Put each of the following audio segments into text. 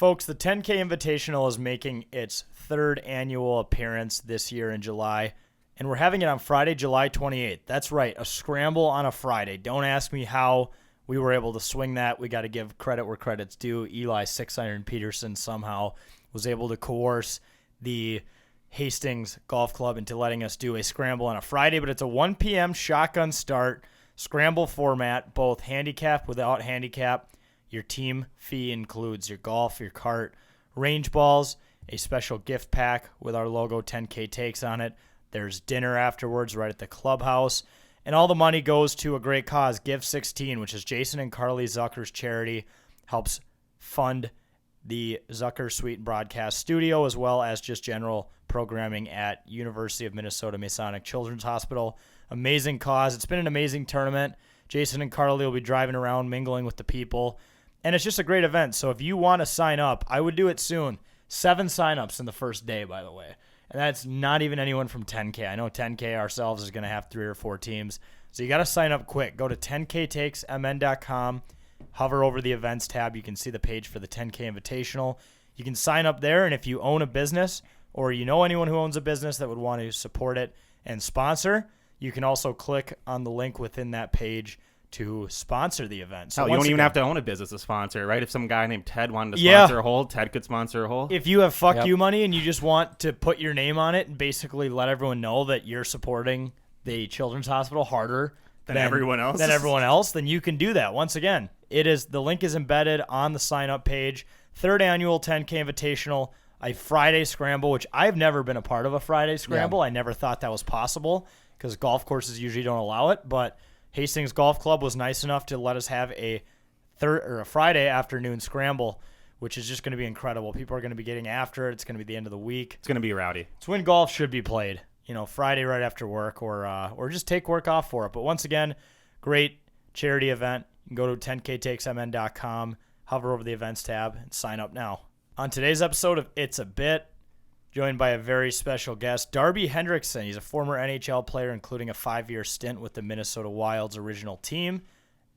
Folks, the 10K Invitational is making its third annual appearance this year in July, and we're having it on Friday, July 28th. That's right, a scramble on a Friday. Don't ask me how we were able to swing that. We got to give credit where credit's due. Eli 6-Iron Peterson somehow was able to coerce the Hastings Golf Club into letting us do a scramble on a Friday, but it's a 1 p.m. shotgun start, scramble format, both handicap, without handicap. Your team fee includes your golf, your cart, range balls, a special gift pack with our logo 10K Takes on it. There's dinner afterwards right at the clubhouse. And all the money goes to a great cause, Give 16, which is Jason and Carly Zucker's charity, helps fund the Zucker Suite Broadcast Studio, as well as just general programming at University of Minnesota Masonic Children's Hospital. Amazing cause. It's been an amazing tournament. Jason and Carly will be driving around, mingling with the people. And it's just a great event. So if you want to sign up, I would do it soon. 7 signups in the first day, by the way. And that's not even anyone from 10K. I know 10K ourselves is going to have 3 or 4 teams. So you got to sign up quick. Go to 10ktakesmn.com. Hover over the events tab. You can see the page for the 10K Invitational. You can sign up there. And if you own a business or you know anyone who owns a business that would want to support it and sponsor, you can also click on the link within that page to sponsor the event. So you don't even have to own a business to sponsor, right? If some guy named Ted wanted to sponsor a hole, Ted could sponsor a hole. If you have you money and you just want to put your name on it and basically let everyone know that you're supporting the Children's Hospital harder than everyone else, then you can do that. Once again, the link is embedded on the sign up page. Third annual 10K Invitational, a Friday scramble, which I've never been a part of a Friday scramble. Yeah. I never thought that was possible because golf courses usually don't allow it, but Hastings Golf Club was nice enough to let us have a Friday afternoon scramble, which is just going to be incredible. People are going to be getting after it. It's going to be the end of the week. It's going to be rowdy. It's when golf should be played. Friday right after work, or just take work off for it. But once again, great charity event. You can go to 10ktakesmn.com, hover over the events tab, and sign up now. On today's episode of It's a Bit, joined by a very special guest, Darby Hendrickson. He's a former NHL player, including a 5-year stint with the Minnesota Wild's original team,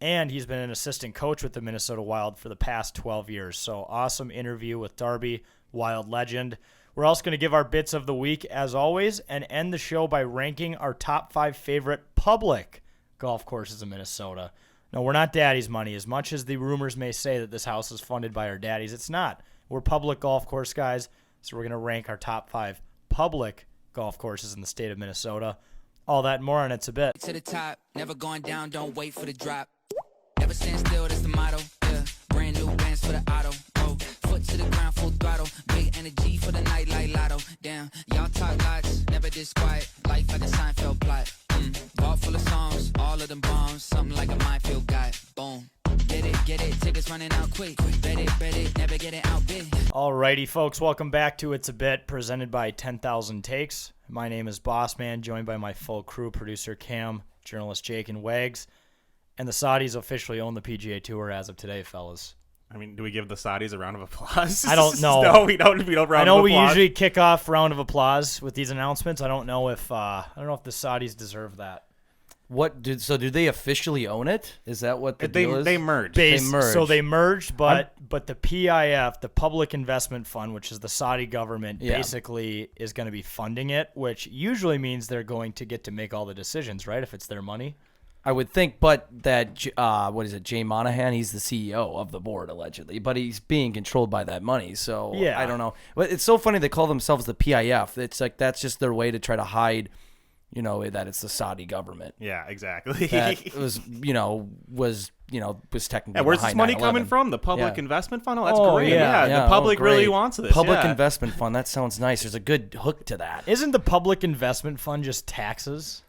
and he's been an assistant coach with the Minnesota Wild for the past 12 years. So awesome interview with Darby, Wild legend. We're also going to give our bits of the week, as always, and end the show by ranking our top 5 favorite public golf courses in Minnesota. No, we're not daddy's money. As much as the rumors may say that this house is funded by our daddies, it's not. We're public golf course guys. So we're going to rank our top 5 public golf courses in the state of Minnesota. All that and more on It's a Bit. To the top, never going down, don't wait for the drop. Never stand still, that's the motto. Yeah. Brand new bands for the auto. Oh, foot to the ground, full throttle. Big energy for the night like lotto. Damn, y'all talk lots, never this quiet. Life like a Seinfeld plot. Ball full of songs, all of them bombs. Something like a minefield guy. Boom. Get it, tickets running out quick. Bet it, never get it out big. Alrighty, folks, welcome back to It's a Bit, presented by 10,000 Takes. My name is Bossman, joined by my full crew, producer Cam, journalist Jake, and Wags. And the Saudis officially own the PGA Tour as of today, fellas. I mean, do we give the Saudis a round of applause? I don't know. No, we don't. I know we usually kick off round of applause with these announcements. I don't know if the Saudis deserve that. So do they officially own it? Is that what the deal is? They merged. So they merged, but the PIF, the Public Investment Fund, which is the Saudi government, basically is going to be funding it, which usually means they're going to get to make all the decisions, right? If it's their money. I would think, but that, Jay Monahan, he's the CEO of the board, allegedly, but he's being controlled by that money, so yeah. I don't know. But it's so funny they call themselves the PIF. It's like that's just their way to try to hide, that it's the Saudi government. Yeah, exactly. That was technically where's this money 9/11. Coming from? The Public Investment Fund? Oh, that's great. Yeah, the public really wants this. Public Investment Fund, that sounds nice. There's a good hook to that. Isn't the Public Investment Fund just taxes?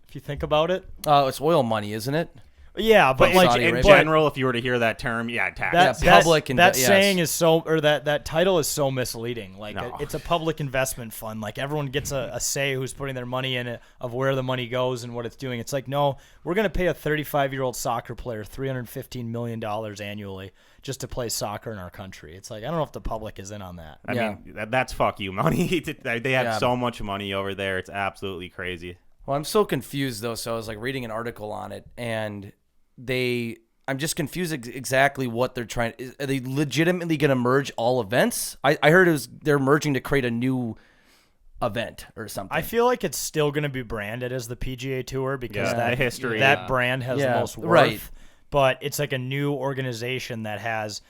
If you think about it. It's oil money, isn't it? Yeah, but like in general, if you were to hear that term, tax. That saying is that title is so misleading. Like it's a public investment fund. Like everyone gets a say who's putting their money in it, of where the money goes and what it's doing. It's like, no, we're going to pay a 35-year-old soccer player $315 million annually just to play soccer in our country. It's like, I don't know if the public is in on that. I mean, that's fuck you money. They have so much money over there. It's absolutely crazy. Well, I'm so confused, though. So I was like reading an article on it, and I'm just confused exactly what they're trying. Are they legitimately going to merge all events? I heard they're merging to create a new event or something. I feel like it's still going to be branded as the PGA Tour because that history, that brand has the most worth. Right. But it's like a new organization that has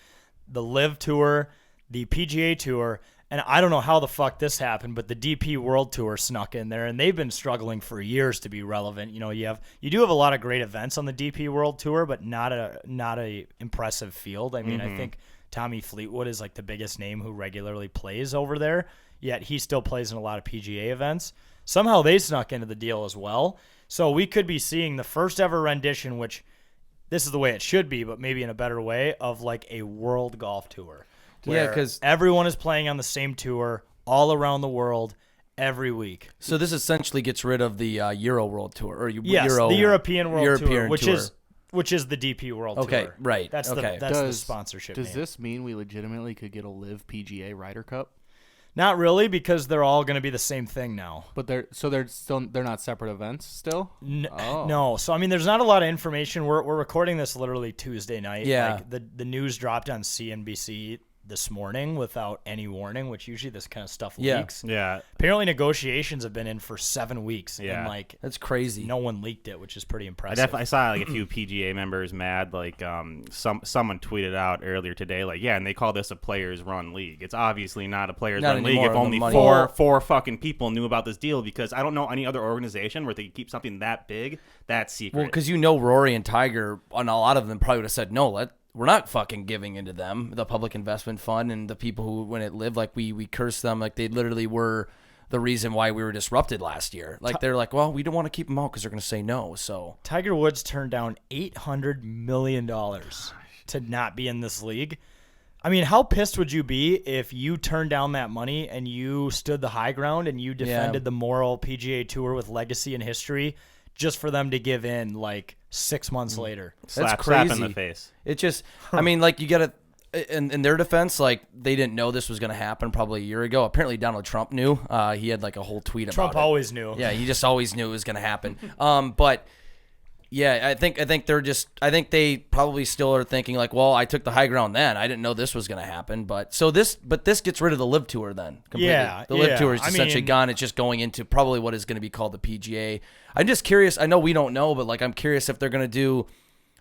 the LIV Tour, the PGA Tour, and I don't know how the fuck this happened, but the DP World Tour snuck in there, and they've been struggling for years to be relevant. You know, you do have a lot of great events on the DP World Tour, but not a impressive field. I mean, I think Tommy Fleetwood is like the biggest name who regularly plays over there, yet he still plays in a lot of PGA events. Somehow they snuck into the deal as well. So we could be seeing the first ever rendition, which this is the way it should be, but maybe in a better way, of like a world golf tour. Yeah, because everyone is playing on the same tour all around the world every week. So this essentially gets rid of the Euro World Tour, or the Euro, European World Tour, which Tour. is the DP World Tour. Okay, right. That's the sponsorship. Does name. this mean we legitimately could get a LIV PGA Ryder Cup? Not really, because they're all going to be the same thing now. But they're not separate events still. No. So I mean, there's not a lot of information. We're recording this literally Tuesday night. Yeah. Like the news dropped on CNBC this morning without any warning, which usually this kind of stuff leaks. Yeah. Apparently negotiations have been in for 7 weeks. Yeah. And like that's crazy. No one leaked it, which is pretty impressive. I saw like a few PGA members mad. Like someone tweeted out earlier today, like, yeah, and they call this a players run league. It's obviously not a players run league if only four fucking people knew about this deal, because I don't know any other organization where they could keep something that big that secret. Well, because Rory and Tiger, and a lot of them probably would have said no. We're not fucking giving into them, the Public Investment Fund, and the people who, when it lived, like we cursed them, like they literally were the reason why we were disrupted last year. Like they're like, well, we don't want to keep them out because they're going to say no. So Tiger Woods turned down $800 million to not be in this league. I mean, how pissed would you be if you turned down that money and you stood the high ground and you defended the moral PGA Tour with legacy and history just for them to give in like 6 months later? That's crazy. Slap in the face. It just, I mean, like you got to, in their defense, like they didn't know this was going to happen probably a year ago. Apparently Donald Trump knew. He had like a whole tweet about it. Trump always knew. Yeah, he just always knew it was going to happen. But yeah, I think they probably still are thinking like, well, I took the high ground then. I didn't know this was going to happen. But this gets rid of the LIV Tour then. Completely. Yeah, the LIV Tour is essentially gone. It's just going into probably what is going to be called the PGA. I'm just curious. I know we don't know, but like I'm curious if they're going to do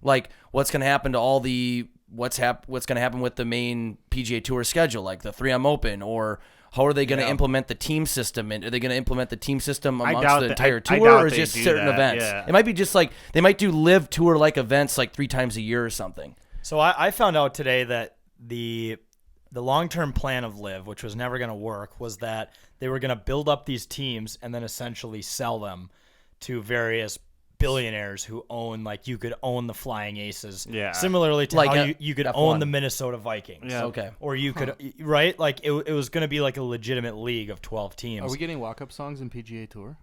like what's going to happen to all the what's going to happen with the main PGA Tour schedule, like the 3M Open, or how are they going to implement the team system? And are they going to implement the team system amongst the entire tour, or just certain events? Yeah. It might be just like they might do LIV Tour like events like 3 times a year or something. So I found out today that the long-term plan of LIV, which was never going to work, was that they were going to build up these teams and then essentially sell them to various billionaires who own, like you could own the Flying Aces. Yeah. Similarly to like how you could F1. Own the Minnesota Vikings. Yeah. Okay. Or you could, right? Like it was going to be like a legitimate league of 12 teams. Are we getting walk-up songs in PGA Tour?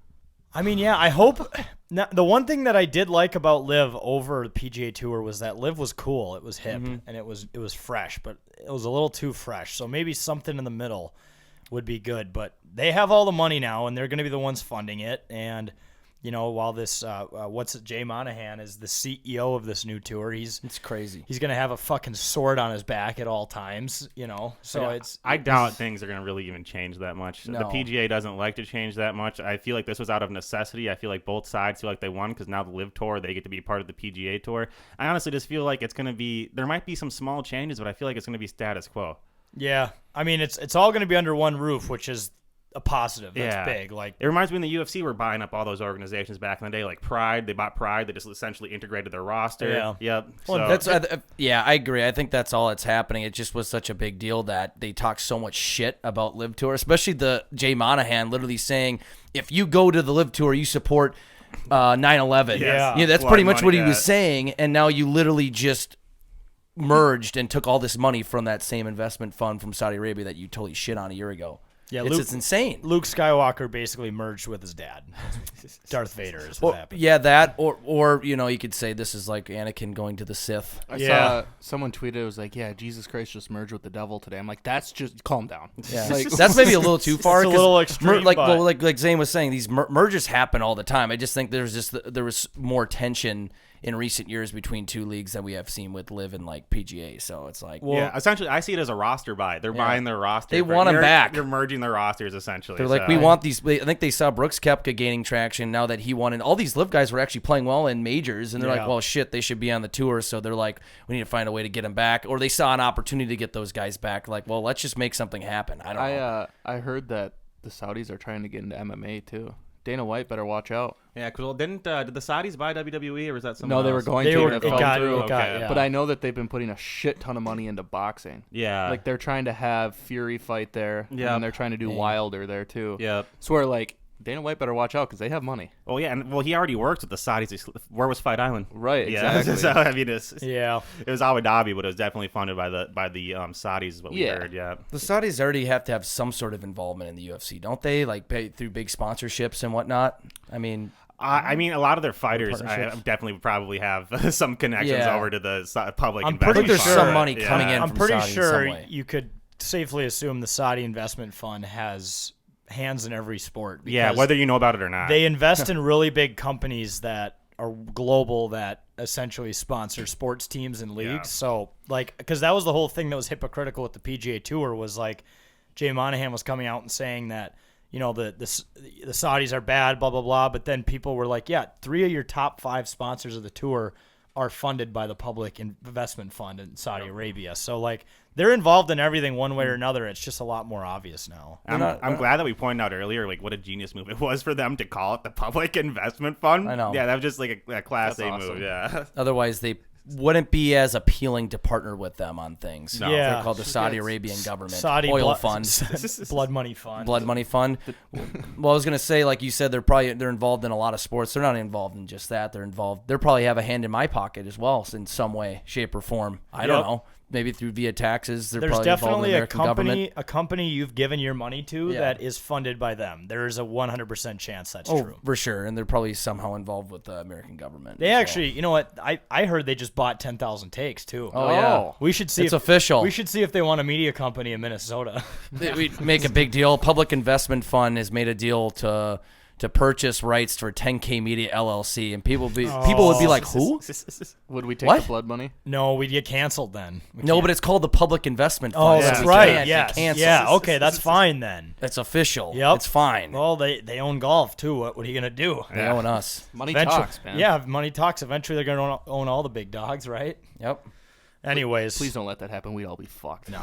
I mean, yeah, I hope. Now, the one thing that I did like about LIV over the PGA Tour was that LIV was cool. It was hip and it was fresh, but it was a little too fresh. So maybe something in the middle would be good. But they have all the money now, and they're going to be the ones funding it. And you know, while this, Jay Monahan is the CEO of this new tour. It's crazy. He's going to have a fucking sword on his back at all times, you know. So I doubt things are going to really even change that much. No. The PGA doesn't like to change that much. I feel like this was out of necessity. I feel like both sides feel like they won because now the LIV Tour, they get to be part of the PGA Tour. I honestly just feel like it's going to be, there might be some small changes, but I feel like it's going to be status quo. Yeah. I mean, it's all going to be under one roof, which is a positive. That's big. Like it reminds me when the UFC were buying up all those organizations back in the day, like Pride. They bought Pride. They just essentially integrated their roster. Yeah. Yep. Well, so, I agree. I think that's all that's happening. It just was such a big deal that they talk so much shit about LIV Tour, especially the Jay Monahan literally saying, if you go to the LIV Tour, you support 9/11. Yeah, that's pretty much what he was saying. And now you literally just merged and took all this money from that same investment fund from Saudi Arabia that you totally shit on a year ago. Yeah, it's insane. Luke Skywalker basically merged with his dad. Darth Vader is what happened. Yeah, that or you know, you could say this is like Anakin going to the Sith. I saw someone tweeted, it was like, yeah, Jesus Christ just merged with the devil today. I'm like, that's just calm down. Yeah. Like, that's maybe a little too far. It's a little extreme. Like Zane was saying, these mergers happen all the time. I just think there was more tension in recent years between two leagues that we have seen with Live and like PGA. So it's like, essentially, I see it as a roster buy. They're buying their roster. They want them back. They're merging their rosters essentially. They're like, we want these. I think they saw Brooks Koepka gaining traction now that he won, and all these Live guys were actually playing well in majors, and they're like, well, shit, they should be on the tour. So they're like, we need to find a way to get them back, or they saw an opportunity to get those guys back. Like, well, let's just make something happen. I don't know. I heard that the Saudis are trying to get into MMA too. Dana White better watch out. Yeah, because did the Saudis buy WWE, or was that someone else? No, they were going to. It fell through. But I know that they've been putting a shit ton of money into boxing. Yeah. Like, they're trying to have Fury fight there. Yeah. And they're trying to do Wilder there, too. Yeah. So we're like, Dana White better watch out because they have money. Oh, yeah. And, he already works with the Saudis. Where was Fight Island? Right, exactly. Yeah. So, I mean, it was Abu Dhabi, but it was definitely funded by the Saudis is what we heard, The Saudis already have to have some sort of involvement in the UFC, don't they? Like, pay through big sponsorships and whatnot? I mean, a lot of their fighters definitely probably have some connections over to the public. I'm pretty sure some money coming in. I'm from pretty Saudi sure you could safely assume the Saudi investment fund has hands in every sport. Yeah, whether you know about it or not. They invest in really big companies that are global that essentially sponsor sports teams and leagues. Yeah. So, like, because that was the whole thing that was hypocritical with the PGA Tour was like Jay Monahan was coming out and saying that, you know, the Saudis are bad, blah, blah, blah. But then people were like, yeah, 3 of your top 5 sponsors of the tour are funded by the public investment fund in Saudi Arabia. So, like, they're involved in everything one way or another. It's just a lot more obvious now. I'm glad that we pointed out earlier, like, what a genius move it was for them to call it the public investment fund. I know. Yeah, that was just like a Class A awesome move, yeah. Otherwise, they wouldn't be as appeling to partner with them on things. No. Yeah. They're called the Saudi Arabian government. Saudi oil fund. Blood money fund. Blood money fund. Well, I was going to say, like you said, they're involved in a lot of sports. They're not involved in just that. They'll probably have a hand in my pocket as well in some way, shape, or form. I don't know. Maybe via taxes. There's probably definitely involved in the American government. a company you've given your money to that is funded by them. There is a 100% chance that's true. For sure. And they're probably somehow involved with the American government. They actually, you know what? I heard they just bought 10,000 takes too. Oh, yeah. We should see. It's official. We should see if they want a media company in Minnesota. We make a big deal. Public Investment Fund has made a deal to purchase rights for 10K Media LLC, and people would be like, who? Would we take What? the blood money? No, we'd get canceled then. No, but it's called the Public Investment Fund. Oh, so that's we right. can't get canceled. Yeah. Okay, that's fine then. It's official. Yep. It's fine. Well, they own golf too. What are you gonna do? They own us. Money Eventually, talks, man. Yeah, money talks. Eventually, they're gonna own all the big dogs, right? Yep. Anyways, Please don't let that happen. We'd all be fucked. No,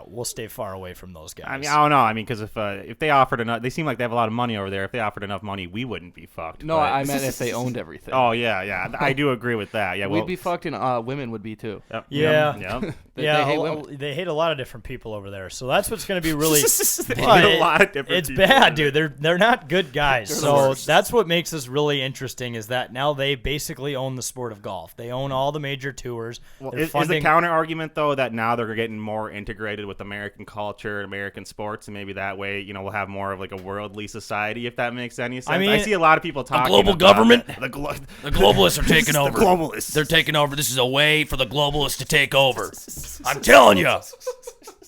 we'll stay far away from those guys. I mean, I don't know. I mean, because if they offered enough, they seem like they have a lot of money over there. If they offered enough money, we wouldn't be fucked. No, I meant if they owned everything. Oh yeah, I do agree with that. Yeah, we'd be fucked, and women would be too. Yep. Yeah, Yep. They hate women. They hate a lot of different people over there. So that's what's going to be really. They hate a lot of different. It's people bad, dude. They're not good guys. They're the so worst. that's what makes this really interesting. Is that now they basically own the sport of golf. They own all the major tours. Well, is the counter argument though that now they're getting more integrated with American culture and American sports, and maybe that way, you know, we'll have more of like a worldly society, if that makes any sense. I mean, I see a lot of people talking global about government? The globalists are taking over. The globalists. They're taking over. This is a way for the globalists to take over. I'm telling you.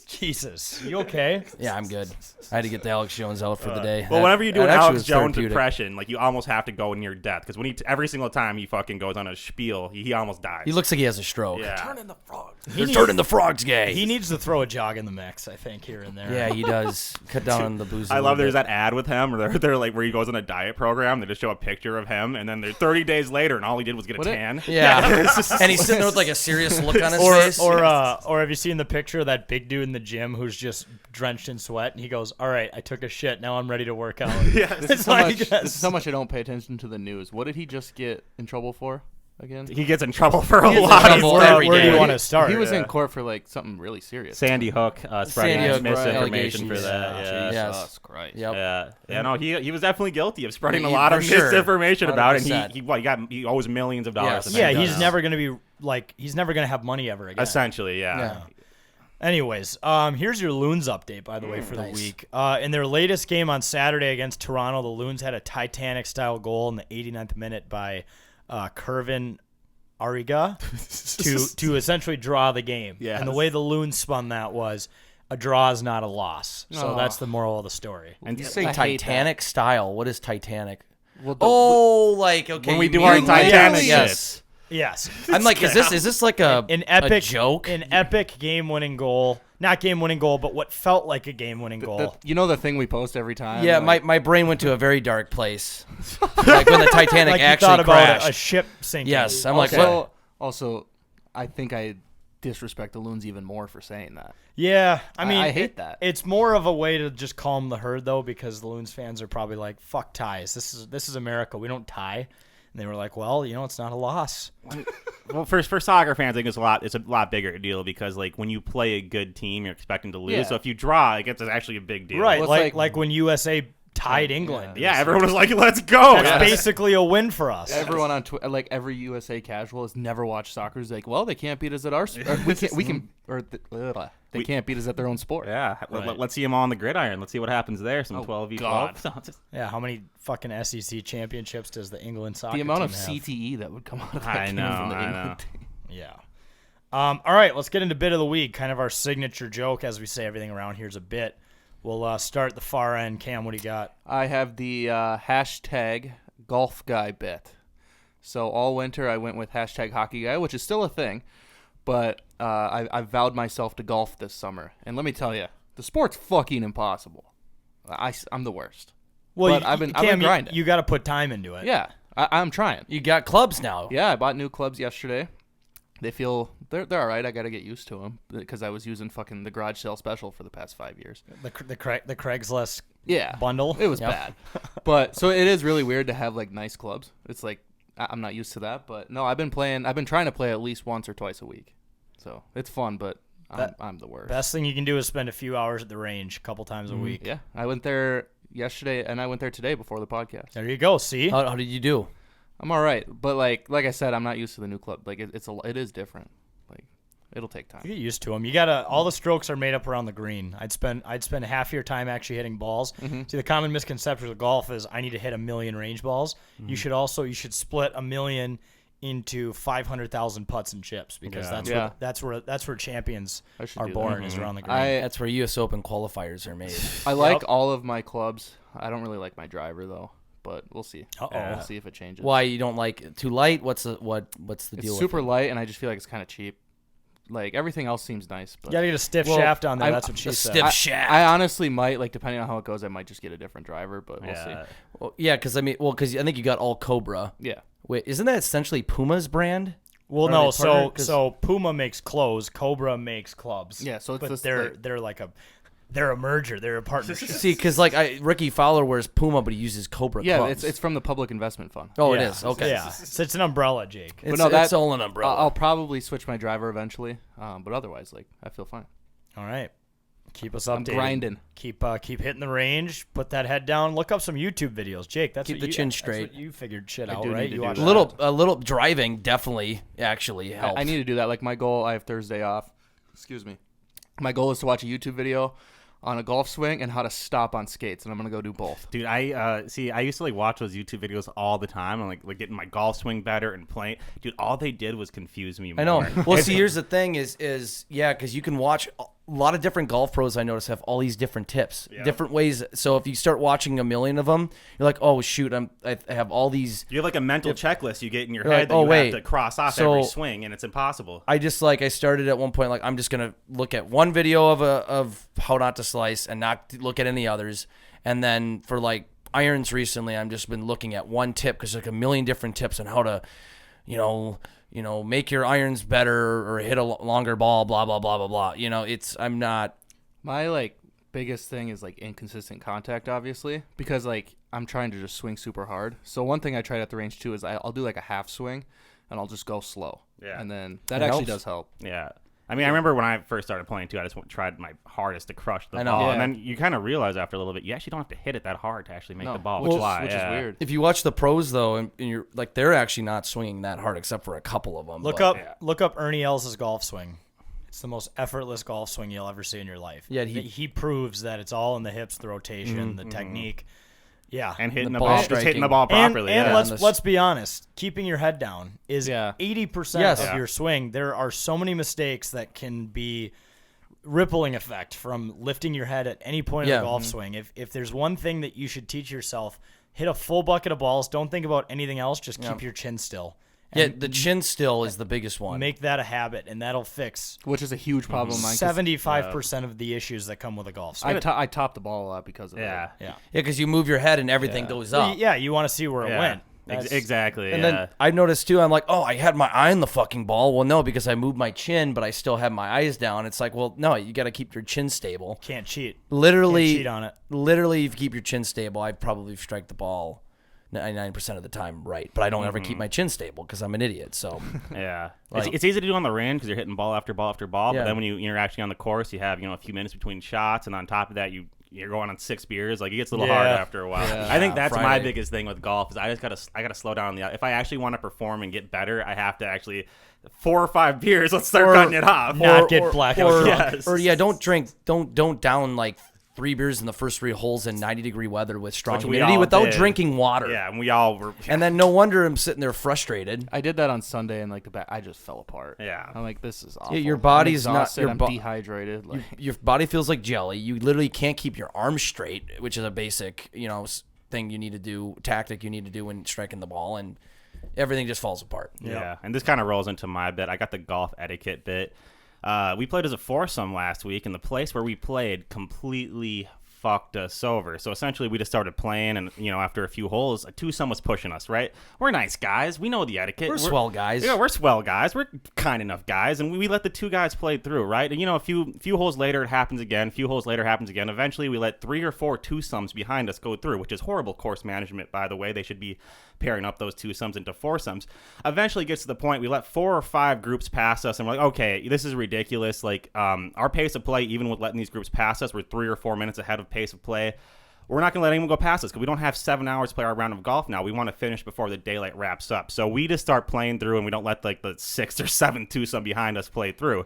Jesus, you okay? Yeah, I'm good. I had to get the Alex Jones out for the day. Well, whenever you do an that actually Alex was Jones therapeutic. impression, like you almost have to go near death because when every single time he fucking goes on a spiel, he almost dies. He looks like he has a stroke. Yeah. Turning the frog. They're turning the frogs gay. He needs to throw a jog in the mix, I think, here and there. Yeah, he does. Cut down on the booze. I love there's that ad with him, or they're like where he goes on a diet program. They just show a picture of him, and then they're 30 days later, and all he did was get a tan. Yeah, and he's sitting there with like a serious look on his face. Or have you seen the picture of that big dude in the gym who's just drenched in sweat, and he goes, "All right, I took a shit. Now I'm ready to work out." Yeah, This is how much I don't pay attention to the news. What did he just get in trouble for again? he gets in trouble for a gets in lot. trouble every Where do day. you want to start? He was in court for like something really serious. Sandy Hook spreading Sandy Hook, misinformation for allegations. that. Yeah. Yes. Jesus Christ. Yep. Yeah, no, he was definitely guilty of spreading a He- lot for of sure. misinformation about it. 100%. And he owes millions of dollars. Yes. to Yeah, make he's that. never gonna be he's never gonna have money ever again. Essentially, yeah. Anyways, here's your Loons update, by the way, for the Nice. week. In their latest game on Saturday against Toronto, the Loons had a Titanic-style goal in the 89th minute by Kervin Arriga to essentially draw the game. Yes. And the way the Loons spun that was a draw is not a loss. So Oh. that's the moral of the story. And You say I hate Titanic style. What is Titanic? Well, okay. When we do our Titanic shit. Yes. I'm like, is this like an epic joke? An epic game-winning goal. Not game-winning goal, but what felt like a game-winning goal. You know the thing we post every time? Yeah, my brain went to a very dark place. Like when the Titanic actually thought crashed. about a ship sinking. Yes, I'm also, like, what? Also, I think I disrespect the Loons even more for saying that. Yeah, I mean, I hate that. It's more of a way to just calm the herd, though, because the Loons fans are probably like, "Fuck ties. This is America. We don't tie." And they were like, "Well, it's not a loss." Well, for soccer fans, I think it's a lot bigger deal because when you play a good team, you're expecting to lose. Yeah. So if you draw, it's actually a big deal. Right, Well, like when USA tied England. Yeah, everyone was like, "Let's go." That's basically a win for us. Everyone on Twitter, every USA casual has never watched soccer. Is like, well, they can't beat us at our. They can't beat us at their own sport. Yeah, let's see them all on the gridiron. Let's see what happens there. Some 12v12. Yeah, how many fucking SEC championships does the England soccer The amount team of have? CTE that would come out of that I game know, from the I England know. team. Yeah. All right, let's get into bit of the week, kind of our signature joke. As we say, everything around here's a bit. We'll start at the far end. Cam, what do you got? I have the hashtag GolfGuy bit. So all winter I went with hashtag HockeyGuy, which is still a thing, but I vowed myself to golf this summer. And let me tell you, the sport's fucking impossible. I'm the worst. Well, but I've been grinding. You got to put time into it. Yeah, I'm trying. You got clubs now. Yeah, I bought new clubs yesterday. They feel they're all right. I got to get used to them because I was using fucking the garage sale special for the past 5 years. The Craigslist Yeah, bundle. It was bad, but so it is really weird to have nice clubs. It's like I'm not used to that, but no, I've been trying to play at least once or twice a week, so it's fun. But I'm the worst. Best thing you can do is spend a few hours at the range, a couple times a week. Yeah, I went there yesterday and I went there today before the podcast. There you go. See, How did you do? I'm all right, but like I said, I'm not used to the new club. It is different. It'll take time. you get used to them. You gotta. All the strokes are made up around the green. I'd spend half your time actually hitting balls. Mm-hmm. See, the common misconception with golf is I need to hit 1 million range balls. Mm-hmm. You should split 1 million into 500,000 putts and chips because that's where champions are born is around the green. That's where U.S. Open qualifiers are made. I like all of my clubs. I don't really like my driver though, but we'll see. We'll see if it changes. Why you don't like it? Too light? What's the deal? It's with super it? light, and I just feel like it's kind of cheap. Everything else seems nice, but You gotta get a stiff shaft on there. That's what she said. stiff shaft. I honestly might depending on how it goes. I might just get a different driver, but we'll see. Well, yeah, because I think you got all Cobra. Yeah. Wait, isn't that essentially Puma's brand? Well, Are no. they partnered? So Puma makes clothes. Cobra makes clubs. Yeah, so it's but they're a merger. They're a partnership. See, because Ricky Fowler wears Puma, but he uses Cobra Yeah, clubs. it's from the Public Investment Fund. Oh, Yeah. it is. Okay. Yeah, so it's an umbrella, Jake. It's all an umbrella. I'll probably switch my driver eventually, but otherwise, I feel fine. All right. Keep us updated. I'm grinding. Keep hitting the range. Put that head down. Look up some YouTube videos, Jake. Keep the chin straight. That's what you figured shit I out, do right? need to You do watched that. A little driving definitely actually helps. I need to do that. My goal, I have Thursday off. Excuse me. My goal is to watch a YouTube video on a golf swing and how to stop on skates, and I'm gonna go do both. Dude, I used to watch those YouTube videos all the time and like getting my golf swing better and playing. Dude, all they did was confuse me more. I know. Well, see, here's the thing is because you can watch a lot of different golf pros. I notice have all these different tips, different ways. So if you start watching 1 million of them, you're like, oh shoot, I have all these. You have a mental checklist you get in your You're head like, that oh, have to cross off so every swing, and it's impossible. I just I started at one point I'm just gonna look at one video of how not to slice and not look at any others, and then for irons recently, I've just been looking at one tip because there's 1 million different tips on how to, make your irons better or hit a longer ball, blah blah blah blah blah. I'm not. My biggest thing is inconsistent contact, obviously, because I'm trying to just swing super hard. So one thing I tried at the range too is I'll do a half swing, and I'll just go slow. Yeah. And then that actually helps. does help. Yeah. I mean, I remember when I first started playing too, I just tried my hardest to crush the I know. ball. Yeah. And then you kind of realize after a little bit, you actually don't have to hit it that hard to actually make the ball which fly. is weird. If you watch the pros though, and you're they're actually not swinging that hard except for a couple of them. Look up Ernie Els' golf swing. It's the most effortless golf swing you'll ever see in your life. Yeah, he proves that it's all in the hips, the rotation, the technique. Yeah, And hitting The the ball ball, just striking. hitting the ball properly. And yeah. let's be honest, keeping your head down is 80% Yes. of your swing. There are so many mistakes that can be rippling effect from lifting your head at any point of the golf swing. If there's one thing that you should teach yourself hit a full bucket of balls. Don't think about anything else. Just keep your chin still. Yeah, the chin still is the biggest one. Make that a habit, and that'll fix which is a huge problem. 75% of the issues that come with a golf swing. I top the ball a lot because of that. Yeah. Because you move your head and everything goes up. Yeah, you want to see where it went. Exactly. And then I noticed too, I'm like, oh, I had my eye on the fucking ball. Well, no, because I moved my chin, but I still have my eyes down. It's like, well, no, you got to keep your chin stable. Can't cheat. Literally, Can't cheat on it. Literally, if you keep your chin stable, I'd probably strike the ball 99% of the time right. But I don't ever keep my chin stable because I'm an idiot. So yeah, it's easy to do on the range because you're hitting ball after ball after ball. Yeah. But then when you're actually on the course, you have a few minutes between shots, and on top of that, you're going on 6 beers. Like, it gets a little hard after a while. Yeah. I think that's Friday. my biggest thing with golf is I gotta slow down. If I actually want to perform and get better, I have to actually 4 or 5 beers. Let's start cutting it off. Not get blackout drunk. Or don't down like 3 beers in the first 3 holes in 90-degree weather with strong Which we humidity all without did. drinking water. Yeah, and we all were. And then no wonder I'm sitting there frustrated. I did that on Sunday, and like the back, I just fell apart. Yeah. I'm like, this is awful. Yeah, your body's I'm not- exhausted, your I'm bo- dehydrated. Like, Your body feels like jelly. You literally can't keep your arms straight, which is a basic, thing you need to do, tactic you need to do when striking the ball, and everything just falls apart. Yeah, and this kind of rolls into my bit. I got the golf etiquette bit. We played as a foursome last week, and the place where we played completely fucked us over. So essentially, we just started playing, and after a few holes, a twosome was pushing us. Right? We're nice guys. We know the etiquette. We're swell guys. Yeah, we're swell guys. We're kind enough guys, and we let the 2 guys play through. Right? And a few holes later, it happens again. A few holes later, it happens again. Eventually, we let 3 or 4 twosomes behind us go through, which is horrible course management, by the way. They should be pairing up those twosomes into foursomes. Eventually, it gets to the point we let 4 or 5 groups pass us, and we're like, okay, this is ridiculous. Like, our pace of play, even with letting these groups pass us, we're 3 or 4 minutes ahead of pace of play. We're not going to let anyone go past us because we don't have 7 hours to play our round of golf now. We want to finish before the daylight wraps up. So we just start playing through, and we don't let the 6 or 7 twosome behind us play through.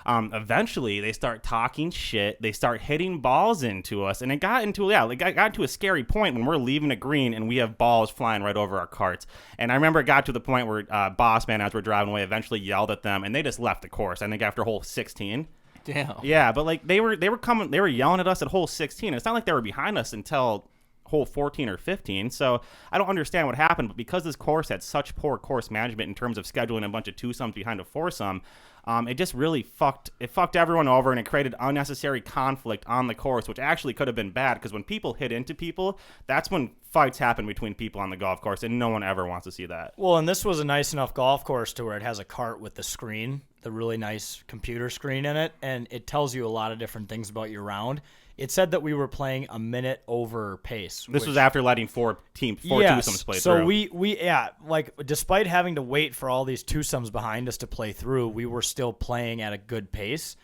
Eventually, they start talking shit. They start hitting balls into us, and it got into a scary point when we're leaving a green and we have balls flying right over our carts. And I remember it got to the point where Bossman, as we're driving away, eventually yelled at them, and they just left the course. I think after hole 16. damn. Yeah, but like they were yelling at us at hole 16. It's not like they were behind us until hole 14 or 15. So I don't understand what happened, but because this course had such poor course management in terms of scheduling a bunch of twosomes behind a foursome, it just really fucked everyone over, and it created unnecessary conflict on the course, which actually could have been bad because when people hit into people, that's when fights happen between people on the golf course, and no one ever wants to see that. Well, and this was a nice enough golf course to where it has a cart with the screen, the really nice computer screen in it, and it tells you a lot of different things about your round. It said that we were playing a minute over pace. This was after letting four twosomes play so through. So despite having to wait for all these twosomes behind us to play through, we were still playing at a good pace.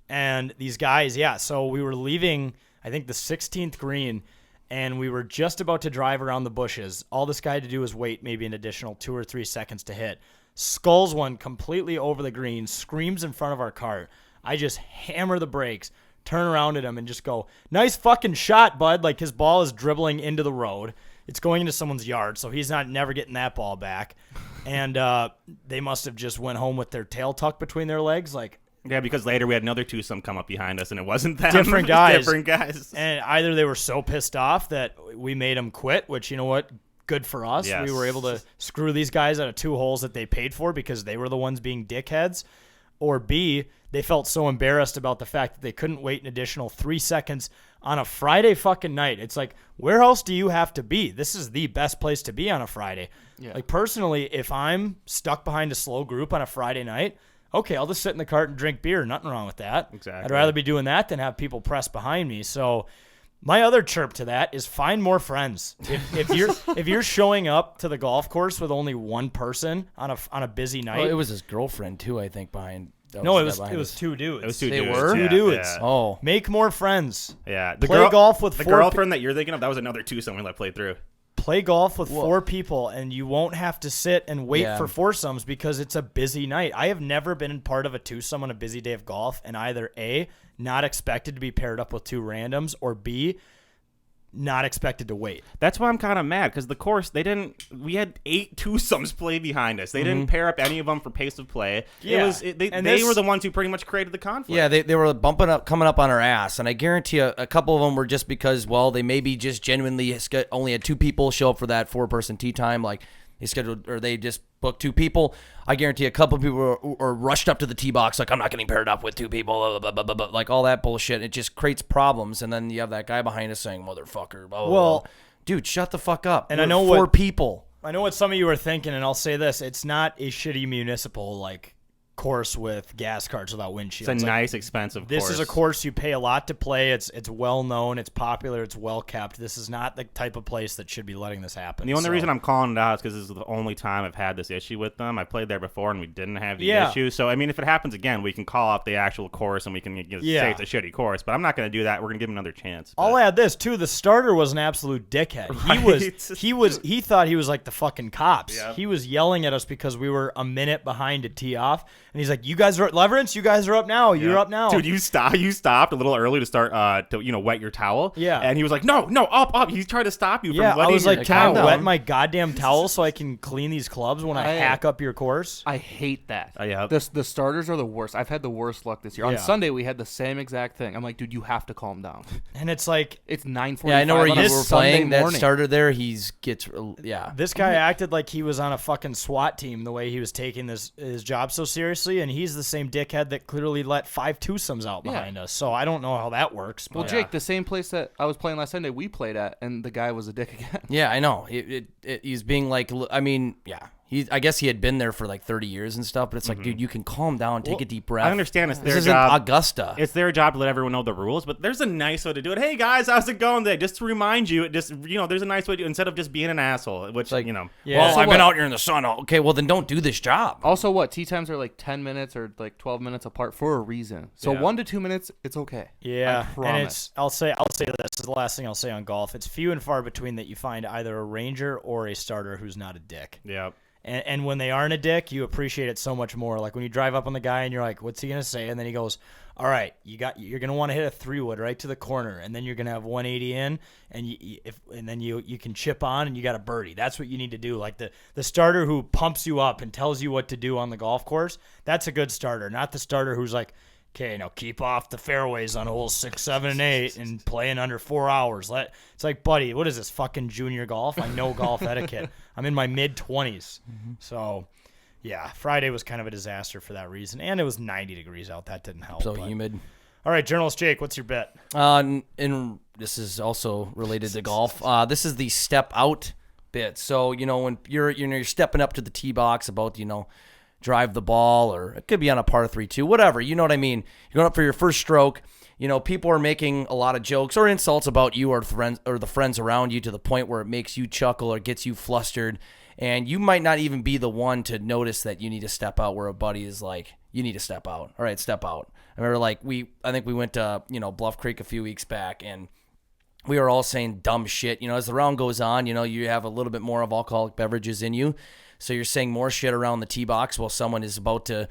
And these guys, so we were leaving, I think, the 16th green, and we were just about to drive around the bushes. All this guy had to do was wait maybe an additional 2 or 3 seconds to hit. Sculls one completely over the green, screams in front of our cart. I just hammer the brakes, turn around at him, and just go, nice fucking shot, bud. Like, his ball is dribbling into the road. It's going into someone's yard, so he's never getting that ball back. And they must have just went home with their tail tucked between their legs. Like, yeah, because later we had another twosome come up behind us, and it wasn't them. Different guys. Different guys. And either they were so pissed off that we made them quit, which, you know what, good for us. Yes. We were able to screw these guys out of 2 holes that they paid for because they were the ones being dickheads. Or B, they felt so embarrassed about the fact that they couldn't wait an additional 3 seconds on a Friday fucking night. It's like, where else do you have to be? This is the best place to be on a Friday. Yeah. Like, personally, if I'm stuck behind a slow group on a Friday night, okay, I'll just sit in the cart and drink beer. Nothing wrong with that. Exactly. I'd rather be doing that than have people press behind me. So my other chirp to that is find more friends. If you're showing up to the golf course with only one person on a busy night, Well, it was his girlfriend too, I think. It was 2 dudes. It was 2 They dudes. were? Two Yeah, dudes. Yeah. Oh, Make more friends. Yeah. Play golf with the 4 girlfriend that you're thinking of, that was another twosome we let play through. Play golf with 4 people, and you won't have to sit and wait Yeah. for foursomes because it's a busy night. I have never been part of a twosome on a busy day of golf, and either A, not expected to be paired up with 2 randoms, or B, not expected to wait. That's why I'm kind of mad, because the course, we had 8 twosomes play behind us. They didn't pair up any of them for pace of play. Yeah. They were the ones who pretty much created the conflict. Yeah, they were coming up on our ass, and I guarantee a couple of them were just because, well, they maybe just genuinely only had 2 people show up for that 4-person tee time, like they scheduled, or they just booked 2 people. I guarantee a couple of people are rushed up to the tee box like, I'm not getting paired up with 2 people, blah, blah, blah, blah, blah, like all that bullshit. It just creates problems, and then you have that guy behind us saying, motherfucker, blah, blah, blah. Dude, shut the fuck up. And We're I know 4 people. I know what some of you are thinking, and I'll say this. It's not a shitty municipal, like, course with gas carts without windshields. It's a nice, expensive course. This is a course you pay a lot to play. It's well known. It's popular. It's well kept. This is not the type of place that should be letting this happen. The only reason I'm calling it out is because this is the only time I've had this issue with them. I played there before and we didn't have the issue. So I mean, if it happens again, we can call out the actual course and we can say it's a shitty course. But I'm not going to do that. We're going to give him another chance. I'll add this too. The starter was an absolute dickhead. Right. He thought he was like the fucking cops. Yep. He was yelling at us because we were a minute behind to tee off, and he's like, "You guys are Leverance, you guys are up now. You're up now." Dude, you stopped a little early to start to wet your towel. Yeah. And he was like, no, up. He tried to stop you from wetting I was like, your can towel. I wet my goddamn towel so I can clean these clubs when I hack up your course? I hate that. Yeah. The starters are the worst. I've had the worst luck this year. On Sunday, we had the same exact thing. I'm like, dude, you have to calm down. And it's like, it's 9:45. Yeah, I know where you were playing. That morning. starter there, this guy acted like he was on a fucking SWAT team the way he was taking his job so seriously, and he's the same dickhead that clearly let 5 twosomes out behind us. So I don't know how that works. Well, Jake, the same place that I was playing last Sunday, we played at, and the guy was a dick again. Yeah, I know. He's being like, I mean, yeah. I guess he had been there for like 30 years and stuff, but it's like, dude, you can calm down, take a deep breath. I understand it's their this job. Isn't Augusta. It's their job to let everyone know the rules, but there's a nice way to do it. Hey guys, how's it going today? Just to remind you, there's a nice way to, instead of just being an asshole, which like, Yeah. Well, I've been out here in the sun. Okay, well then don't do this job. Also, what tee times are like 10 minutes or like 12 minutes apart for a reason. So 1 to 2 minutes, it's okay. Yeah, I promise. and it's I'll say this is the last thing I'll say on golf. It's few and far between that you find either a ranger or a starter who's not a dick. Yeah. And when they aren't a dick, you appreciate it so much more. Like when you drive up on the guy and you're like, "What's he gonna say?" And then he goes, "All right, you're gonna want to hit a 3-wood right to the corner, and then you're gonna have 180 in, and then you can chip on, and you got a birdie." That's what you need to do. Like the starter who pumps you up and tells you what to do on the golf course. That's a good starter, not the starter who's like, "Okay, now keep off the fairways on holes 6, 7, and 8 and play in under 4 hours." It's like, buddy, what is this, fucking junior golf? I know golf etiquette. I'm in my mid-20s. So, yeah, Friday was kind of a disaster for that reason. And it was 90 degrees out. That didn't help. So humid. All right, Journalist Jake, what's your bet? And this is also related to golf. This is the step out bit. So, when you're stepping up to the tee box about, drive the ball, or it could be on a par 3 too, whatever. You know what I mean? You're going up for your first stroke. People are making a lot of jokes or insults about you or the friends around you to the point where it makes you chuckle or gets you flustered. And you might not even be the one to notice that you need to step out, where a buddy is like, you need to step out. All right, step out. I remember I think we went to, Bluff Creek a few weeks back, and we were all saying dumb shit. As the round goes on, you have a little bit more of alcoholic beverages in you. So you're saying more shit around the tee box while someone is about to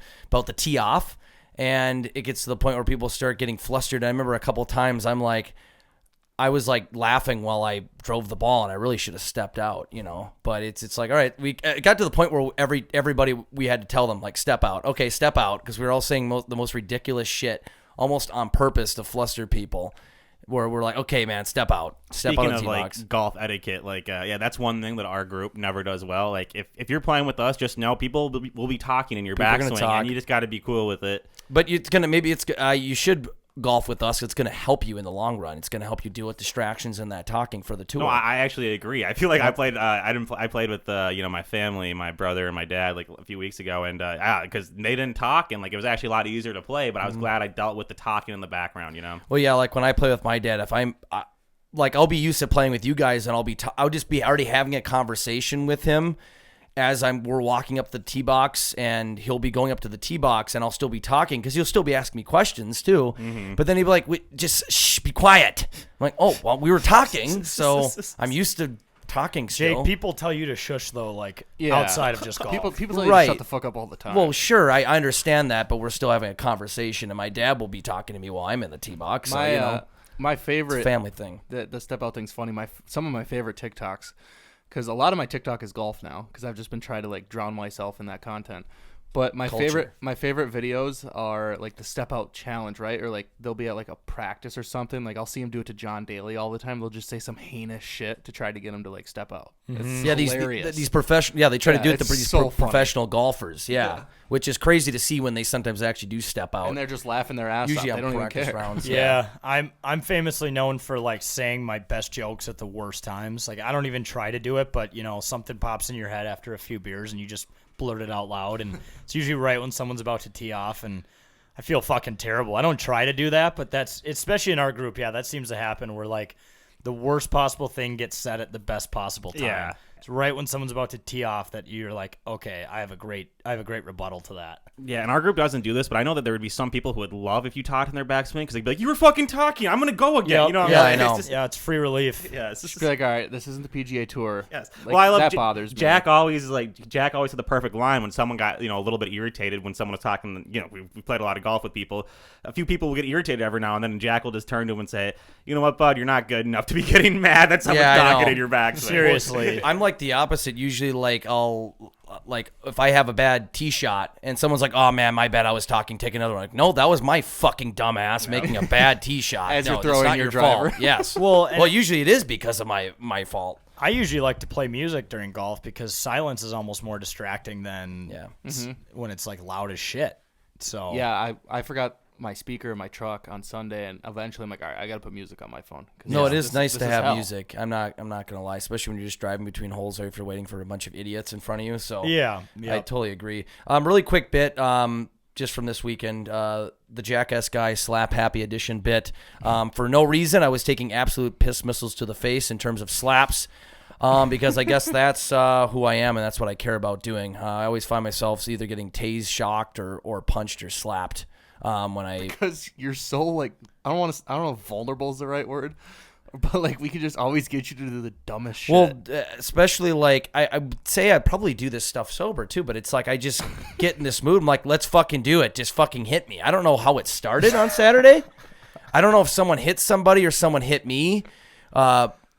tee off. And it gets to the point where people start getting flustered. I remember a couple times I was like laughing while I drove the ball, and I really should have stepped out, But it's like, all right, it got to the point where everybody, we had to tell them, like, step out. Okay, step out, because we were all saying the most ridiculous shit, almost on purpose to fluster people. Where we're like, okay, man, step out. Speaking out of like golf etiquette, that's one thing that our group never does well. Like if you're playing with us, just know people will be talking in your backswing, and you just got to be cool with it. But you should golf with us. It's going to help you in the long run. It's going to help you deal with distractions and that talking for the tour. No, I actually agree. I feel like I played. I played with my family, my brother and my dad, like a few weeks ago, and because they didn't talk, and like it was actually a lot easier to play. But I was glad I dealt with the talking in the background. Well, yeah, like when I play with my dad, if I'll be used to playing with you guys, and I'll just be already having a conversation with him as we're walking up the tee box, and he'll be going up to the tee box, and I'll still be talking because he'll still be asking me questions too. Mm-hmm. But then he'll be like, "Just shh, be quiet." I'm like, "Oh, well, we were talking, so I'm used to talking still." Jake, people tell you to shush though, outside of just golf. People tell you to shut the fuck up all the time. Well, sure, I understand that, but we're still having a conversation, and my dad will be talking to me while I'm in the tee box. My favorite it's a family thing. The step out thing's funny. Some of my favorite TikToks, because a lot of my TikTok is golf now, because I've just been trying to like drown myself in that content. But my favorite videos are like the step out challenge, right? Or like they'll be at like a practice or something. Like I'll see him do it to John Daly all the time. They'll just say some heinous shit to try to get him to like step out. It's hilarious. These professional. Yeah, they try to do it to these so professional golfers. Yeah, which is crazy to see when they sometimes actually do step out. And they're just laughing their ass Usually off. They don't even practice care. rounds. Yeah, I'm famously known for like saying my best jokes at the worst times. Like I don't even try to do it, but something pops in your head after a few beers and you just blurt it out loud, and it's usually right when someone's about to tee off, and I feel fucking terrible. I don't try to do that, but that's especially in our group. Yeah, that seems to happen where like the worst possible thing gets said at the best possible time. Yeah. It's right when someone's about to tee off that you're like, okay, I have a great rebuttal to that. Yeah, and our group doesn't do this, but I know that there would be some people who would love if you talked in their backswing because they'd be like, "You were fucking talking. I'm gonna go again." Yep. You know? Yeah, I know. It's just, It's free relief. yeah, it's just Just be like, all right, this isn't the PGA Tour. Yes. Like, Well, I love that bothers me. Jack always had the perfect line when someone got a little bit irritated when someone was talking. We played a lot of golf with people. A few people will get irritated every now and then, and Jack will just turn to him and say, "You know what, bud? You're not good enough to be getting mad that someone's talking in your backswing." Seriously. I'm like the opposite. Usually, like I'll like if I have a bad tee shot and someone's like, "Oh man, my bad, I was talking. Take another one." Like, no, that was my fucking dumbass making a bad tee shot. As no, you're throwing it's not your fault. driver. Yes. Well, Usually it is because of my fault. I usually like to play music during golf because silence is almost more distracting than when it's like loud as shit. So Yeah, I forgot my speaker in my truck on Sunday, and eventually I'm like, all right, I got to put music on my phone. No, it is nice this to is have hell. music. I'm not gonna lie, especially when you're just driving between holes or if you're waiting for a bunch of idiots in front of you. So yeah. I totally agree. Really quick bit, just from this weekend, the Jackass Guy Slap Happy Edition bit. For no reason, I was taking absolute piss missiles to the face in terms of slaps. Because I guess that's who I am and that's what I care about doing. I always find myself either getting tased, shocked, or punched or slapped. Because you're so like I don't know if vulnerable is the right word, but like we could just always get you to do the dumbest shit. Well, especially like I would say I probably do this stuff sober too, but it's like I just get in this mood. I'm like, let's fucking do it. Just fucking hit me. I don't know how it started on Saturday. I don't know if someone hit somebody or someone hit me.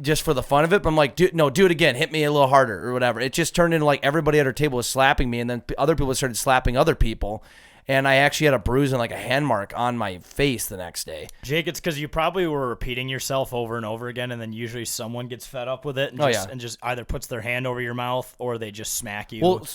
Just for the fun of it, but I'm like, do it again. Hit me a little harder or whatever. It just turned into like everybody at our table was slapping me, and then other people started slapping other people, and I actually had a bruise and like a hand mark on my face the next day. Jake, it's because you probably were repeating yourself over and over again, and then usually someone gets fed up with it and just either puts their hand over your mouth or they just smack you. Well,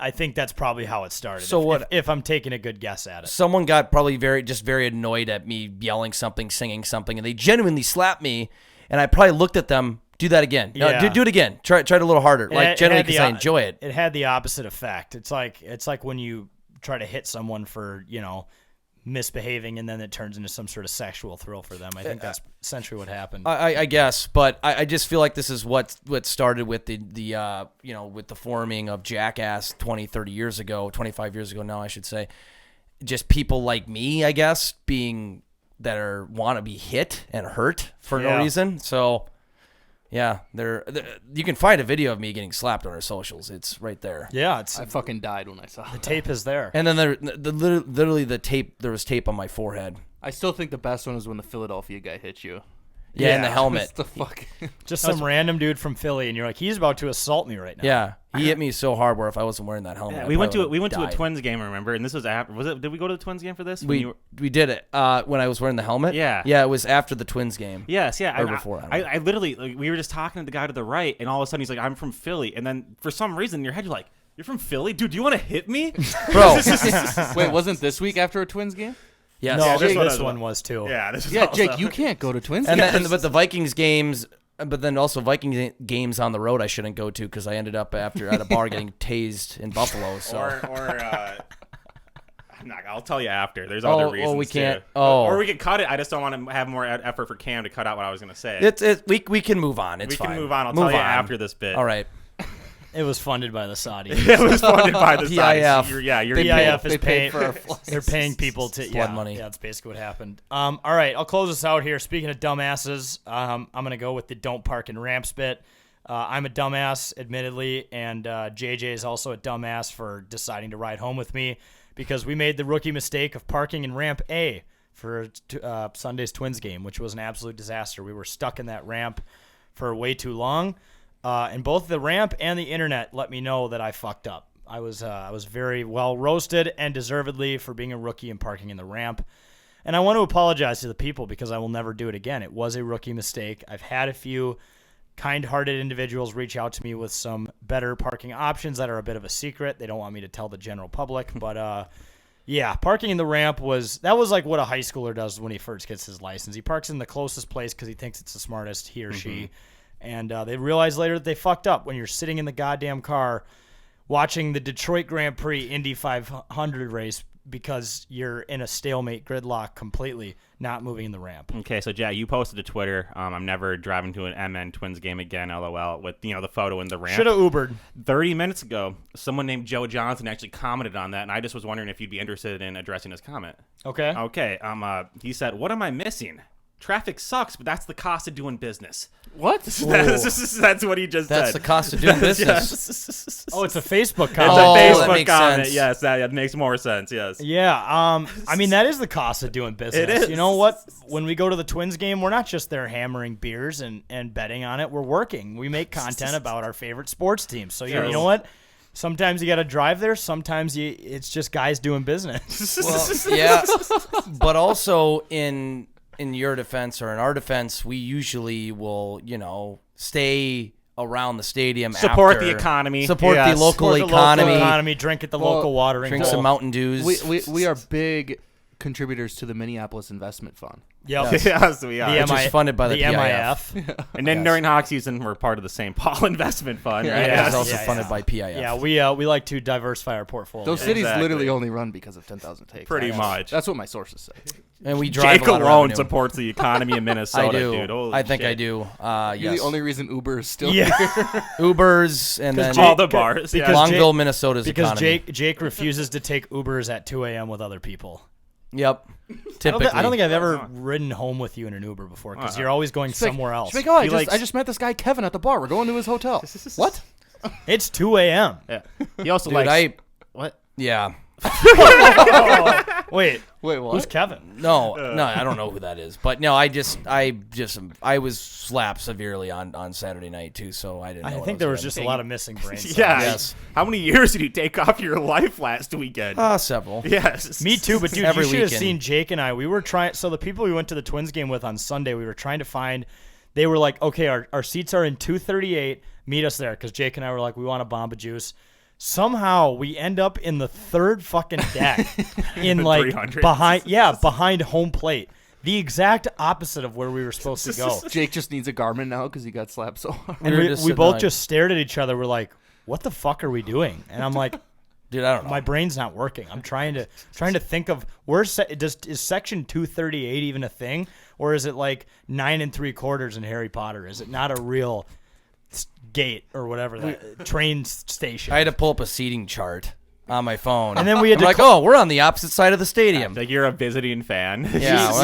I think that's probably how it started. So if I'm taking a good guess at it. Someone got probably very annoyed at me yelling something, singing something, and they genuinely slapped me. And I probably looked at them, do that again. No, Yeah. do it again. Try it a little harder. Like generally because I enjoy it. It had the opposite effect. It's like when you try to hit someone for, misbehaving and then it turns into some sort of sexual thrill for them. I think that's essentially what happened. I guess, but I just feel like this is what started with the with the forming of Jackass 20, 30 years ago, 25 years ago now, I should say. Just people like me, I guess, being that want to be hit and hurt for no reason. So, yeah, you can find a video of me getting slapped on our socials. It's right there. Yeah, I fucking died when I saw the it. tape is there. And then literally the tape. There was tape on my forehead. I still think the best one was when the Philadelphia guy hit you. Yeah, in the helmet. Just the fuck. Just some random dude from Philly, and you're like, he's about to assault me right now. Yeah, he hit me so hard where if I wasn't wearing that helmet, Yeah, I we went probably to a died. Twins game, remember? And this was after. Was it? Did we go to the Twins game for this? We did it when I was wearing the helmet. Yeah. It was after the Twins game. Yes, yeah. Or before. I literally, like, we were just talking to the guy to the right, and all of a sudden he's like, "I'm from Philly," and then for some reason in your head you're like, "You're from Philly, dude? Do you want to hit me, Bro. Wait, wasn't this week after a Twins game? Yes. No, this this one one was too. Yeah, this is Yeah, also- Jake, you can't go to Twins And games. but the Vikings games, but then also Vikings games on the road I shouldn't go to because I ended up at a bar getting tased in Buffalo. So. I'll tell you after. There's other reasons. We can't. Too. Oh, or we could cut it. I just don't want to have more effort for Cam to cut out what I was going to say. we can move on. It's we fine. can move on. I'll Move tell you on. after this bit. All right. It was funded by the Saudis. It was funded by the PIF. Saudis. You're PIF is They paid paying for our flights. They're paying people to blood money. Yeah, that's basically what happened. All right, I'll close this out here. Speaking of dumbasses, I'm gonna go with the don't park in ramps bit. I'm a dumbass, admittedly, and JJ is also a dumbass for deciding to ride home with me because we made the rookie mistake of parking in ramp A for Sunday's Twins game, which was an absolute disaster. We were stuck in that ramp for way too long, and both the ramp and the internet let me know that I fucked up. I was very well roasted, and deservedly, for being a rookie and parking in the ramp. And I want to apologize to the people because I will never do it again. It was a rookie mistake. I've had a few kind-hearted individuals reach out to me with some better parking options that are a bit of a secret. They don't want me to tell the general public, but yeah, parking in the ramp was like what a high schooler does when he first gets his license. He parks in the closest place because he thinks it's the smartest, he or she, and they realize later that they fucked up when you're sitting in the goddamn car watching the Detroit Grand Prix Indy 500 race because you're in a stalemate gridlock completely, not moving in the ramp. Okay, so Jack, you posted to Twitter, I'm never driving to an MN Twins game again, LOL, with the photo in the ramp. Should have Ubered. 30 minutes ago, someone named Joe Johnson actually commented on that, and I just was wondering if you'd be interested in addressing his comment. Okay. Okay, he said, "What am I missing? Traffic sucks, but that's the cost of doing business." What? That's what he just said. That's the cost of doing business. Yes. Oh, it's a Facebook It's comment. a that Facebook makes comment. sense. Yes, that makes more sense. Yes. Yeah, I mean, that is the cost of doing business. It is. You know what? When we go to the Twins game, we're not just there hammering beers and betting on it. We're working. We make content about our favorite sports teams. So, you know what? Sometimes you got to drive there. Sometimes it's just guys doing business. Well, yeah, but also in your defense or in our defense, we usually will, stay around the stadium. Support after, the economy. Support Yes. the local Support the economy. local economy. Drink at the local watering Drink hole. some Mountain Dews. We are big contributors to the Minneapolis Investment Fund. Yep. Yes, we are. The Which is funded by the MIF. And then during hockey season, we're part of the St. Paul Investment Fund. Yeah, Right? It's Yes. also funded by PIF. Yeah, we like to diversify our portfolio. Those cities Exactly. literally only run because of 10,000 takes. Pretty much. That's what my sources say. And we drive Jake a lot of alone revenue. supports the economy in Minnesota, I do. dude. Holy I think shit. I do. You're Yes. the only reason Uber is still Yeah. here. Ubers and then All the bars. because Yeah. Longville, Jake- Minnesota's because economy. Jake refuses to take Ubers at 2 a.m. with other people. Yep. Typically. I don't think I've ever ridden home with you in an Uber before because you're always going somewhere else. She's like, oh, He likes- I just met this guy Kevin at the bar. We're going to his hotel. What? It's 2 a.m. Yeah. He also Dude, likes. What? Yeah. Wait, Wait, what? who's Kevin? No, I don't know who that is. But no, I was slapped severely on Saturday night too, so I didn't know I what think was there was gonna just a lot of missing brain cells. Yeah. Yes. How many years did you take off your life last weekend? Several. Yes. Me too, but dude, Every you should have weekend. seen Jake and I. We were trying. So the people we went to the Twins game with on Sunday, we were trying to find. They were like, okay, our seats are in 238. Meet us there, because Jake and I were like, we want a Bomba Juice. Somehow we end up in the third fucking deck, in The like 300. behind home plate. The exact opposite of where we were supposed to go. Jake just needs a Garmin now because he got slapped so hard. And We were we just both sitting like- just stared at each other. We're like, what the fuck are we doing? And I'm like, Dude, I don't know. my brain's not working. I'm trying to think of is section 238 even a thing, or is it like 9 3/4 in Harry Potter? Is it not a real gate or whatever that train station? I had to pull up a seating chart on my phone. And then we had I'm to like, call- we're on the opposite side of the stadium. Like you're a visiting fan. Yeah,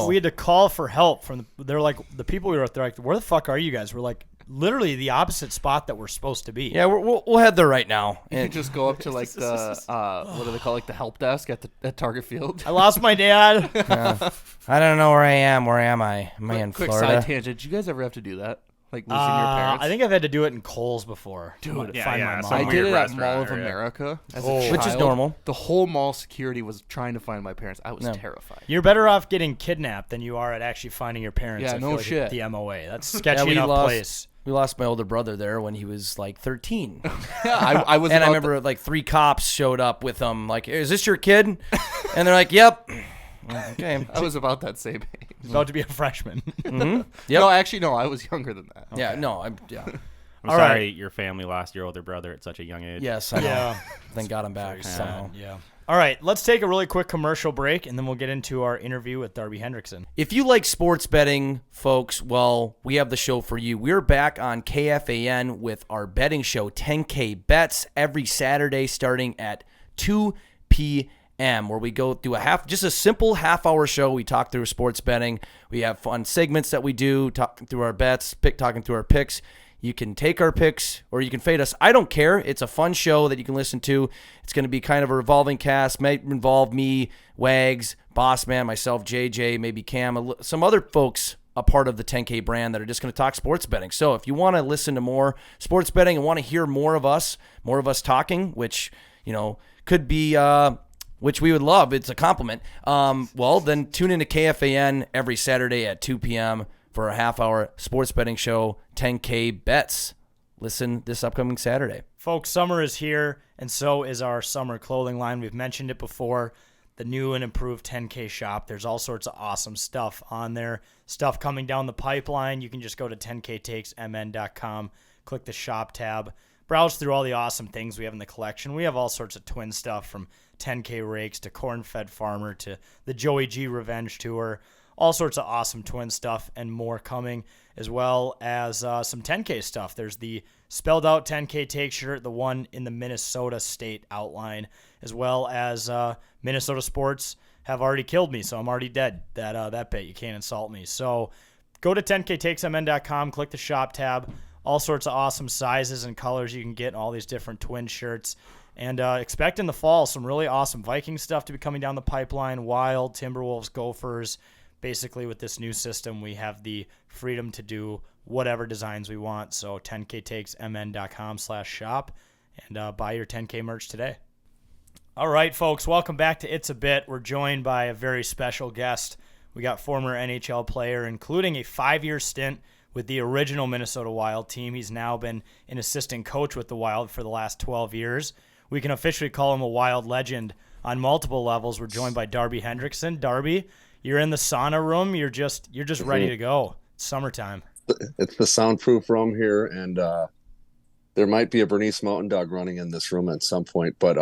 we had to call for help from they're like the people we were with. They're like, where the fuck are you guys? We're like, literally the opposite spot that we're supposed to be. Yeah, we'll head there right now. You could just go up to like the what do they call, like the help desk at Target Field. I lost my dad. I don't know where I am. Where am I? Am I in Quick Florida? side tangent. Did you guys ever have to do that? Like losing your parents? I think I've had to do it in Kohl's before. Dude, to yeah, find yeah, my some mom. I weird did it at restaurant Mall of area. America as a Oh. child. Which is normal. The whole mall security was trying to find my parents. I was No. terrified. You're better off getting kidnapped than you are at actually finding your parents. Yeah, I no feel like shit. The MOA. That's sketchy we enough lost- place. We lost my older brother there when he was like 13. Yeah, I was. And I about remember like 3 cops showed up with them, like, is this your kid? And they're like, yep. Okay. I was about that same age. About to be a freshman. Yep. No, actually, no. I was younger than that. Yeah, no, yeah. I'm All sorry right. your family lost your older brother at such a young age. Yes, I know. Yeah. Thank God I'm back somehow. Yeah. All right, let's take a really quick commercial break, and then we'll get into our interview with Darby Hendrickson. If you like sports betting, folks, well, we have the show for you. We're back on KFAN with our betting show, 10K Bets, every Saturday starting at 2 p.m., where we go through just a simple half-hour show. We talk through sports betting. We have fun segments that we do, talking through our bets, talking through our picks. You can take our picks or you can fade us. I don't care. It's a fun show that you can listen to. It's going to be kind of a revolving cast. Might involve me, Wags, Bossman, myself, JJ, maybe Cam, some other folks a part of the 10K brand that are just going to talk sports betting. So if you want to listen to more sports betting and want to hear more of us talking, which, could be which we would love. It's a compliment. Well, then tune into KFAN every Saturday at 2 p.m. for a half-hour sports betting show, 10K Bets. Listen this upcoming Saturday. Folks, summer is here, and so is our summer clothing line. We've mentioned it before, the new and improved 10K shop. There's all sorts of awesome stuff on there, stuff coming down the pipeline. You can just go to 10ktakesmn.com, click the shop tab, browse through all the awesome things we have in the collection. We have all sorts of twin stuff from 10K rakes to corn-fed farmer to the Joey G Revenge Tour. All sorts of awesome twin stuff and more coming, as well as some 10K stuff. There's the spelled out 10K take shirt, the one in the Minnesota state outline, as well as Minnesota sports have already killed me, so I'm already dead. That bit, you can't insult me. So go to 10ktakesmn.com, click the shop tab. All sorts of awesome sizes and colors you can get in all these different twin shirts. And expect in the fall some really awesome Viking stuff to be coming down the pipeline. Wild, Timberwolves, Gophers. Basically, with this new system, we have the freedom to do whatever designs we want. So 10ktakesmn.com/shop and buy your 10K merch today. All right, folks, welcome back to It's a Bit. We're joined by a very special guest. We got former NHL player, including a 5-year stint with the original Minnesota Wild team. He's now been an assistant coach with the Wild for the last 12 years. We can officially call him a Wild legend on multiple levels. We're joined by Darby Hendrickson. Darby, you're in the sauna room. You're just ready to go. It's summertime. It's the soundproof room here, and there might be a Bernese Mountain Dog running in this room at some point. But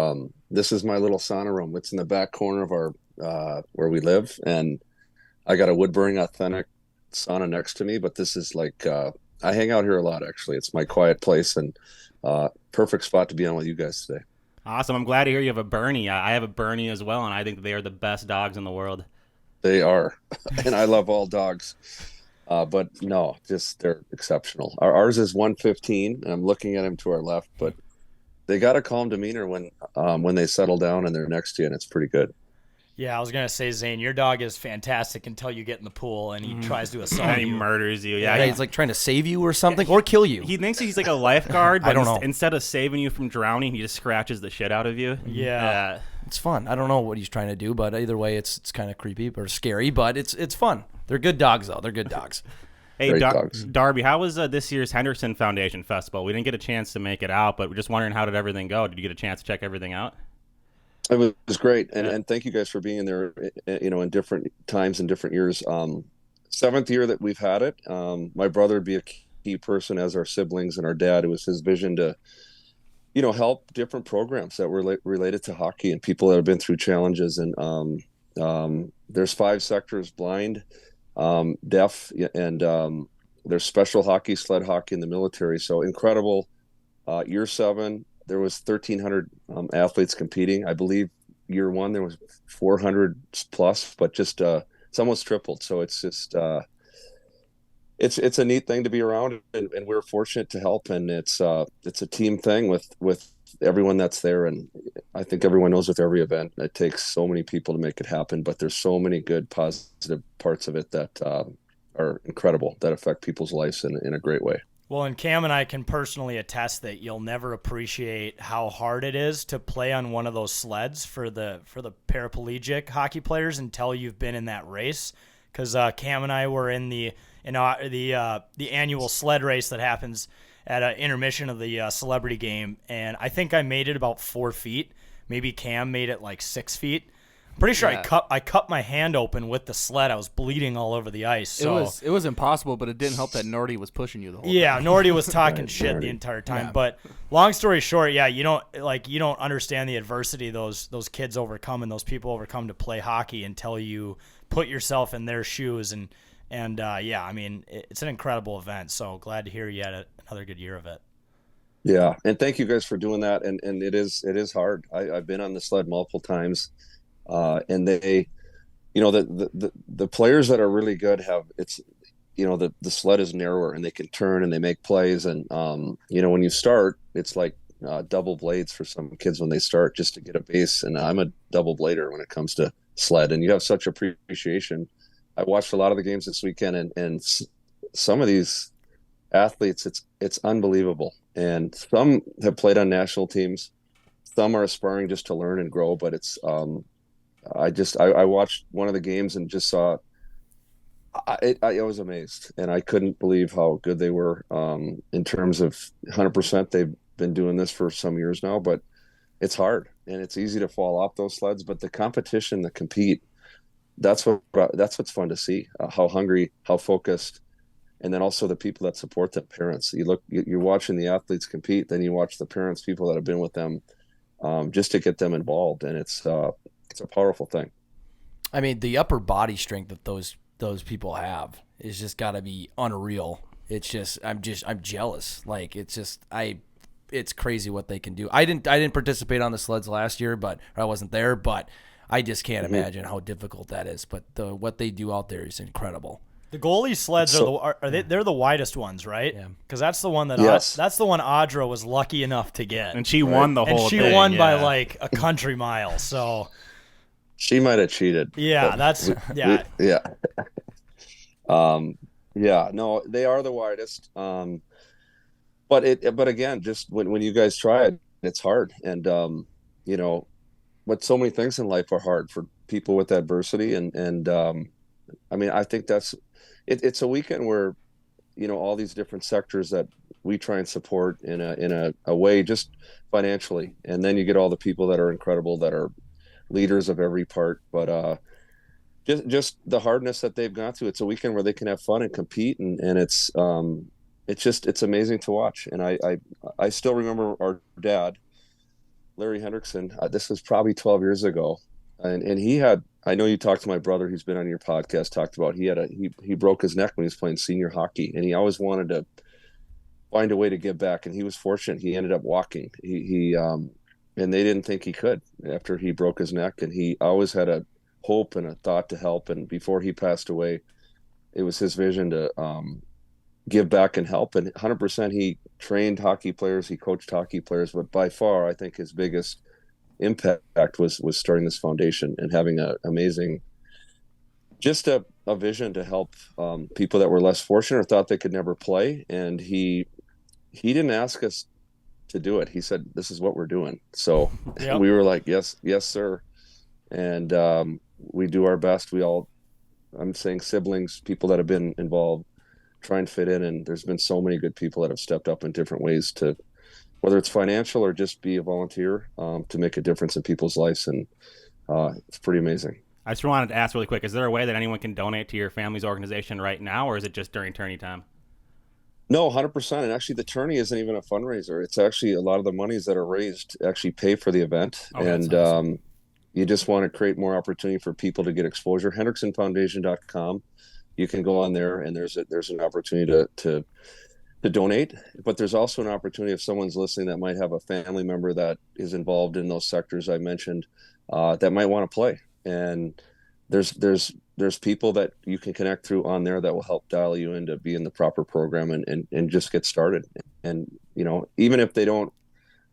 this is my little sauna room. It's in the back corner of our where we live, and I got a wood-burning authentic sauna next to me. But this is like I hang out here a lot. Actually, it's my quiet place and perfect spot to be on with you guys today. Awesome. I'm glad to hear you have a Bernie. I have a Bernie as well, and I think they are the best dogs in the world. They are, and I love all dogs. But no, just they're exceptional. Ours is 115, and I'm looking at him to our left, but they got a calm demeanor when they settle down and they're next to you, and it's pretty good. Yeah, I was going to say, Zane, your dog is fantastic until you get in the pool and he tries to assault And you. he murders you. Yeah, he's like trying to save you or something, or kill you. He thinks he's like a lifeguard, but I don't know. Instead of saving you from drowning, he just scratches the shit out of you. Yeah. It's fun. I don't know what he's trying to do, but either way, it's kind of creepy or scary, but it's fun. They're good dogs, though. They're good dogs. Hey, Darby, how was this year's Henderson Foundation Festival? We didn't get a chance to make it out, but we're just wondering, how did everything go? Did you get a chance to check everything out? It was great, and thank you guys for being there. In different times and different years. 7th year that we've had it. My brother would be a key person, as our siblings and our dad. It was his vision to, help different programs that were related to hockey and people that have been through challenges. And there's 5 sectors: blind, deaf, and there's special hockey, sled hockey in the military. So incredible. Year 7. There was 1,300 athletes competing. I believe year 1 there was 400 plus, but just it's almost tripled. So it's just it's a neat thing to be around, and we're fortunate to help. And it's a team thing with everyone that's there. And I think everyone knows with every event it takes so many people to make it happen. But there's so many good positive parts of it that are incredible, that affect people's lives in a great way. Well, and Cam and I can personally attest that you'll never appreciate how hard it is to play on one of those sleds for the paraplegic hockey players until you've been in that race. Because Cam and I were in the annual sled race that happens at an intermission of the celebrity game, and I think I made it about 4 feet. Maybe Cam made it like 6 feet. Pretty sure I cut my hand open with the sled. I was bleeding all over the ice. So. It was impossible, but it didn't help that Nordy was pushing you the whole time. Yeah, Nordy was talking shit the entire time. Yeah. But long story short, yeah, you don't understand the adversity those kids overcome and those people overcome to play hockey until you put yourself in their shoes. And yeah, I mean, it's an incredible event. So glad to hear you had another good year of it. Yeah, and thank you guys for doing that. And it is hard. I've been on the sled multiple times. And they, the players that are really good the sled is narrower and they can turn and they make plays. And, when you start, it's like double blades for some kids when they start just to get a base. And I'm a double blader when it comes to sled, and you have such appreciation. I watched a lot of the games this weekend, and some of these athletes, it's unbelievable. And some have played on national teams. Some are aspiring just to learn and grow, but it's, I watched one of the games and just saw, I was amazed, and I couldn't believe how good they were, in terms of 100%. They've been doing this for some years now, but it's hard and it's easy to fall off those sleds, but the competition, the compete, that's what's fun to see, how hungry, how focused. And then also the people that support the parents. You're watching the athletes compete, then you watch the parents, people that have been with them, just to get them involved. And it's a powerful thing. I mean, the upper body strength that those people have is just got to be unreal. It's just, I'm jealous. Like, it's crazy what they can do. I didn't participate on the sleds last year, but I wasn't there, but I just can't imagine how difficult that is. But what they do out there is incredible. The goalie sleds they're the widest ones, right? Yeah. Because that's the one that that's the one Audra was lucky enough to get, and she won the whole thing. And she won by like a country mile. So she might have cheated. Yeah, No, they are the widest. But again, just when you guys try it, it's hard. And but so many things in life are hard for people with adversity. And I mean, I think it's a weekend where, all these different sectors that we try and support in a way, just financially. And then you get all the people that are incredible, that are leaders of every part. But just the hardness that they've gone through. It's a weekend where they can have fun and compete. And it's amazing to watch. And I still remember our dad, Larry Hendrickson. This was probably 12 years ago. And he had, I know you talked to my brother who's been on your podcast, talked about he broke his neck when he was playing senior hockey, and he always wanted to find a way to give back. And he was fortunate. He ended up walking. And they didn't think he could after he broke his neck. And he always had a hope and a thought to help. And before he passed away, it was his vision to give back and help. And 100% he trained hockey players, he coached hockey players, but by far, I think his biggest impact was starting this foundation and having an amazing, just a vision to help people that were less fortunate or thought they could never play. And he didn't ask us to do it. He said, "This is what we're doing." So yep. We were like, yes, sir. And we do our best. I'm saying siblings, people that have been involved, try and fit in. And there's been so many good people that have stepped up in different ways to, whether it's financial or just be a volunteer, to make a difference in people's lives. And it's pretty amazing. I just wanted to ask really quick, is there a way that anyone can donate to your family's organization right now, or is it just during tourney time? No, 100%. And actually the tourney isn't even a fundraiser. It's actually a lot of the monies that are raised actually pay for the event. Oh, and awesome. You just want to create more opportunity for people to get exposure. HendricksonFoundation.com. You can go on there, and there's an opportunity to donate, but there's also an opportunity if someone's listening that might have a family member that is involved in those sectors I mentioned, that might want to play. And there's people that you can connect through on there that will help dial you in to be in the proper program and just get started. And, even if they don't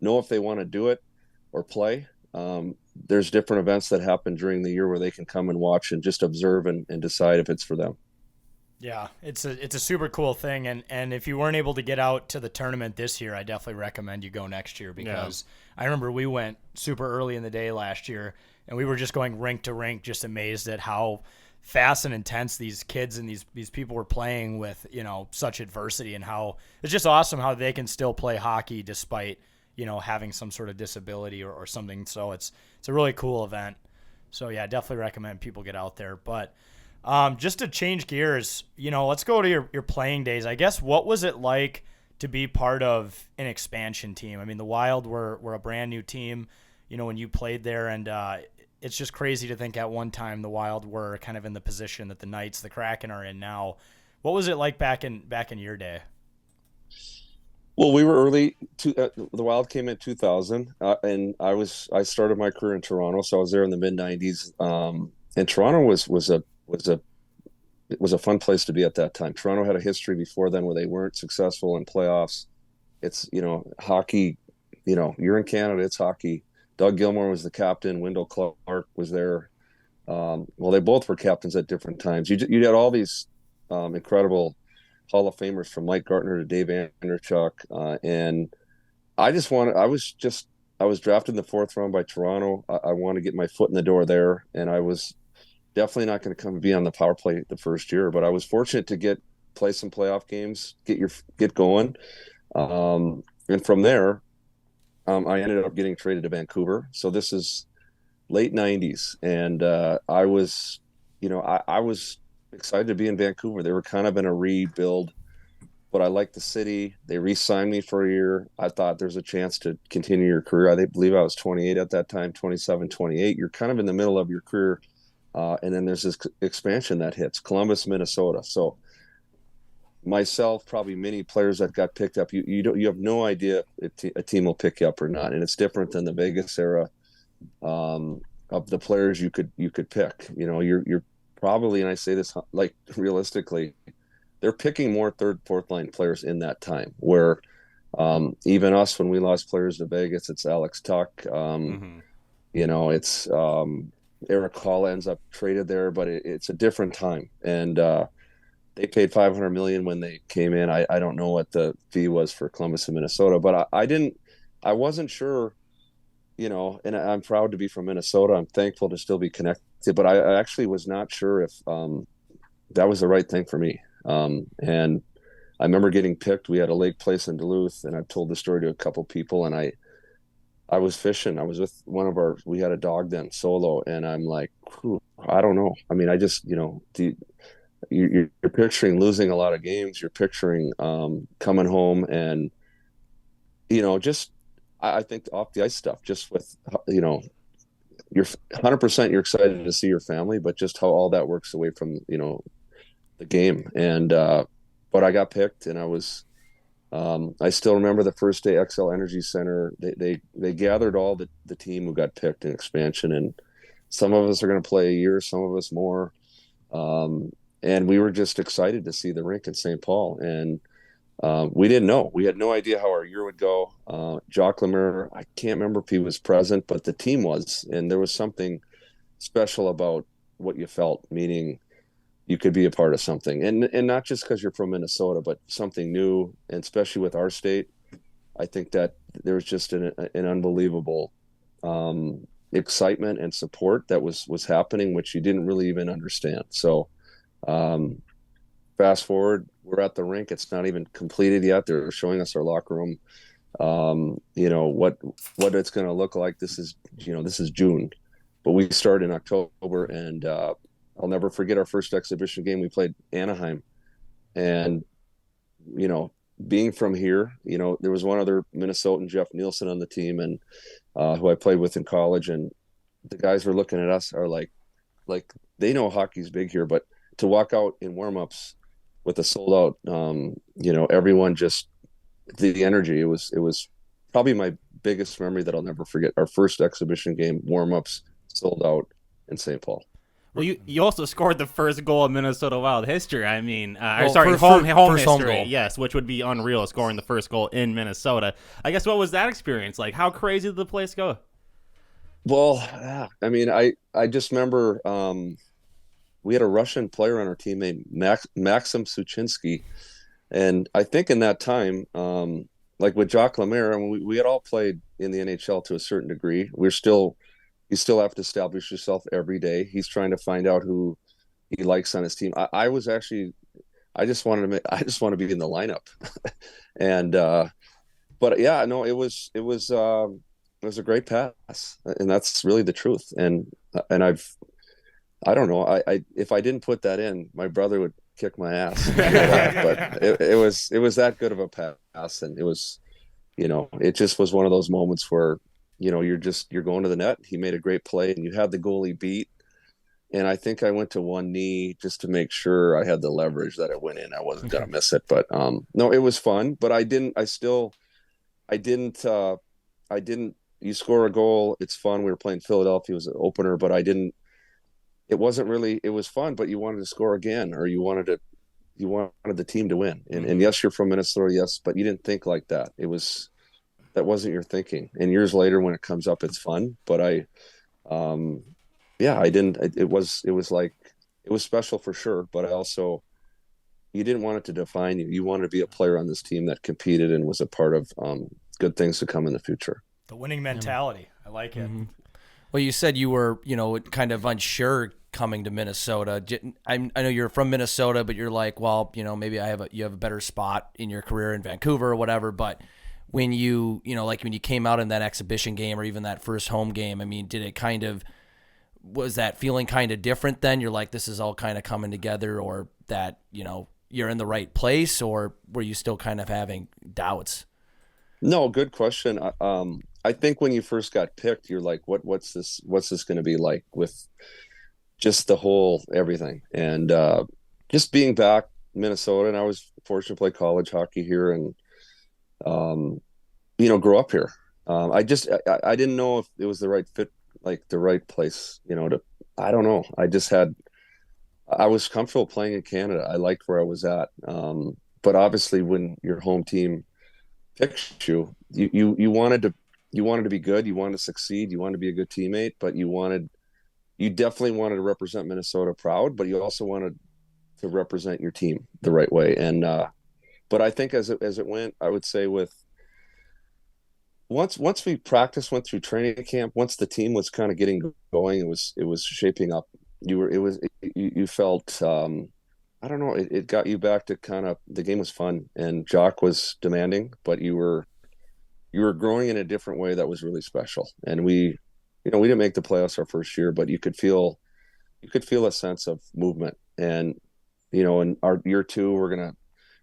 know if they want to do it or play, there's different events that happen during the year where they can come and watch and just observe and decide if it's for them. Yeah, it's a super cool thing, and if you weren't able to get out to the tournament this year, I definitely recommend you go next year, because I remember we went super early in the day last year, and we were just going rink to rink, just amazed at how fast and intense these kids and these people were playing with, such adversity, and how it's just awesome how they can still play hockey despite, having some sort of disability or something. So it's a really cool event. So yeah, definitely recommend people get out there. But just to change gears, let's go to your playing days. I guess, what was it like to be part of an expansion team? I mean, the Wild were a brand new team, when you played there, and it's just crazy to think at one time the Wild were kind of in the position that the Knights, the Kraken are in now. What was it like back in your day? Well, we were early. The Wild came in 2000, and I started my career in Toronto, so I was there in the mid '90s. And Toronto was a it was a fun place to be at that time. Toronto had a history before then where they weren't successful in playoffs. It's, hockey, you're in Canada, it's hockey. Doug Gilmour was the captain. Wendell Clark was there. Well, they both were captains at different times. You had all these incredible Hall of Famers from Mike Gartner to Dave Andrechuk. And I was drafted in the 4th round by Toronto. I wanted to get my foot in the door there. And I was definitely not going to come and be on the power play the first year, but I was fortunate to play some playoff games, get going. And from there, I ended up getting traded to Vancouver. So this is late 90s. And I was excited to be in Vancouver. They were kind of in a rebuild, but I liked the city. They re-signed me for a year. I thought there's a chance to continue your career. I believe I was 28 at that time, 27, 28. You're kind of in the middle of your career. And then there's this expansion that hits Columbus, Minnesota. So myself, probably many players that got picked up, you have no idea if a team will pick you up or not. And it's different than the Vegas era of the players you could pick. You're probably, and I say this like realistically, they're picking more 3rd, 4th line players in that time where even us, when we lost players to Vegas, it's Alex Tuck. It's Eric Hall ends up traded there, but it's a different time. And they paid $500 million when they came in. I don't know what the fee was for Columbus and Minnesota, but I wasn't sure, and I'm proud to be from Minnesota. I'm thankful to still be connected, but I actually was not sure if that was the right thing for me. And I remember getting picked. We had a lake place in Duluth, and I've told the story to a couple people, and I was fishing. I was with we had a dog then, Solo, and I'm like, I don't know. I mean, I just, you're picturing losing a lot of games. You're picturing coming home and, I think off the ice stuff, just with, you're 100% you're excited to see your family, but just how all that works away from, the game. And, but I got picked, and I still remember the first day XL Energy Center, they gathered all the team who got picked in expansion, and some of us are going to play a year, some of us more. And we were just excited to see the rink in St. Paul. And we didn't know. We had no idea how our year would go. Jacques Lemaire, I can't remember if he was present, but the team was. And there was something special about what you felt, meaning you could be a part of something. And not just because you're from Minnesota, but something new. And especially with our state, I think that there was just an unbelievable excitement and support that was happening, which you didn't really even understand. So fast forward, we're at the rink. It's not even completed yet. They're showing us our locker room. What it's going to look like. This is June, but we start in October, and I'll never forget our first exhibition game. We played Anaheim, and being from here, there was one other Minnesotan, Jeff Nielsen, on the team, and who I played with in college, and the guys were looking at us are like they know hockey's big here, but to walk out in warmups with a sold out, everyone just the energy. It was probably my biggest memory that I'll never forget. Our first exhibition game, warmups, sold out in St. Paul. Well, you also scored the first goal in Minnesota Wild history. I mean, home history, yes, which would be unreal, scoring the first goal in Minnesota. I guess, what was that experience like? How crazy did the place go? Well, I mean, I just remember we had a Russian player on our team named Maxim Suchinsky, and I think in that time, like with Jacques Lemaire, I mean, we had all played in the NHL to a certain degree. You still have to establish yourself every day. He's trying to find out who he likes on his team. I just want to be in the lineup. And, but yeah, no, it was a great pass, and that's really the truth. And I don't know, if I didn't put that in, my brother would kick my ass. But it was that good of a pass. And it was, it just was one of those moments where, you're going to the net. He made a great play, and you had the goalie beat. And I think I went to one knee just to make sure I had the leverage that it went in. I wasn't going to miss it, but no, it was fun, but I didn't, you score a goal. It's fun. We were playing Philadelphia, it was an opener, but I didn't it wasn't really, it was fun, but you wanted to score again, or you wanted the team to win. And yes, you're from Minnesota, yes, but you didn't think like that. That wasn't your thinking. And years later, when it comes up, it's fun. But I didn't. It was special for sure. But you didn't want it to define you. You wanted to be a player on this team that competed and was a part of good things to come in the future. The winning mentality. I like it. Well, you said you were, kind of unsure coming to Minnesota. I know you're from Minnesota, but you're like, well, maybe you have a better spot in your career in Vancouver or whatever. But when you, like when you came out in that exhibition game or even that first home game, I mean, was that feeling kind of different then? You're like, this is all kind of coming together, or that, you're in the right place, or were you still kind of having doubts? No, good question. I think when you first got picked, you're like, what's this going to be like with just the whole everything, and just being back in Minnesota. And I was fortunate to play college hockey here and grow up here. I didn't know if it was the right fit, like the right place, I don't know. I was comfortable playing in Canada. I liked where I was at. But obviously when your home team picked you wanted to be good. You wanted to succeed. You wanted to be a good teammate, but you definitely wanted to represent Minnesota proud, but you also wanted to represent your team the right way. And, but I think as it went, I would say once we practiced, went through training camp, once the team was kind of getting going, it was shaping up. You felt, I don't know, it got you back to kind of, the game was fun and Jock was demanding, but you were growing in a different way that was really special. And we didn't make the playoffs our first year, but you could feel a sense of movement. And, in our year two, we're going to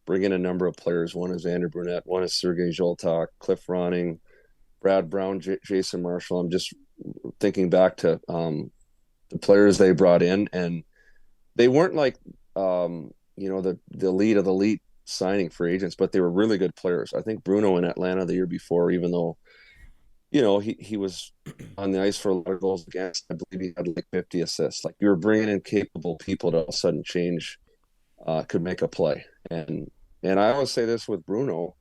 bring in a number of players. One is Andrew Brunette, one is Sergei Zholtak, Cliff Ronning, Brad Brown, Jason Marshall. I'm just thinking back to the players they brought in, and they weren't like, the elite of the elite signing free agents, but they were really good players. I think Bruno in Atlanta the year before, even though, he was on the ice for a lot of goals against, I believe he had like 50 assists. Like, you were bringing in capable people to all of a sudden change, could make a play. And I always say this with Bruno,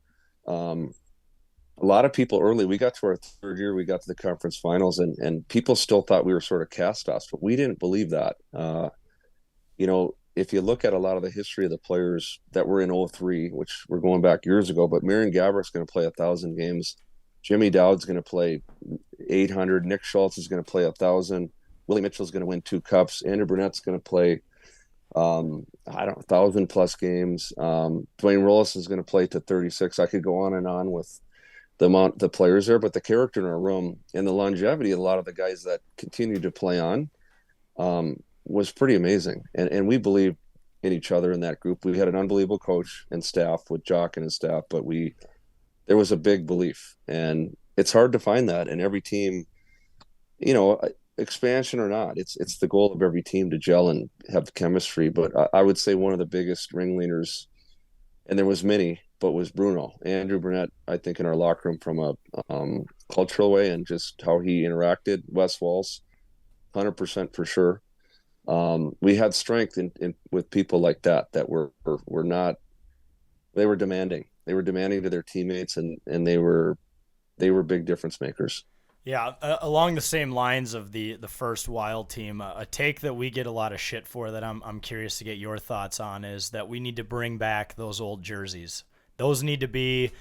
a lot of people early, we got to our third year, we got to the conference finals, and people still thought we were sort of cast-offs, but we didn't believe that. If you look at a lot of the history of the players that were in 03, which we're going back years ago, but Marion Gabour's going to play 1,000 games. Jimmy Dowd's going to play 800. Nick Schultz is going to play 1,000. Willie Mitchell's going to win 2 cups. Andrew Burnett's going to play, 1,000 plus games. Dwayne Rollis is going to play to 36. I could go on and on with the amount the players there, but the character in our room and the longevity of a lot of the guys that continue to play on was pretty amazing. And we believed in each other in that group. We had an unbelievable coach and staff with Jock and his staff, but there was a big belief, and it's hard to find that in every team, expansion or not. It's the goal of every team to gel and have chemistry. But I would say one of the biggest ringleaders, and there was many, but was Bruno. Andrew Burnett, I think, in our locker room from a cultural way and just how he interacted. Wes Walz, 100% for sure. We had strength in with people like that were not. They were demanding. They were demanding to their teammates, and they were big difference makers. Yeah, along the same lines of the first Wild team, a take that we get a lot of shit for that I'm curious to get your thoughts on is that we need to bring back those old jerseys. Those need to be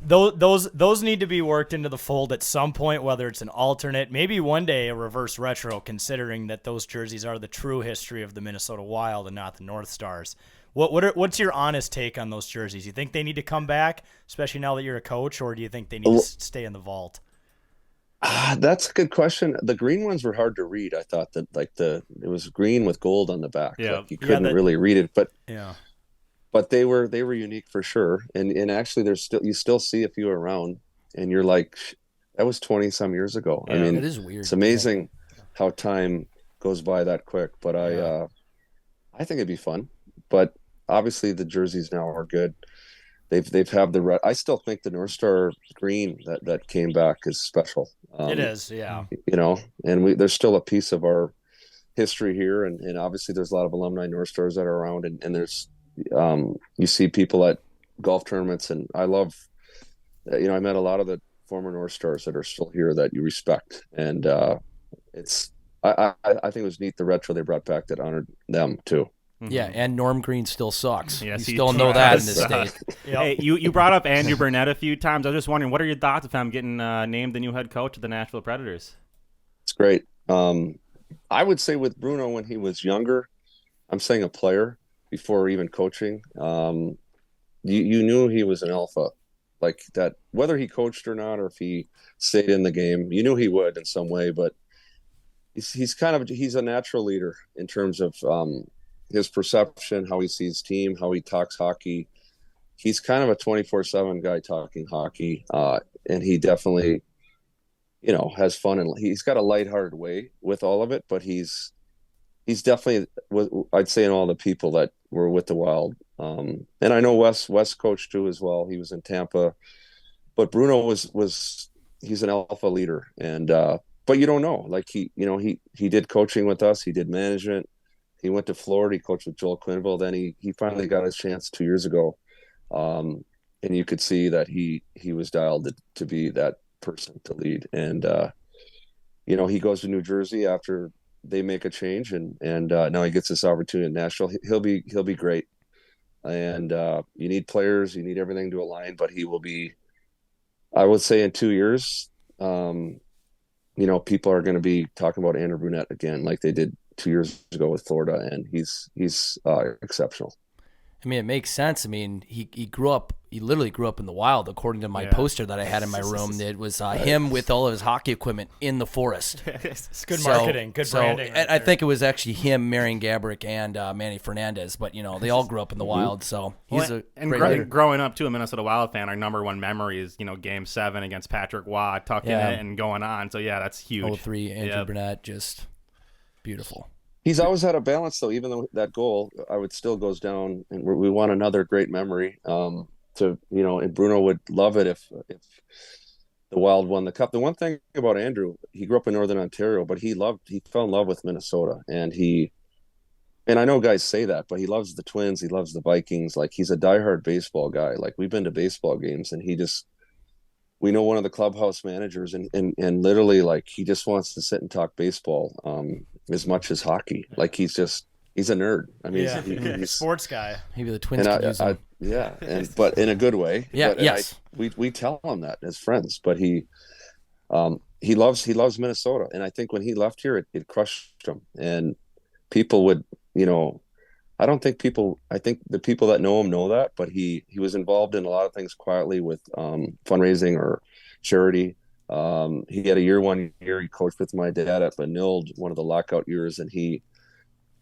those need to be worked into the fold at some point, whether it's an alternate, maybe one day a reverse retro, considering that those jerseys are the true history of the Minnesota Wild and not the North Stars. What's your honest take on those jerseys? You think they need to come back, especially now that you're a coach, or do you think they need to stay in the vault? That's a good question. The green ones were hard to read. I thought that it was green with gold on the back. Yeah, like you couldn't really read it, but yeah. But they were unique for sure. And actually you still see a few around, and you're like, that was 20 some years ago. Yeah, I mean, it is weird. It's amazing how time goes by that quick, but I think it'd be fun. But obviously the jerseys now are good. They've have the red. I still think the North Star green that came back is special. It is, yeah. And there's still a piece of our history here, and obviously there's a lot of alumni North Stars that are around, and there's you see people at golf tournaments, and I love, I met a lot of the former North Stars that are still here that you respect, and it's I think it was neat the retro they brought back that honored them too. Yeah, and Norm Green still sucks. Yes, you still know that in this state. Yep. Hey, you brought up Andrew Burnett a few times. I was just wondering, what are your thoughts of him getting named the new head coach of the Nashville Predators? It's great. I would say with Bruno when he was younger, I'm saying a player before even coaching, you knew he was an alpha. Like that, whether he coached or not, or if he stayed in the game, you knew he would in some way, but he's a natural leader in terms of his perception, how he sees team, how he talks hockey. He's kind of a 24/7 guy talking hockey, and he definitely, has fun, and he's got a lighthearted way with all of it. But he's definitely, I'd say, in all the people that were with the Wild, and I know Wes coached too as well. He was in Tampa, but Bruno he's an alpha leader, and but you don't know. Like he did coaching with us, he did management. He went to Florida. He coached with Joel Quenneville. Then he finally got his chance 2 years ago, and you could see that he was dialed to be that person to lead. And he goes to New Jersey after they make a change, and now he gets this opportunity in Nashville. He'll be great. And you need players, you need everything to align. But he will be, I would say, in 2 years, people are going to be talking about Andrew Burnett again, like they did 2 years ago with Florida, and he's exceptional. I mean, it makes sense. I mean, he literally grew up in the Wild, according to my poster that I had in my room. It was him with all of his hockey equipment in the forest. It's good marketing, good branding. Right, I think it was actually him, Marion Gaborik, and Manny Fernandez, but they all grew up in the Wild, so he's growing up too, a Minnesota Wild fan. Our number one memory is Game 7 against Patrick Waugh, tucking it and going on. So yeah, that's huge. 03 Andrew Burnett, just beautiful. He's always had a balance, though. Even though that goal, I would still goes down, and we want another great memory. And Bruno would love it if the Wild won the Cup. The one thing about Andrew, he grew up in Northern Ontario, but he fell in love with Minnesota, and I know guys say that, but he loves the Twins, he loves the Vikings. Like, he's a diehard baseball guy. Like, we've been to baseball games, and we know one of the clubhouse managers, and literally, like, he just wants to sit and talk baseball as much as hockey. Like, he's a nerd. I mean, he's a sports guy. Maybe the Twins could use him. But in a good way. Yeah, yes. We tell him that as friends, but he loves Minnesota, and I think when he left here, it crushed him, and people would, I think the people that know him know that, but he was involved in a lot of things quietly with fundraising or charity. He had one year he coached with my dad at Benilde, one of the lockout years, and he'd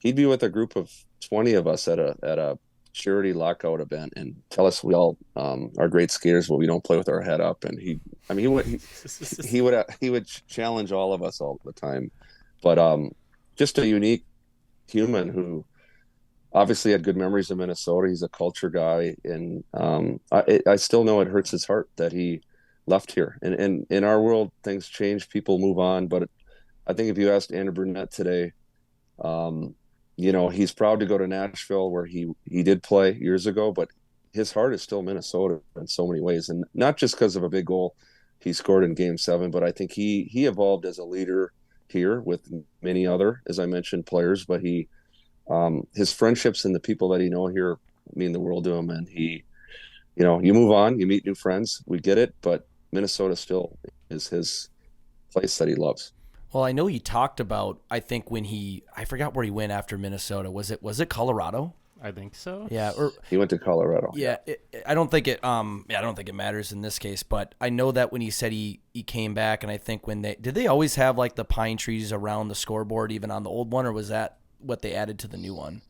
be with a group of 20 of us at a charity lockout event and tell us we all are great skaters, but we don't play with our head up. And he would challenge all of us all the time, but just a unique human who obviously had good memories of Minnesota. He's a culture guy, and I still know it hurts his heart that he left here. And in our world, things change, people move on. But I think if you asked Andrew Burnett today, he's proud to go to Nashville, where he did play years ago, but his heart is still Minnesota in so many ways, and not just because of a big goal he scored in Game 7, but I think he evolved as a leader here with many other, as I mentioned, players. But his friendships and the people that he know here mean the world to him, and you move on, you meet new friends, we get it, but Minnesota still is his place that he loves. Well, I know he talked about, I think I forgot where he went after Minnesota. Was it Colorado? I think so. Yeah, he went to Colorado. Yeah, I don't think it matters in this case, but I know that when he said he came back, and I think did they always have like the pine trees around the scoreboard even on the old one, or was that what they added to the new one?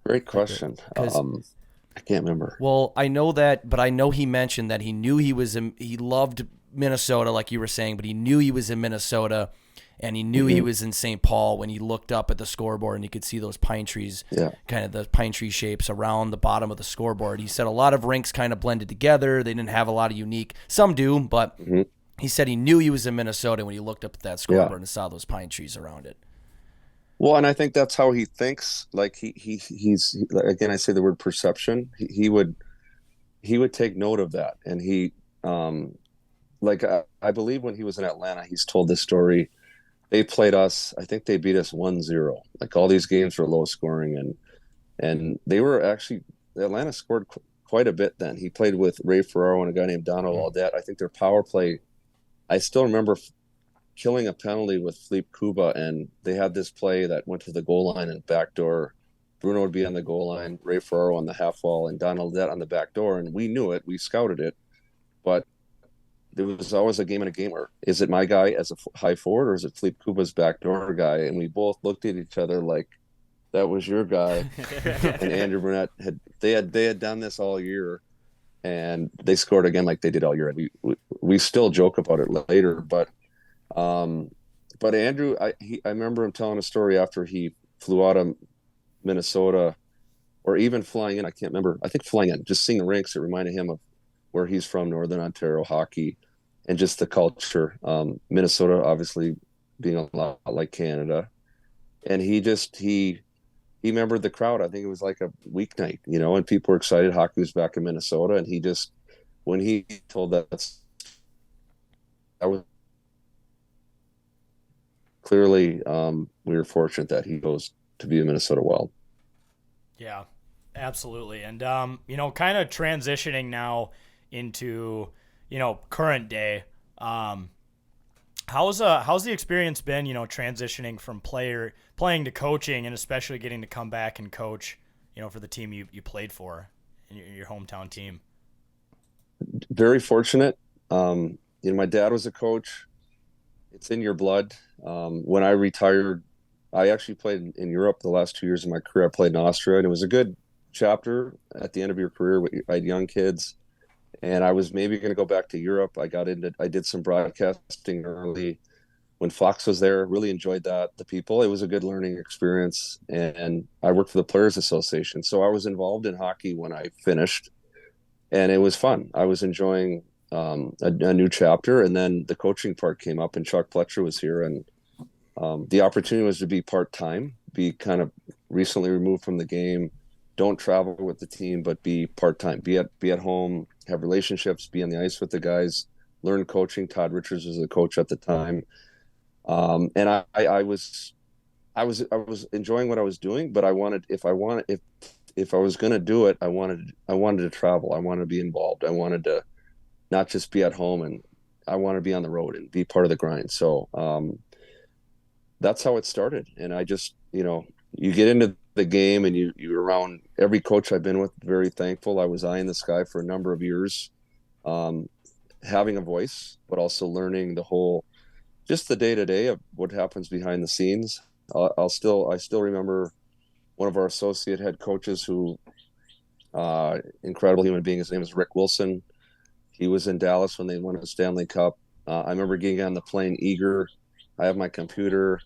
Great question. I can't remember. Well, I know that, but I know he mentioned that he knew he loved Minnesota, like you were saying, but he knew he was in Minnesota, and he knew he was in St. Paul when he looked up at the scoreboard and he could see those pine trees, kind of the pine tree shapes around the bottom of the scoreboard. He said a lot of rinks kind of blended together. They didn't have a lot of unique. Some do, but he said he knew he was in Minnesota when he looked up at that scoreboard and saw those pine trees around it. Well, and I think that's how he thinks. Like he's again, I say the word perception. He would take note of that, and like I believe when he was in Atlanta, he's told this story. They played us. I think they beat us 1-0. Like all these games were low scoring, and they were actually Atlanta scored quite a bit then. He played with Ray Ferraro and a guy named Donald Audette. I think their power play. I still remember killing a penalty with Philippe Kuba, and they had this play that went to the goal line and backdoor. Bruno would be on the goal line, Ray Ferraro on the half wall, and Donald Audette on the back door, and we knew it. We scouted it, but there was always a game in a game where is it my guy as a high forward or is it Philippe Kuba's backdoor guy? And we both looked at each other like that was your guy. And Andrew Burnett had done this all year, and they scored again like they did all year. We still joke about it later, but Andrew, I remember him telling a story after he flew out of Minnesota, or even flying in. I can't remember. I think flying in, just seeing the rinks, it reminded him of where he's from, Northern Ontario hockey, and just the culture. Minnesota, obviously, being a lot like Canada, and he remembered the crowd. I think it was like a weeknight, and people were excited. Hockey was back in Minnesota, and when he told that was clearly we were fortunate that he goes to be a Minnesota Wild. Yeah, absolutely. And kind of transitioning now into current day. How's the experience been? Transitioning from playing to coaching, and especially getting to come back and coach. For the team you played for, in your hometown team. Very fortunate. My dad was a coach. It's in your blood. When I retired, I actually played in Europe the last 2 years of my career. I played in Austria, and it was a good chapter at the end of your career. I had young kids, and I was maybe going to go back to Europe. I did some broadcasting early when Fox was there. Really enjoyed that. The people, it was a good learning experience. And I worked for the Players Association. So I was involved in hockey when I finished, and it was fun. I was enjoying a new chapter. And then the coaching part came up, and Chuck Pletcher was here. And the opportunity was to be part-time, be kind of recently removed from the game, don't travel with the team, but be part-time, be at home, have relationships, be on the ice with the guys, learn coaching. Todd Richards was the coach at the time. And I was enjoying what I was doing, but if I was going to do it, I wanted to travel. I wanted to be involved. I wanted to not just be at home, and I want to be on the road and be part of the grind. So, that's how it started. And I just, you get into the game, and you're around every coach I've been with. Very thankful. I was eyeing this guy for a number of years, having a voice, but also learning just the day-to-day of what happens behind the scenes. I still remember one of our associate head coaches who, incredible human being. His name is Rick Wilson. He was in Dallas when they won the Stanley Cup. I remember getting on the plane eager. I have my computer.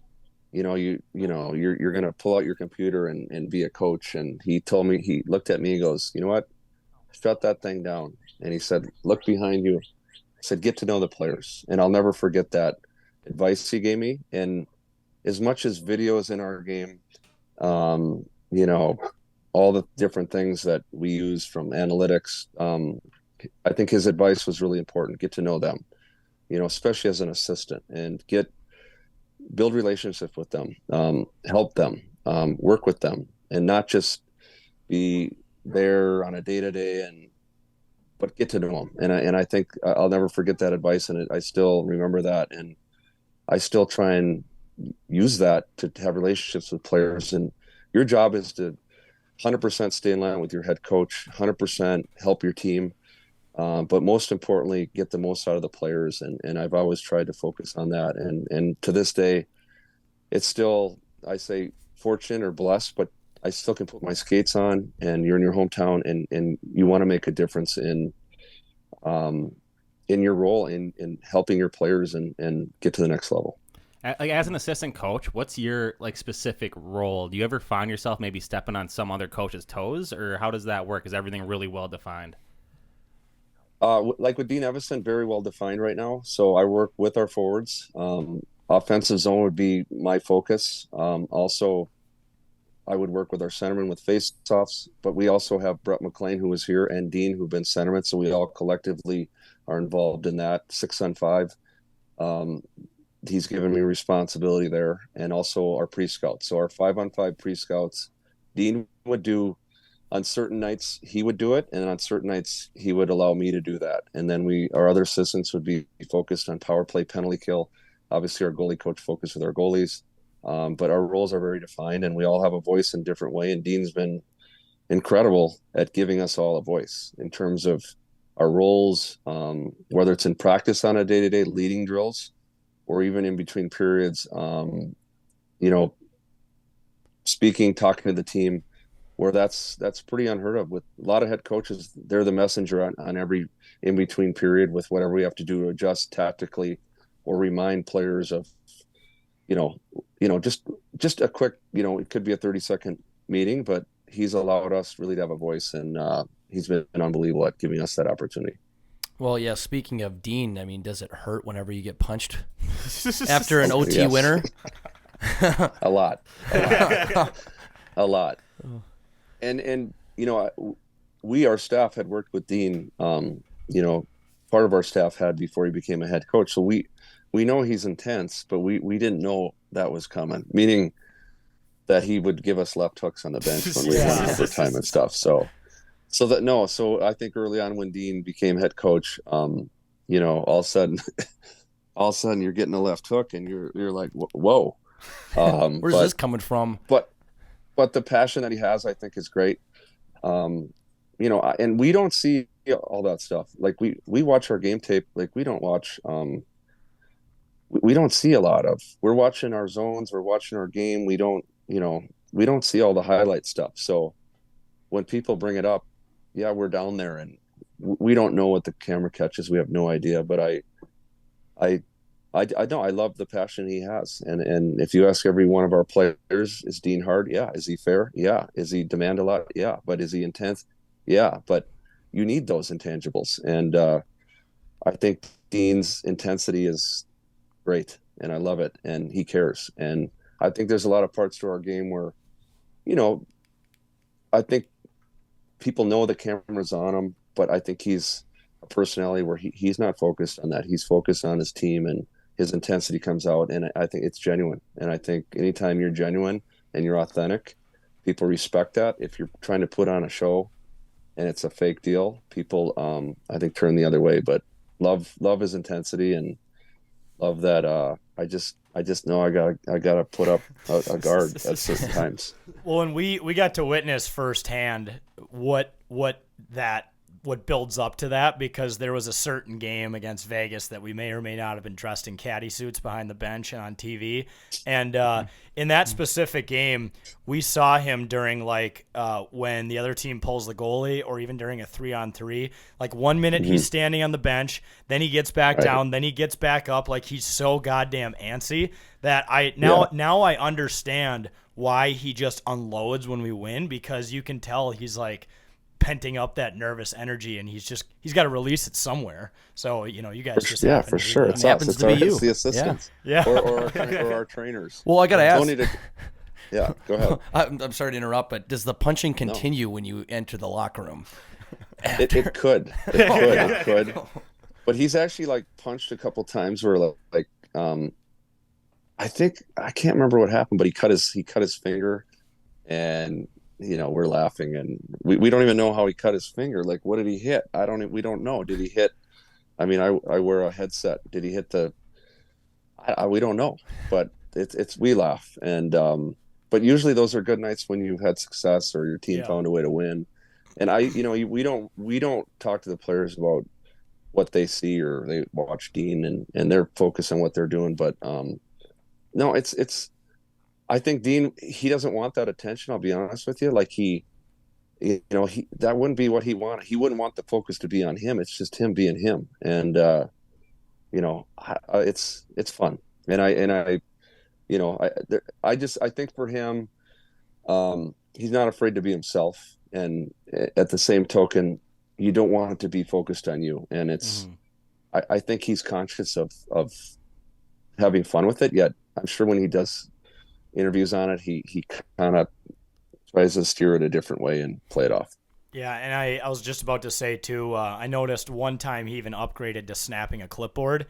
You're going to pull out your computer and be a coach. And he looked at me and goes, you know what? Shut that thing down. And he said, look behind you. I said, get to know the players. And I'll never forget that advice he gave me. And as much as videos in our game, all the different things that we use from analytics, I think his advice was really important. Get to know them, especially as an assistant, and build relationships with them, help them, work with them, and not just be there on a day-to-day, but get to know them. And I think I'll never forget that advice, and I still remember that, and I still try and use that to have relationships with players. And your job is to 100% stay in line with your head coach, 100% help your team, but most importantly, get the most out of the players. And I've always tried to focus on that. And to this day, it's still, I say, fortunate or blessed, but I still can put my skates on, and you're in your hometown, and you want to make a difference in your role in helping your players and get to the next level. Like, as an assistant coach, what's your specific role? Do you ever find yourself maybe stepping on some other coach's toes, or how does that work? Is everything really well defined? Like with Dean Evason, very well defined right now. So I work with our forwards. offensive zone would be my focus. Also, I would work with our centerman with face-offs, but we also have Brett McLean, who was here, and Dean, who've been centermen, so we all collectively are involved in that 6-on-5. He's given me responsibility there, and also our pre-scouts. So our 5-on-5 pre-scouts, Dean would do on certain nights. He would do it, and on certain nights he would allow me to do that. And then our other assistants would be focused on power play, penalty kill. Obviously, our goalie coach focused with our goalies, but our roles are very defined, and we all have a voice in different way. And Dean's been incredible at giving us all a voice in terms of our roles, whether it's in practice on a day-to-day, leading drills, or even in between periods, speaking, talking to the team, where that's pretty unheard of. With a lot of head coaches, they're the messenger on every in-between period with whatever we have to do to adjust tactically or remind players of, just a quick, it could be a 30-second meeting, but he's allowed us really to have a voice, and he's been unbelievable at giving us that opportunity. Well, yeah, speaking of Dean, I mean, does it hurt whenever you get punched after an OT Yes. winner? A lot. A lot. And our staff had worked with Dean, part of our staff had before he became a head coach. So we know he's intense, but we didn't know that was coming, meaning that he would give us left hooks on the bench when we went overtime and stuff. So I think early on when Dean became head coach, all of a sudden you're getting a left hook and you're like, whoa. Where's this coming from? But the passion that he has, I think, is great. And we don't see all that stuff. Like we watch our game tape. Like we don't watch, we don't see a lot of, we're watching our zones. We're watching our game. We don't see all the highlight stuff. So when people bring it up, yeah, we're down there and we don't know what the camera catches. We have no idea, but I know I love the passion he has. And if you ask every one of our players, is Dean hard? Yeah. Is he fair? Yeah. Is he demand a lot? Yeah. But is he intense? Yeah. But you need those intangibles. And I think Dean's intensity is great, and I love it. And he cares. And I think there's a lot of parts to our game where, I think people know the camera's on him, but I think he's a personality where he's not focused on that. He's focused on his team, and his intensity comes out, and I think it's genuine. And I think anytime you're genuine and you're authentic, people respect that. If you're trying to put on a show and it's a fake deal, people, I think, turn the other way. But love his intensity, and love that. I just know I gotta put up a guard at certain times. Well, and we got to witness firsthand what builds up to that, because there was a certain game against Vegas that we may or may not have been dressed in caddy suits behind the bench and on TV. And in that specific game, we saw him during when the other team pulls the goalie, or even during a 3-on-3, like 1 minute he's standing on the bench, then he gets back down, then he gets back up. Like, he's so goddamn antsy that now I understand why he just unloads when we win, because you can tell he's like penting up that nervous energy, and he's got to release it somewhere. So you guys just for sure. It happens to be you. It's the assistants, or our trainers. Well, I gotta ask. Yeah, go ahead. I'm sorry to interrupt, but does the punching continue when you enter the locker room? It could. It could. But he's actually punched a couple times where I can't remember what happened, but he cut his finger, and we're laughing, and we don't even know how he cut his finger. Like, what did he hit? We don't know. Did he hit? I mean, I wear a headset. Did he hit we don't know, but we laugh. And, but usually those are good nights when you've had success or your team found a way to win. And we don't talk to the players about what they see, or they watch Dean and they're focused on what they're doing. But, no, I think Dean, he doesn't want that attention. I'll be honest with you. Like that wouldn't be what he wanted. He wouldn't want the focus to be on him. It's just him being him. And, it's fun. And I think for him, he's not afraid to be himself. And at the same token, you don't want it to be focused on you. And it's, I think he's conscious of having fun with it. Yet I'm sure when he does interviews on it, he kind of tries to steer it a different way and play it off. Yeah, and I was just about to say, too, I noticed one time he even upgraded to snapping a clipboard.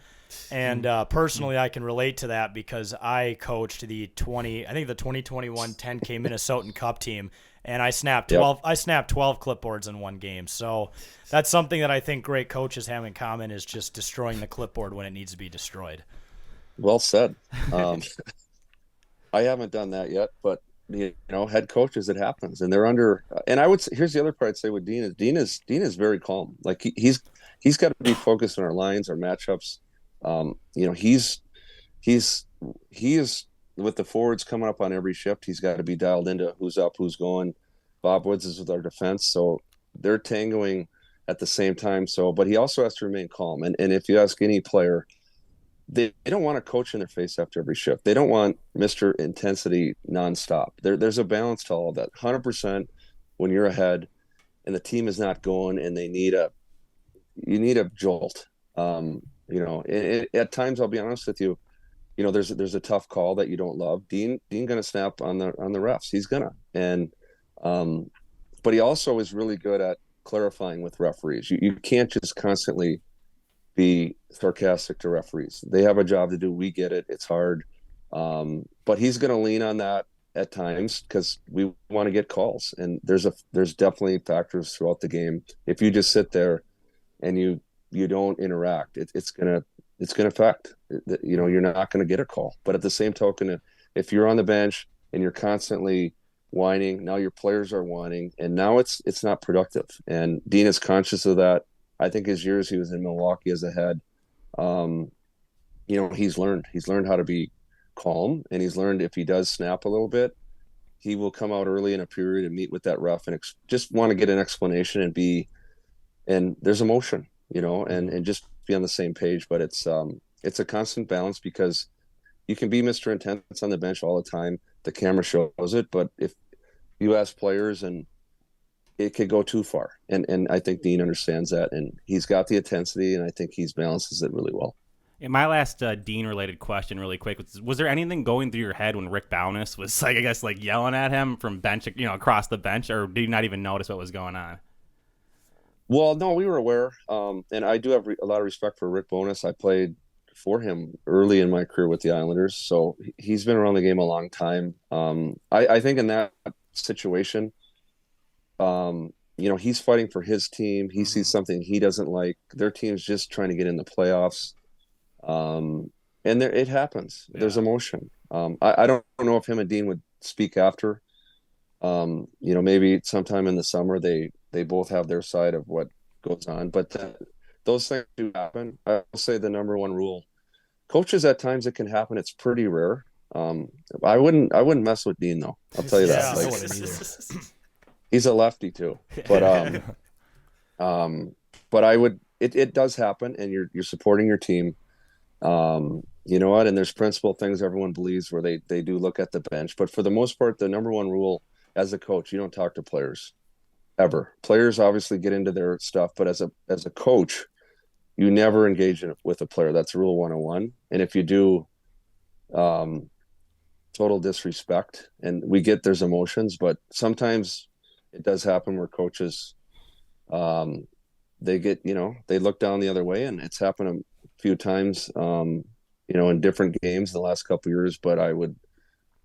And personally, I can relate to that because I coached the 2021 10K Minnesotan Cup team, and I snapped 12 clipboards in one game. So that's something that I think great coaches have in common, is just destroying the clipboard when it needs to be destroyed. Well said. I haven't done that yet, but head coaches, it happens, and they're under. And I would say, here's the other part I'd say with Dean is very calm. Like he's got to be focused on our lines, our matchups. He is with the forwards coming up on every shift. He's got to be dialed into who's up, who's going. Bob Woods is with our defense, so they're tangoing at the same time. So, but he also has to remain calm. And if you ask any player, they don't want to coach in their face after every shift. They don't want Mr. Intensity nonstop. There's a balance to all of that. 100% when you're ahead and the team is not going and you need a jolt. At times, I'll be honest with you, there's a tough call that you don't love. Dean gonna snap on the refs. He's gonna. And but he also is really good at clarifying with referees. You can't just constantly be sarcastic to referees. They have a job to do. We get it. It's hard. But he's going to lean on that at times because we want to get calls. And there's definitely factors throughout the game. If you just sit there and you don't interact, it's going to affect. You're not going to get a call. But at the same token, if you're on the bench and you're constantly whining, now your players are whining, and now it's not productive. And Dean is conscious of that. I think his years he was in Milwaukee as a head, he's learned how to be calm, and he's learned if he does snap a little bit, he will come out early in a period and meet with that ref and just want to get an explanation and there's emotion, and just be on the same page. But it's a constant balance because you can be Mr. Intense on the bench all the time. The camera shows it, but if you ask players and it could go too far. And I think Dean understands that, and he's got the intensity, and I think he's balances it really well. And my last Dean-related question really quick was there anything going through your head when Rick Bowness was, yelling at him from bench, across the bench, or did you not even notice what was going on? Well, no, we were aware, and I do have a lot of respect for Rick Bowness. I played for him early in my career with the Islanders, so he's been around the game a long time. I think in that situation, he's fighting for his team. He sees something he doesn't like. Their team's just trying to get in the playoffs. And it happens. Yeah. There's emotion. I don't know if him and Dean would speak after. Maybe sometime in the summer they both have their side of what goes on. But those things do happen. I will say the number one rule. Coaches, at times it can happen. It's pretty rare. I wouldn't mess with Dean though. I'll tell you that. He's a lefty too, but I would. It does happen, and you're supporting your team. You know what? And there's principle things everyone believes where they do look at the bench, but for the most part, the number one rule as a coach, you don't talk to players ever. Players obviously get into their stuff, but as a coach, you never engage with a player. That's rule 101. And if you do, total disrespect. And we get there's emotions, but sometimes it does happen where coaches, they get, they look down the other way, and it's happened a few times, in different games the last couple of years. But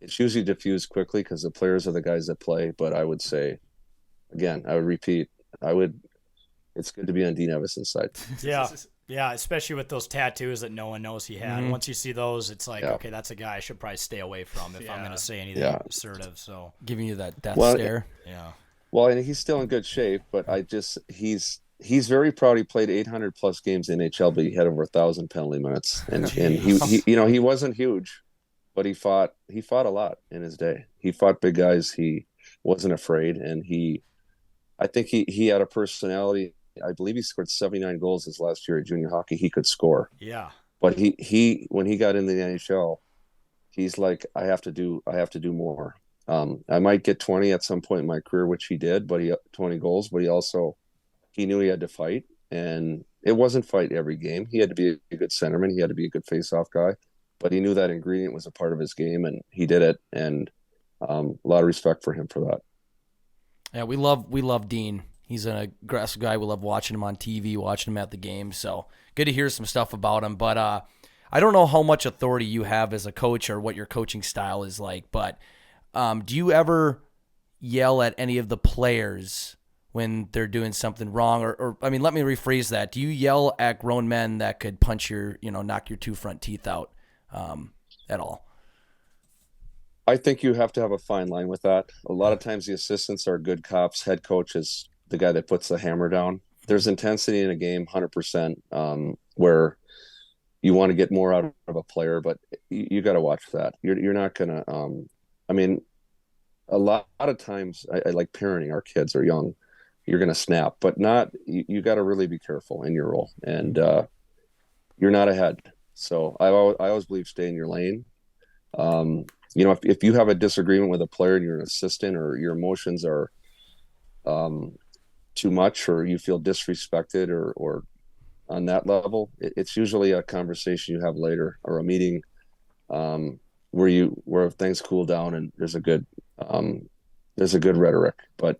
it's usually diffused quickly because the players are the guys that play. But I would say, again, I would repeat, it's good to be on Dean Evason's side. Yeah. Yeah, especially with those tattoos that no one knows he had. Once you see those, it's like, okay, that's a guy I should probably stay away from if I'm going to say anything assertive. So giving you that death stare. Yeah. Well, and he's still in good shape, but he's very proud. He played 800 plus games in NHL, but he had over 1,000 penalty minutes, and he wasn't huge, but he fought a lot in his day. He fought big guys. He wasn't afraid, and I think he had a personality. I believe he scored 79 goals his last year at junior hockey. He could score. Yeah. But he when he got into the NHL, he's like, I have to do more. I might get 20 at some point in my career, which he did, but 20 goals, but he knew he had to fight, and it wasn't fight every game. He had to be a good centerman. He had to be a good face-off guy, but he knew that ingredient was a part of his game, and he did it. And a lot of respect for him for that. Yeah, we love Dean. He's an aggressive guy. We love watching him on TV, watching him at the game. So good to hear some stuff about him. But I don't know how much authority you have as a coach or what your coaching style is like. But do you ever yell at any of the players when they're doing something wrong? Or I mean, let me rephrase that. Do you yell at grown men that could punch knock your 2 front teeth out at all? I think you have to have a fine line with that. A lot of times the assistants are good cops. Head coach is the guy that puts the hammer down. There's intensity in a game, 100%, where you want to get more out of a player, but you got to watch that. You're not going to, I mean, a lot of times I like parenting. Our kids are young. You're going to snap, but you got to really be careful in your role, and you're not ahead. So I always believe stay in your lane. If you have a disagreement with a player and you're an assistant, or your emotions are too much, or you feel disrespected or on that level, it's usually a conversation you have later, or a meeting where things cool down and there's a good rhetoric. But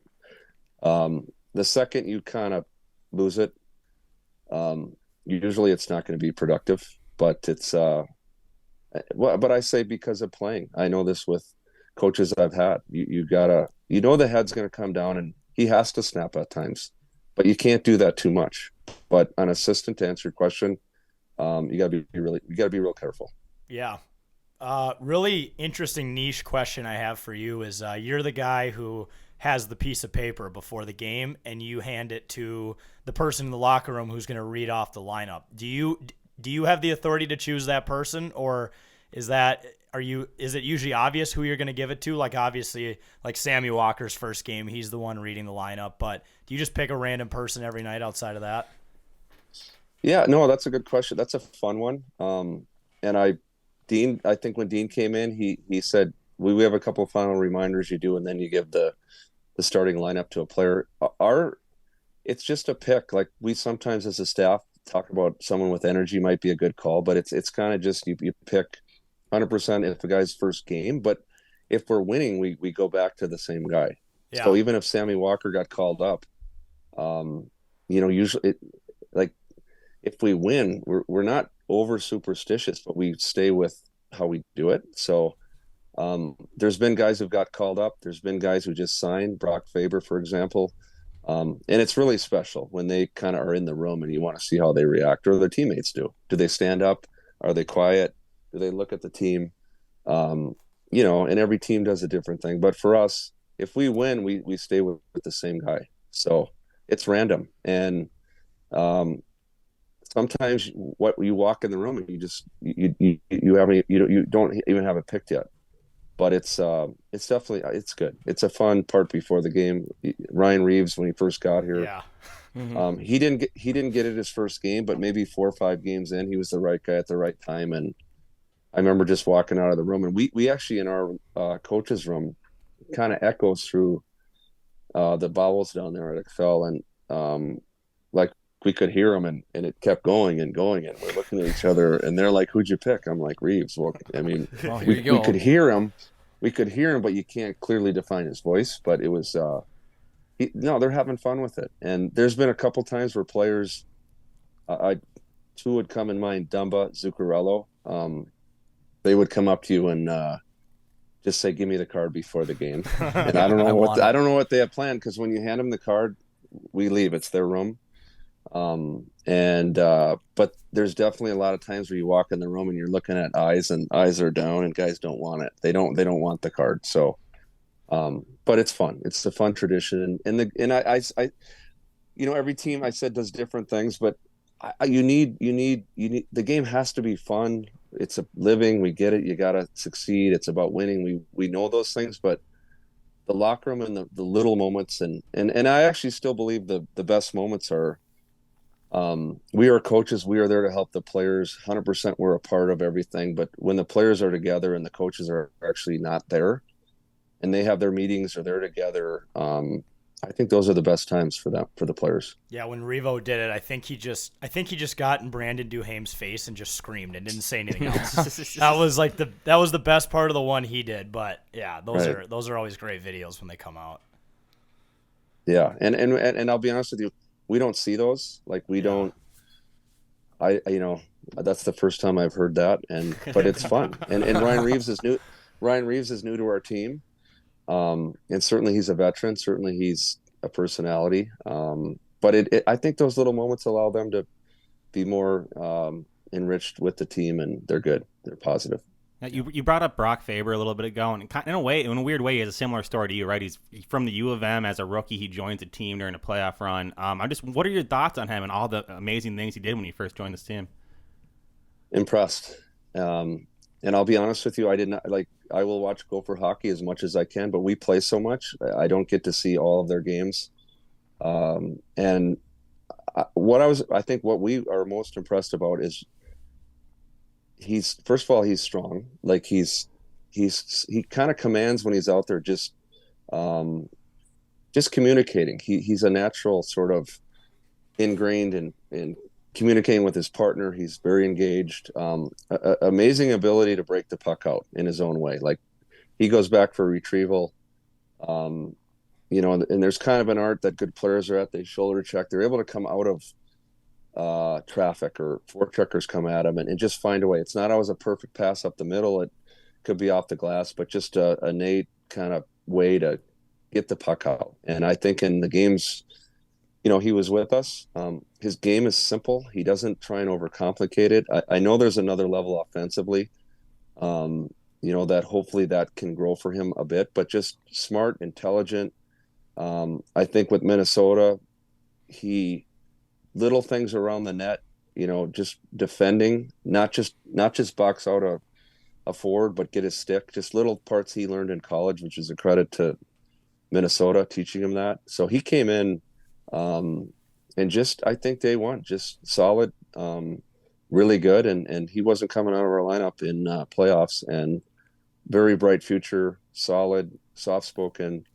the second you kind of lose it, usually it's not going to be productive. But it's but I say because of playing. I know this with coaches I've had. You gotta, the head's going to come down, and he has to snap at times, but you can't do that too much. But an assistant, to answer your question, you gotta be real careful. Yeah. Really interesting niche question I have for you is you're the guy who has the piece of paper before the game, and you hand it to the person in the locker room who's going to read off the lineup. Do you have the authority to choose that person, or is it usually obvious who you're going to give it to? Like, obviously, like Sammy Walker's first game, he's the one reading the lineup, but do you just pick a random person every night outside of that? Yeah, no, that's a good question. That's a fun one. And I think when Dean came in, he said, we have a couple of final reminders you do, and then you give the starting lineup to a player. It's just a pick. Like, we sometimes as a staff talk about someone with energy might be a good call, but it's kind of just you pick 100% if the guy's first game. But if we're winning, we go back to the same guy. Yeah. So even if Sammy Walker got called up, usually if we win, we're not over superstitious, but we stay with how we do it. So there's been guys who've got called up. There's been guys who just signed, Brock Faber, for example. And it's really special when they kind of are in the room and you want to see how they react, or their teammates do. Do they stand up? Are they quiet? Do they look at the team? And every team does a different thing. But for us, if we win, we stay with the same guy. So it's random. And sometimes what you walk in the room and you don't even have it picked yet. But it's definitely, it's good. It's a fun part before the game. Ryan Reeves, when he first got here, yeah. Mm-hmm. He didn't get it his first game, but maybe 4 or 5 games in, he was the right guy at the right time. And I remember just walking out of the room, and we actually in our coach's room kind of echoes through the bowels down there at Excel, and like we could hear him, and it kept going and going, and we're looking at each other, and they're like, "Who'd you pick?" I'm like, "Reeves." Well, I mean, we could hear him. We could hear him, but you can't clearly define his voice. But it was they're having fun with it. And there's been a couple times where players, two would come in mind, Dumba, Zuccarello. They would come up to you and just say, "Give me the card before the game." And I don't know I don't know what they have planned, because when you hand them the card, we leave. It's their room. But there's definitely a lot of times where you walk in the room and you're looking at eyes, and eyes are down, and guys don't want it. They don't want the card. So, but it's fun. It's a fun tradition. And I every team, I said, does different things, but you need the game has to be fun. It's a living. We get it. You got to succeed. It's about winning. We know those things, but the locker room and the little moments, and I actually still believe the best moments are, we are coaches. We are there to help the players. 100% we're a part of everything. But when the players are together and the coaches are actually not there, and they have their meetings or they're together, I think those are the best times for the players. Yeah, when Revo did it, I think he just got in Brandon Duhame's face and just screamed and didn't say anything else. that was the best part of the one he did. But yeah, those are always great videos when they come out. Yeah, and I'll be honest with you, we don't see those. Like we don't. That's the first time I've heard that, but it's fun. And Ryan Reeves is new. Ryan Reeves is new to our team. And certainly he's a veteran. Certainly he's a personality. But I think those little moments allow them to be more enriched with the team, and they're good. They're positive. Now, you brought up Brock Faber a little bit ago, and in a weird way, he has a similar story to you, right? He's from the U of M. As a rookie, he joins a team during a playoff run. What are your thoughts on him and all the amazing things he did when he first joined this team? Impressed. And I'll be honest with you, I will watch Gopher hockey as much as I can, but we play so much, I don't get to see all of their games. And I think what we are most impressed about is first of all, he's strong. Like he kind of commands when he's out there, just communicating. He's a natural sort of ingrained in communicating with his partner. He's very engaged. Amazing ability to break the puck out in his own way. Like he goes back for retrieval. And there's kind of an art that good players are at. They shoulder check. They're able to come out of traffic, or forecheckers come at him and just find a way. It's not always a perfect pass up the middle. It could be off the glass, but just a innate kind of way to get the puck out. And I think in the games, he was with us. His game is simple. He doesn't try and overcomplicate it. I know there's another level offensively, that hopefully that can grow for him a bit, but just smart, intelligent. I think with Minnesota, little things around the net, just defending, not just box out a forward, but get his stick, just little parts he learned in college, which is a credit to Minnesota teaching him that. So he came in, and just, I think day one, just solid, really good. And he wasn't coming out of our lineup in playoffs, and very bright future, solid, soft-spoken,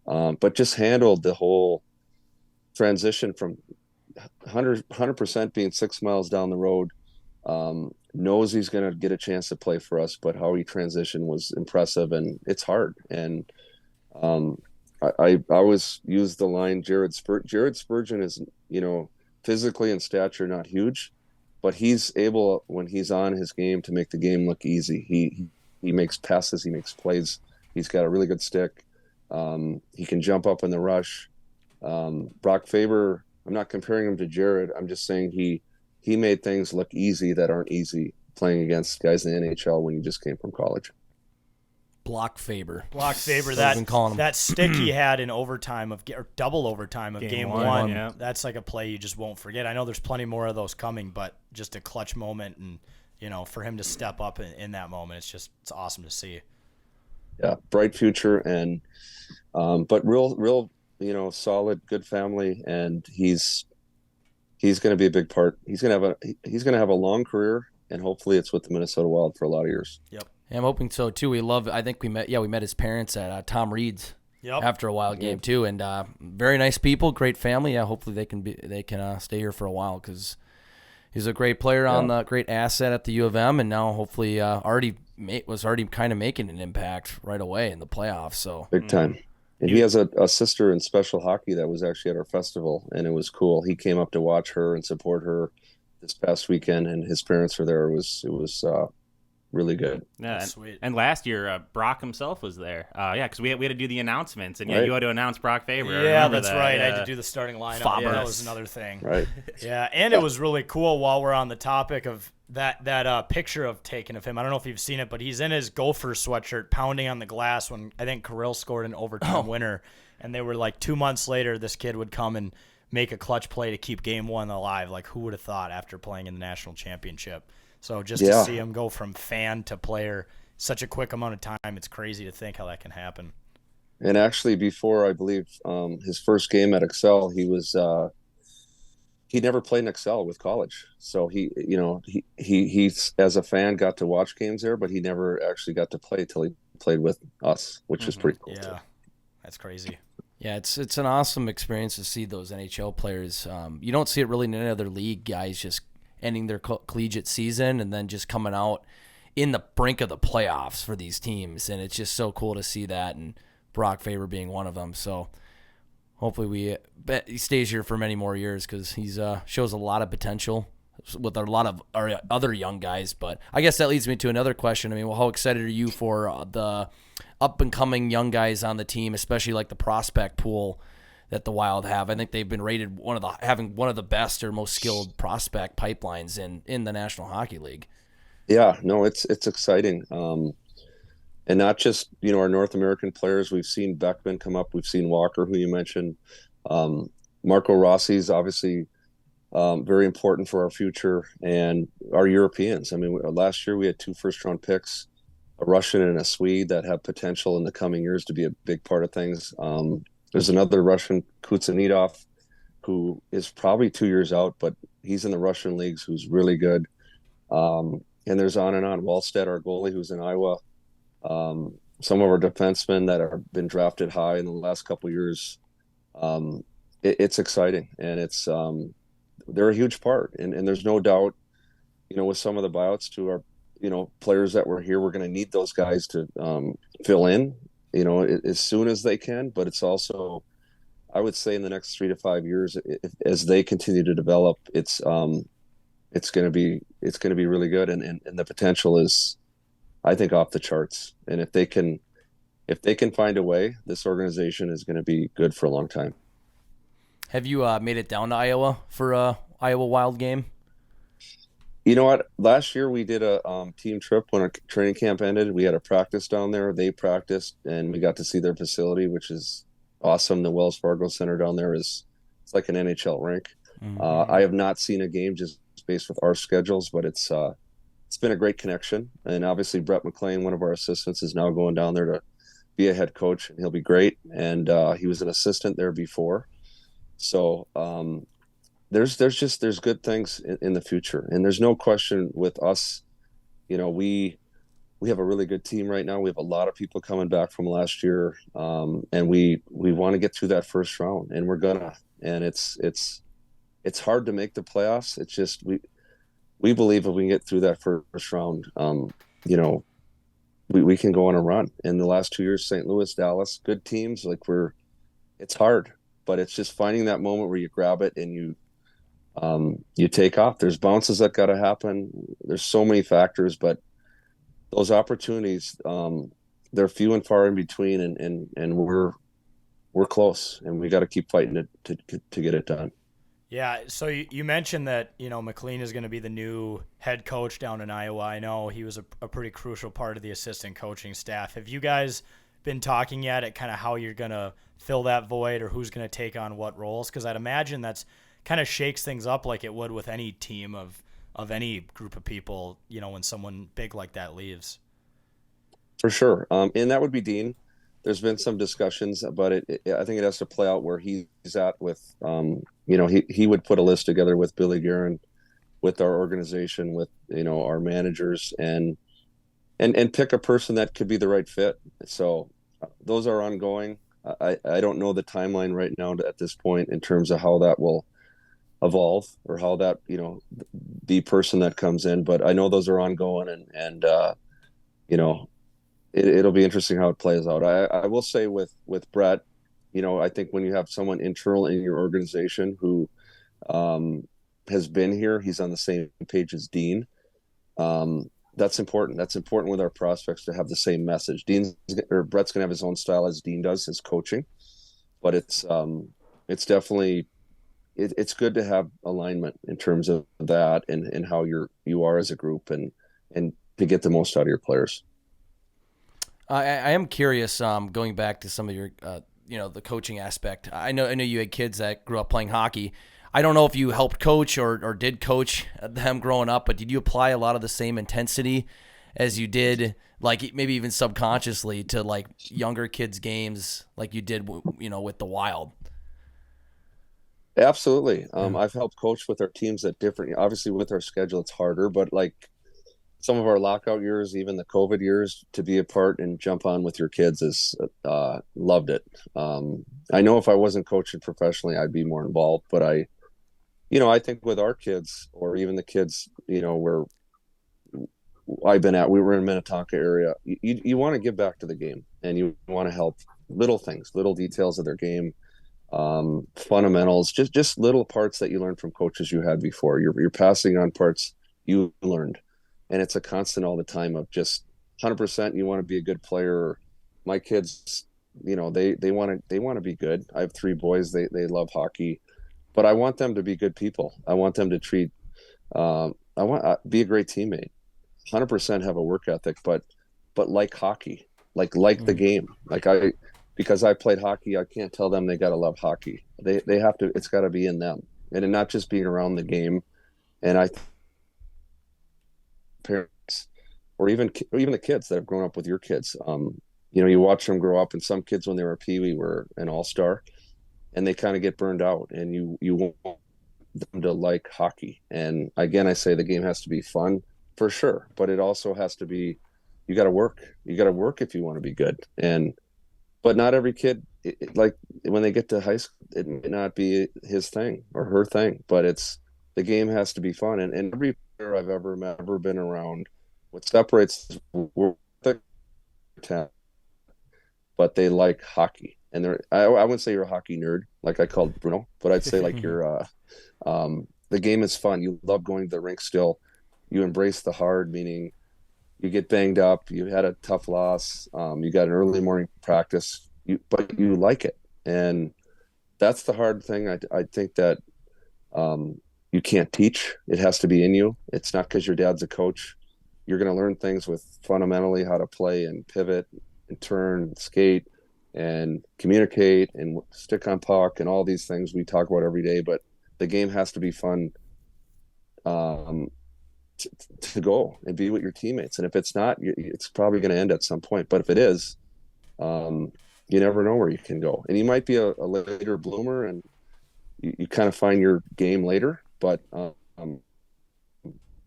but just handled the whole transition from 100% being 6 miles down the road. Knows he's going to get a chance to play for us, but how he transitioned was impressive, and it's hard. And I always use the line, Jared Spurgeon is, physically and stature not huge, but he's able, when he's on his game, to make the game look easy. He makes passes, he makes plays. He's got a really good stick. He can jump up in the rush. Brock Faber, I'm not comparing him to Jared. I'm just saying he made things look easy that aren't easy playing against guys in the NHL when you just came from college. Block Faber, that stick he had in overtime or double overtime of game one. Yeah. That's like a play you just won't forget. I know there's plenty more of those coming, but just a clutch moment, and for him to step up in that moment, it's awesome to see. Yeah, bright future, and but real solid, good family, and he's going to be a big part. He's going to have a long career, and hopefully it's with the Minnesota Wild for a lot of years. Yep. I'm hoping so too. I think we met his parents at Tom Reed's after a Wild game too, and very nice people, great family. Yeah, hopefully they can stay here for a while, because he's a great player on the great asset at the U of M, and now hopefully was already kind of making an impact right away in the playoffs. So big time. And he has a sister in special hockey that was actually at our festival, and it was cool. He came up to watch her and support her this past weekend, and his parents were there. It was really good. Yeah, sweet. And last year, Brock himself was there. Because we had to do the announcements, and you had to announce Brock Faber. Yeah, that's right. I had to do the starting lineup. Yeah, that was another thing. Right. Yeah, and it was really cool while we're on the topic of that picture taken of him. I don't know if you've seen it, but he's in his Gopher sweatshirt pounding on the glass when I think Kirill scored an overtime winner, and they were like 2 months later, this kid would come and make a clutch play to keep game one alive. Like, who would have thought after playing in the national championship? So just to see him go from fan to player such a quick amount of time, it's crazy to think how that can happen. And actually, before, I believe, his first game at Excel, he never played in Excel with college. So he as a fan got to watch games there, but he never actually got to play till he played with us, which is pretty cool too. That's crazy. Yeah, it's an awesome experience to see those NHL players. You don't see it really in any other league. Guys just ending their collegiate season and then just coming out in the brink of the playoffs for these teams, and it's just so cool to see that. And Brock Faber being one of them. So hopefully he stays here for many more years because he's shows a lot of potential with a lot of our other young guys. But I guess that leads me to another question. I mean, well, how excited are you for the up-and-coming young guys on the team, especially like the prospect pool that the Wild have? I think they've been rated having one of the best or most skilled prospect pipelines in the National Hockey League. Yeah, no, it's exciting. And not just, our North American players. We've seen Beckman come up. We've seen Walker, who you mentioned. Marco Rossi's obviously very important for our future, and our Europeans. I mean, last year we had 2 first-round picks, a Russian and a Swede, that have potential in the coming years to be a big part of things. There's another Russian, Kutsanidov, who is probably 2 years out, but he's in the Russian leagues, who's really good. And there's on and on. Wallstedt, our goalie, who's in Iowa. Some of our defensemen that have been drafted high in the last couple of years. It's exciting, and they're a huge part. And there's no doubt, with some of the buyouts to our, players that were here, we're going to need those guys to fill in, as soon as they can. But it's also, I would say, in the next 3 to 5 years, as they continue to develop, it's going to be really good, and the potential is, I think, off the charts. And if they can find a way, this organization is going to be good for a long time. Have you made it down to Iowa for a Iowa Wild game? You know what? Last year we did a team trip when our training camp ended. We had a practice down there. They practiced, and we got to see their facility, which is awesome. The Wells Fargo Center down there it's like an NHL rink. Mm-hmm. I have not seen a game just based with our schedules, but it's been a great connection. And obviously Brett McLean, one of our assistants, is now going down there to be a head coach, and he'll be great. And he was an assistant there before. So there's good things in the future. And there's no question with us, we have a really good team right now. We have a lot of people coming back from last year. And we want to get through that first round, and we're gonna. And it's hard to make the playoffs. It's just we believe if we can get through that first round, we can go on a run. In the last 2 years, St. Louis, Dallas, good teams. It's hard, but it's just finding that moment where you grab it and you take off. There's bounces that got to happen. There's so many factors, but those opportunities, they're few and far in between, and we're close, and we got to keep fighting to get it done. Yeah, so you mentioned that, McLean is going to be the new head coach down in Iowa. I know he was a pretty crucial part of the assistant coaching staff. Have you guys been talking yet at kind of how you're going to fill that void, or who's going to take on what roles? Because I'd imagine that's kind of shakes things up like it would with any team of any group of people, when someone big like that leaves. For sure. And that would be Dean. There's been some discussions, but I think it has to play out where he's at with, he would put a list together with Billy Guerin, with our organization, with, our managers, and pick a person that could be the right fit. So those are ongoing. I don't know the timeline right now at this point in terms of how that will evolve, or how that, the person that comes in, but I know those are ongoing, and it'll be interesting how it plays out. I will say with Brett, I think when you have someone internal in your organization who has been here, he's on the same page as Dean. That's important. That's important with our prospects to have the same message. Brett's gonna have his own style as Dean does his coaching, but it's definitely it's good to have alignment in terms of that and how you are as a group, and to get the most out of your players. I am curious, going back to some of your, the coaching aspect. I know you had kids that grew up playing hockey. I don't know if you helped coach or did coach them growing up, but did you apply a lot of the same intensity as you did, like maybe even subconsciously, to like younger kids' games like you did, with the Wild? Absolutely. I've helped coach with our teams at different, obviously with our schedule, it's harder, but like some of our lockout years, even the COVID years, to be a part and jump on with your kids is loved it. I know if I wasn't coaching professionally, I'd be more involved, but I think with our kids or even the kids, where I've been at, we were in Minnetonka area. You want to give back to the game, and you want to help little things, little details of their game, fundamentals, just little parts that you learned from coaches you had before. You're passing on parts you learned, and it's a constant all the time of just 100%. You want to be a good player. My kids, they want to be good. I have 3 boys. They love hockey, but I want them to be good people. I want them to treat. Be a great teammate. 100% have a work ethic, but like hockey, like the game. Because I played hockey, I can't tell them they got to love hockey. They have to. It's got to be in them, and not just being around the game. And parents, or even the kids that have grown up with your kids, you watch them grow up, and some kids when they were a peewee were an all-star, and they kind of get burned out, and you want them to like hockey. And again, I say the game has to be fun for sure, but it also has to be, you got to work if you want to be good. But not every kid, like when they get to high school, it may not be his thing or her thing, but the game has to be fun. And every player I've ever been around, what separates the talent, but they like hockey. And I wouldn't say you're a hockey nerd, like I called Bruno, but I'd say like you're the game is fun. You love going to the rink still. You embrace the hard, meaning you get banged up, you had a tough loss, you got an early morning practice, but you like it. And that's the hard thing. I think that you can't teach. It has to be in you. It's not because your dad's a coach. You're going to learn things with fundamentally how to play and pivot and turn, and skate and communicate and stick on puck and all these things we talk about every day. But the game has to be fun to go and be with your teammates. And if it's not, it's probably going to end at some point. But if it is, you never know where you can go. And you might be a later bloomer, and you kind of find your game later. But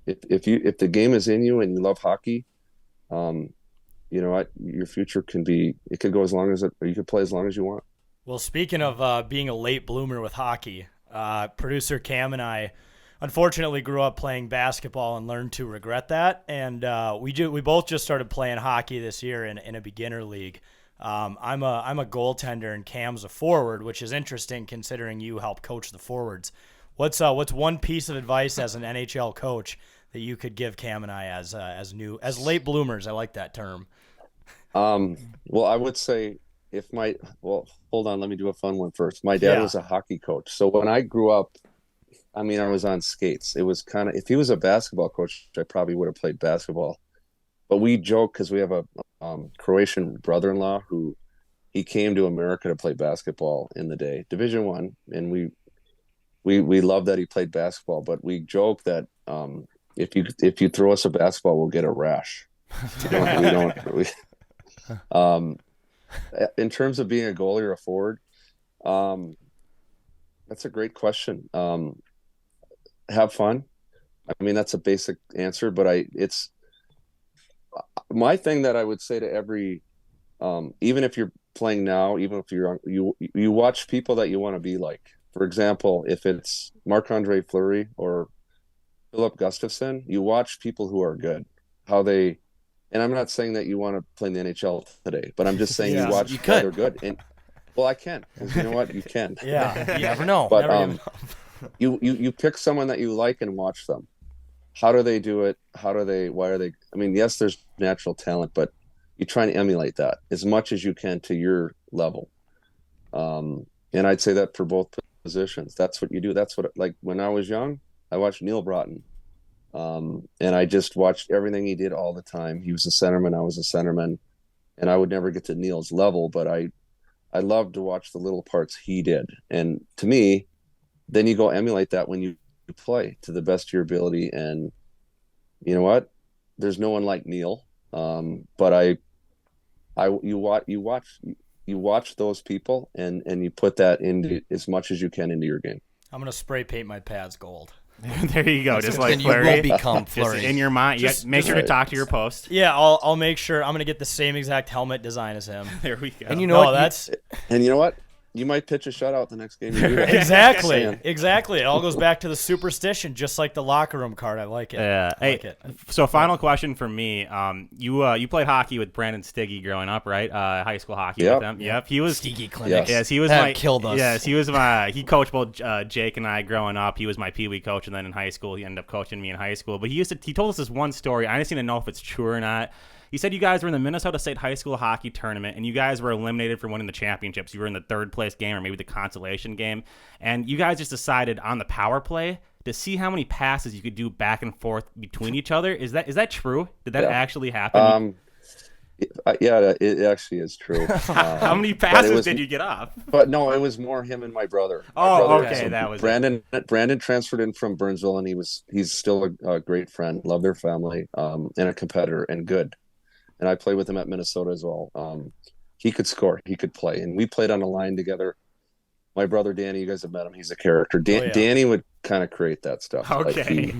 if the game is in you and you love hockey, your future it could go as long as or you could play as long as you want. Well, speaking of being a late bloomer with hockey, producer Cam and I unfortunately grew up playing basketball and learned to regret that. And we both just started playing hockey this year in a beginner league. I'm a goaltender and Cam's a forward, which is interesting considering you help coach the forwards. What's one piece of advice as an NHL coach that you could give Cam and I as late bloomers? I like that term. Well, I would say hold on, let me do a fun one first. My dad was a hockey coach. So when I grew up, I was on skates. It was kind of, if he was a basketball coach, I probably would have played basketball. But we joke because we have a Croatian brother-in-law who he came to America to play basketball in the day, Division I, and we love that he played basketball. But we joke that if you throw us a basketball, we'll get a rash. In terms of being a goalie or a forward, that's a great question. Have fun. That's a basic answer, but it's my thing that I would say to every, even if you're playing now, even if you watch people that you want to be like. For example, if it's Marc-Andre Fleury or Philip Gustafson, you watch people who are good, how they, and I'm not saying that you want to play in the NHL today, but I'm just saying you watch how they're good. And well, I can, because you know what, you can. Yeah, you never know. But you pick someone that you like and watch them. How do they do it? Why are they? Yes, there's natural talent, but you try and emulate that as much as you can to your level. And I'd say that for both positions. That's what you do. That's what, like when I was young, I watched Neil Broughton. And I just watched everything he did all the time. He was a centerman. I was a centerman, and I would never get to Neil's level, but I loved to watch the little parts he did. And to me, then you go emulate that when you play to the best of your ability. And you know what? There's no one like Neil. But you watch those people and you put that into as much as you can into your game. I'm going to spray paint my pads gold. There you go. Just like then you Fleury. won't become Fleury. In your mind, make sure to talk to your post. Yeah, I'll make sure. I'm gonna get the same exact helmet design as him. There we go. And you know what? And you know what? You might pitch a shutout the next game. You do that. Exactly. It all goes back to the superstition, just like the locker room card. I like it. Yeah. Like it. So final question for me. You played hockey with Brandon Stiggy growing up, right? High school hockey with him. Yep. He was Stiggy clinics. Yes, he was killed us. Yes, he was he coached both Jake and I growing up. He was my Pee Wee coach, and then in high school he ended up coaching me in high school. But he told us this one story. I just need to know if it's true or not. He said you guys were in the Minnesota State High School Hockey Tournament, and you guys were eliminated for winning the championships. You were in the third place game or maybe the consolation game, and you guys just decided on the power play to see how many passes you could do back and forth between each other. Is that true? Did that actually happen? Yeah, it actually is true. How many passes did you get off? But no, it was more him and my brother. Okay, that was Brandon. Brandon transferred in from Burnsville, and he's still a great friend. Love their family, and a competitor and good. And I played with him at Minnesota as well. He could score, he could play, and we played on a line together. My brother Danny, you guys have met him. He's a character. Danny would kind of create that stuff. Okay.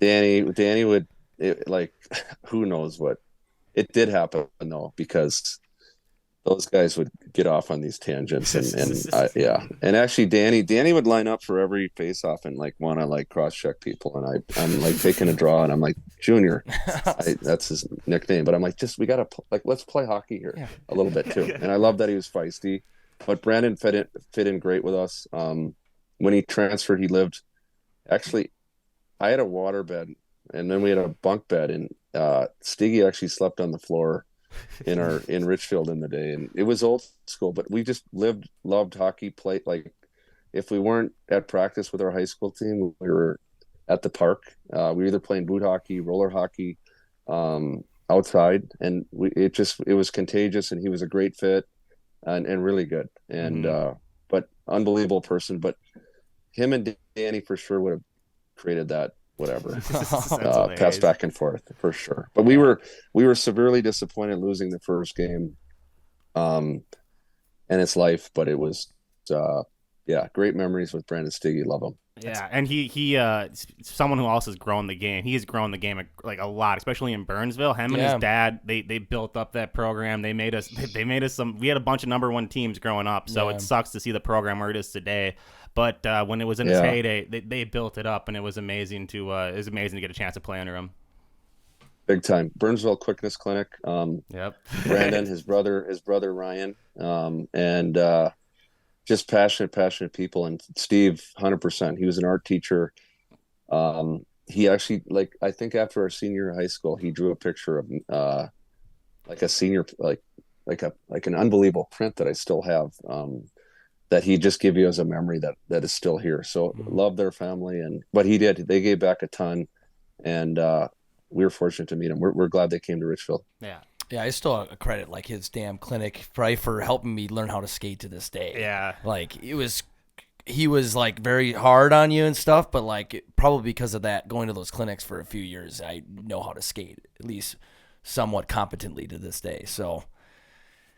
Danny would who knows what. It did happen though, because those guys would get off on these tangents, and actually Danny would line up for every face-off and want to cross check people, and I'm taking a draw, and I'm like, Junior, that's his nickname, but I'm like, we gotta let's play hockey here a little bit too. And I love that he was feisty, but Brandon fit in great with us. When he transferred, he lived, actually, I had a water bed, and then we had a bunk bed, and Stiggy actually slept on the floor in Richfield in the day, and it was old school, but we just loved hockey. Played, if we weren't at practice with our high school team, we were at the park. We were either playing boot hockey, roller hockey, outside, and it was contagious, and he was a great fit and really good, and but unbelievable person. But him and Danny for sure would have created that pass back and forth for sure. But we were severely disappointed losing the first game, and it's life. But it was great memories with Brandon Stiggy. Love him. Yeah, and he someone who also has grown the game. He has grown the game a lot, especially in Burnsville. Him and his dad, they built up that program. They made us some. We had a bunch of number one teams growing up, so it sucks to see the program where it is today. But when it was in its heyday, they built it up, and it was amazing to get a chance to play under him. Big time. Burnsville Quickness Clinic. Yep. Brandon, his brother Ryan, and just passionate people. And Steve, 100%. He was an art teacher. He actually, I think after our senior year of high school, he drew a picture of a senior, like an unbelievable print that I still have. That he just give you as a memory that is still here. So love their family, but they gave back a ton, and we were fortunate to meet him. We're glad they came to Richfield. Yeah, I still credit his damn clinic probably for helping me learn how to skate to this day. Yeah, he was very hard on you and stuff, but probably because of that, going to those clinics for a few years, I know how to skate at least somewhat competently to this day. So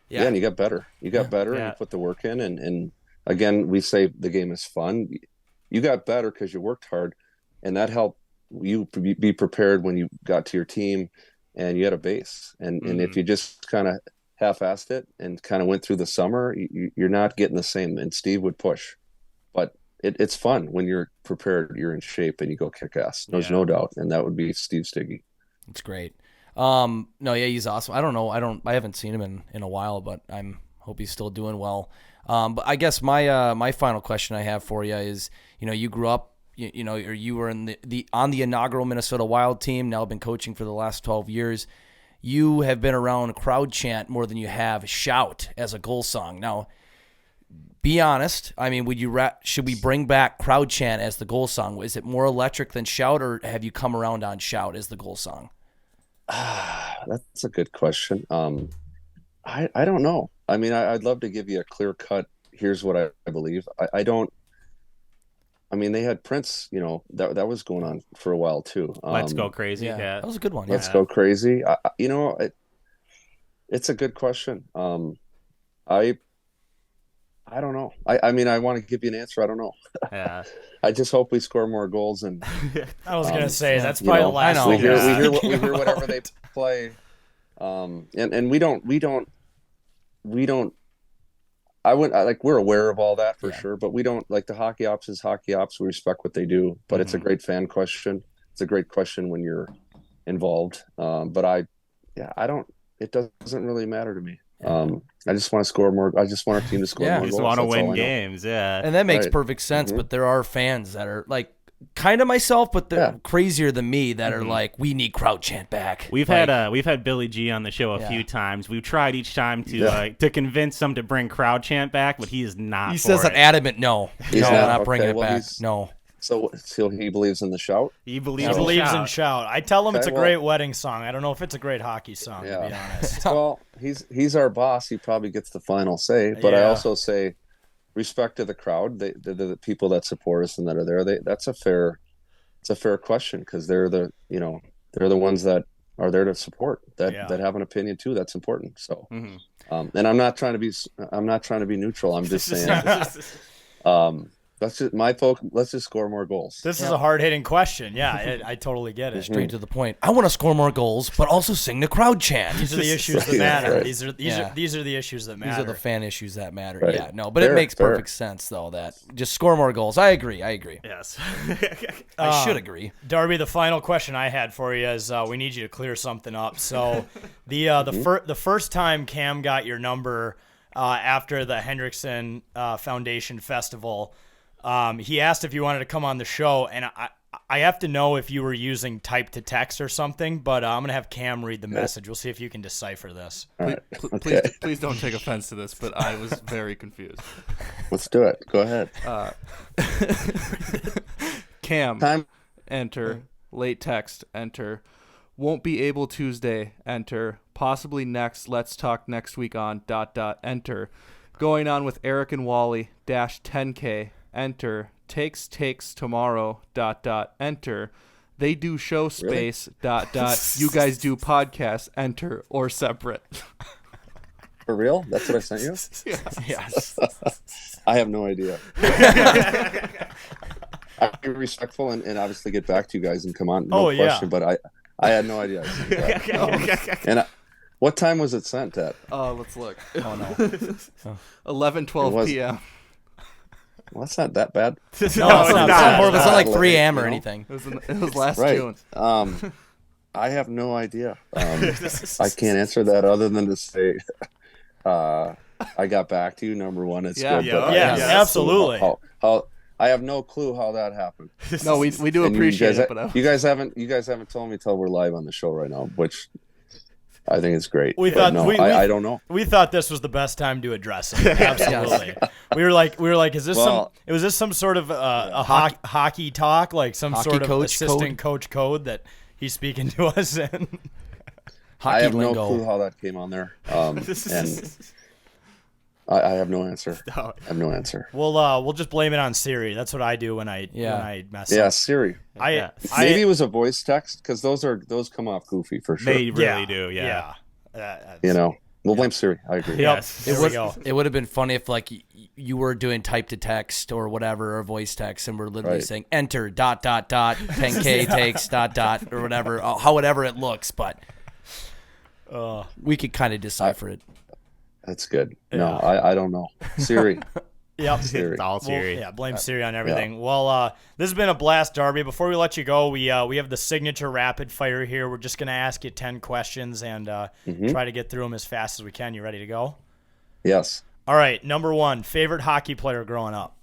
yeah, and you got better. And you put the work in, and again, we say the game is fun. You got better because you worked hard, and that helped you be prepared when you got to your team and you had a base. And if you just kind of half-assed it and kind of went through the summer, you're not getting the same. And Steve would push. But it's fun when you're prepared, you're in shape, and you go kick ass. There's no doubt. And that would be Steve Stiggy. It's great. He's awesome. I don't know. I haven't seen him in a while, but hope he's still doing well. But I guess my final question I have for you is, you grew up, or you were on the inaugural Minnesota Wild team, now been coaching for the last 12 years. You have been around crowd chant more than you have shout as a goal song. Now, be honest. I mean, should we bring back crowd chant as the goal song? Is it more electric than shout, or have you come around on shout as the goal song? That's a good question. I don't know. I mean, I'd love to give you a clear cut. Here's what I believe. I don't. I mean, they had Prince. That was going on for a while too. Let's Go Crazy. Yeah, that was a good one. Let's Go Crazy. It's a good question. I I don't know. I mean, I want to give you an answer. I don't know. Yeah. I just hope we score more goals. And I was gonna say that's probably the last. We hear whatever they play, and we don't. We're aware of all that for sure, but we don't like the hockey ops is hockey ops. We respect what they do, but it's a great fan question. It's a great question when you're involved. But I don't. It doesn't really matter to me. I just want to score more. I just want our team to score more goals. You just want to win games, and that makes perfect sense. But there are fans that are like kind of myself, but they're crazier than me that are like, we need crowd chant back. We've had Billy G on the show a few times. We've tried each time to convince him to bring crowd chant back, but he is not. He says an adamant no. We're not bringing it back. No. So he believes in the shout? He believes in shout. I tell him it's a great wedding song. I don't know if it's a great hockey song, to be honest. Well, he's our boss. He probably gets the final say. But I also say respect to the crowd, the people that support us and that are there. It's a fair question because they're the ones that are there to support, that have an opinion too. That's important. So, and I'm not trying to be neutral. I'm just saying. Let's just score more goals. This is a hard-hitting question. Yeah, I totally get it. Straight to the point. I want to score more goals, but also sing the crowd chant. These are the issues that matter. Right. These are the issues that matter. These are the fan issues that matter. Right. Yeah, no, but it makes perfect sense though that just score more goals. I agree. Yes. I should agree. Darby, the final question I had for you is we need you to clear something up. So the first time Cam got your number after the Hendrickson Foundation Festival. He asked if you wanted to come on the show, and I have to know if you were using type to text or something, but I'm going to have Cam read the message. We'll see if you can decipher this. Please don't take offense to this, but I was very confused. Let's do it. Go ahead. Cam, enter. Late text, enter. Won't be able Tuesday, enter. Possibly next, let's talk next week on ... enter. Going on with Eric and Wally, -10K. Enter. Takes tomorrow ... enter. They do show space ... You guys do podcast, enter, or separate. For real? That's what I sent you? Yes. I have no idea. I'd be respectful and obviously get back to you guys and come on. No question, but I had no idea. And what time was it sent at? Let's look. Oh no. 11:12 p.m. Well, that's not that bad. No, it's not bad. It's not like 3 a.m. or anything. It was last June. I have no idea. I can't answer that other than to say I got back to you. Number one, it's good. But absolutely. How I have no clue how that happened. No, we do appreciate it. But you guys haven't told me till we're live on the show right now, which I think it's great. I don't know. We thought this was the best time to address it. Absolutely. we were like, is this was this some sort of a hockey talk, like some sort of assistant coach code that he's speaking to us in? I have no clue how that came on there. And I have no answer. I have no answer. We'll just blame it on Siri. That's what I do when I mess up. Yeah, Siri. Maybe it was a voice text because those come off goofy for sure. They really do. Yeah. We'll blame Siri. I agree. Yes. It would have been funny if like you were doing type to text or whatever or voice text and we're literally saying enter ... 10K takes ... or whatever, however it looks, but we could kind of decipher it. That's good. No, I don't know. Siri. Yep. It's all Siri. Blame Siri on everything. Yeah. Well, this has been a blast, Darby. Before we let you go, we have the signature rapid fire here. We're just going to ask you 10 questions and try to get through them as fast as we can. You ready to go? Yes. All right. Number one, favorite hockey player growing up?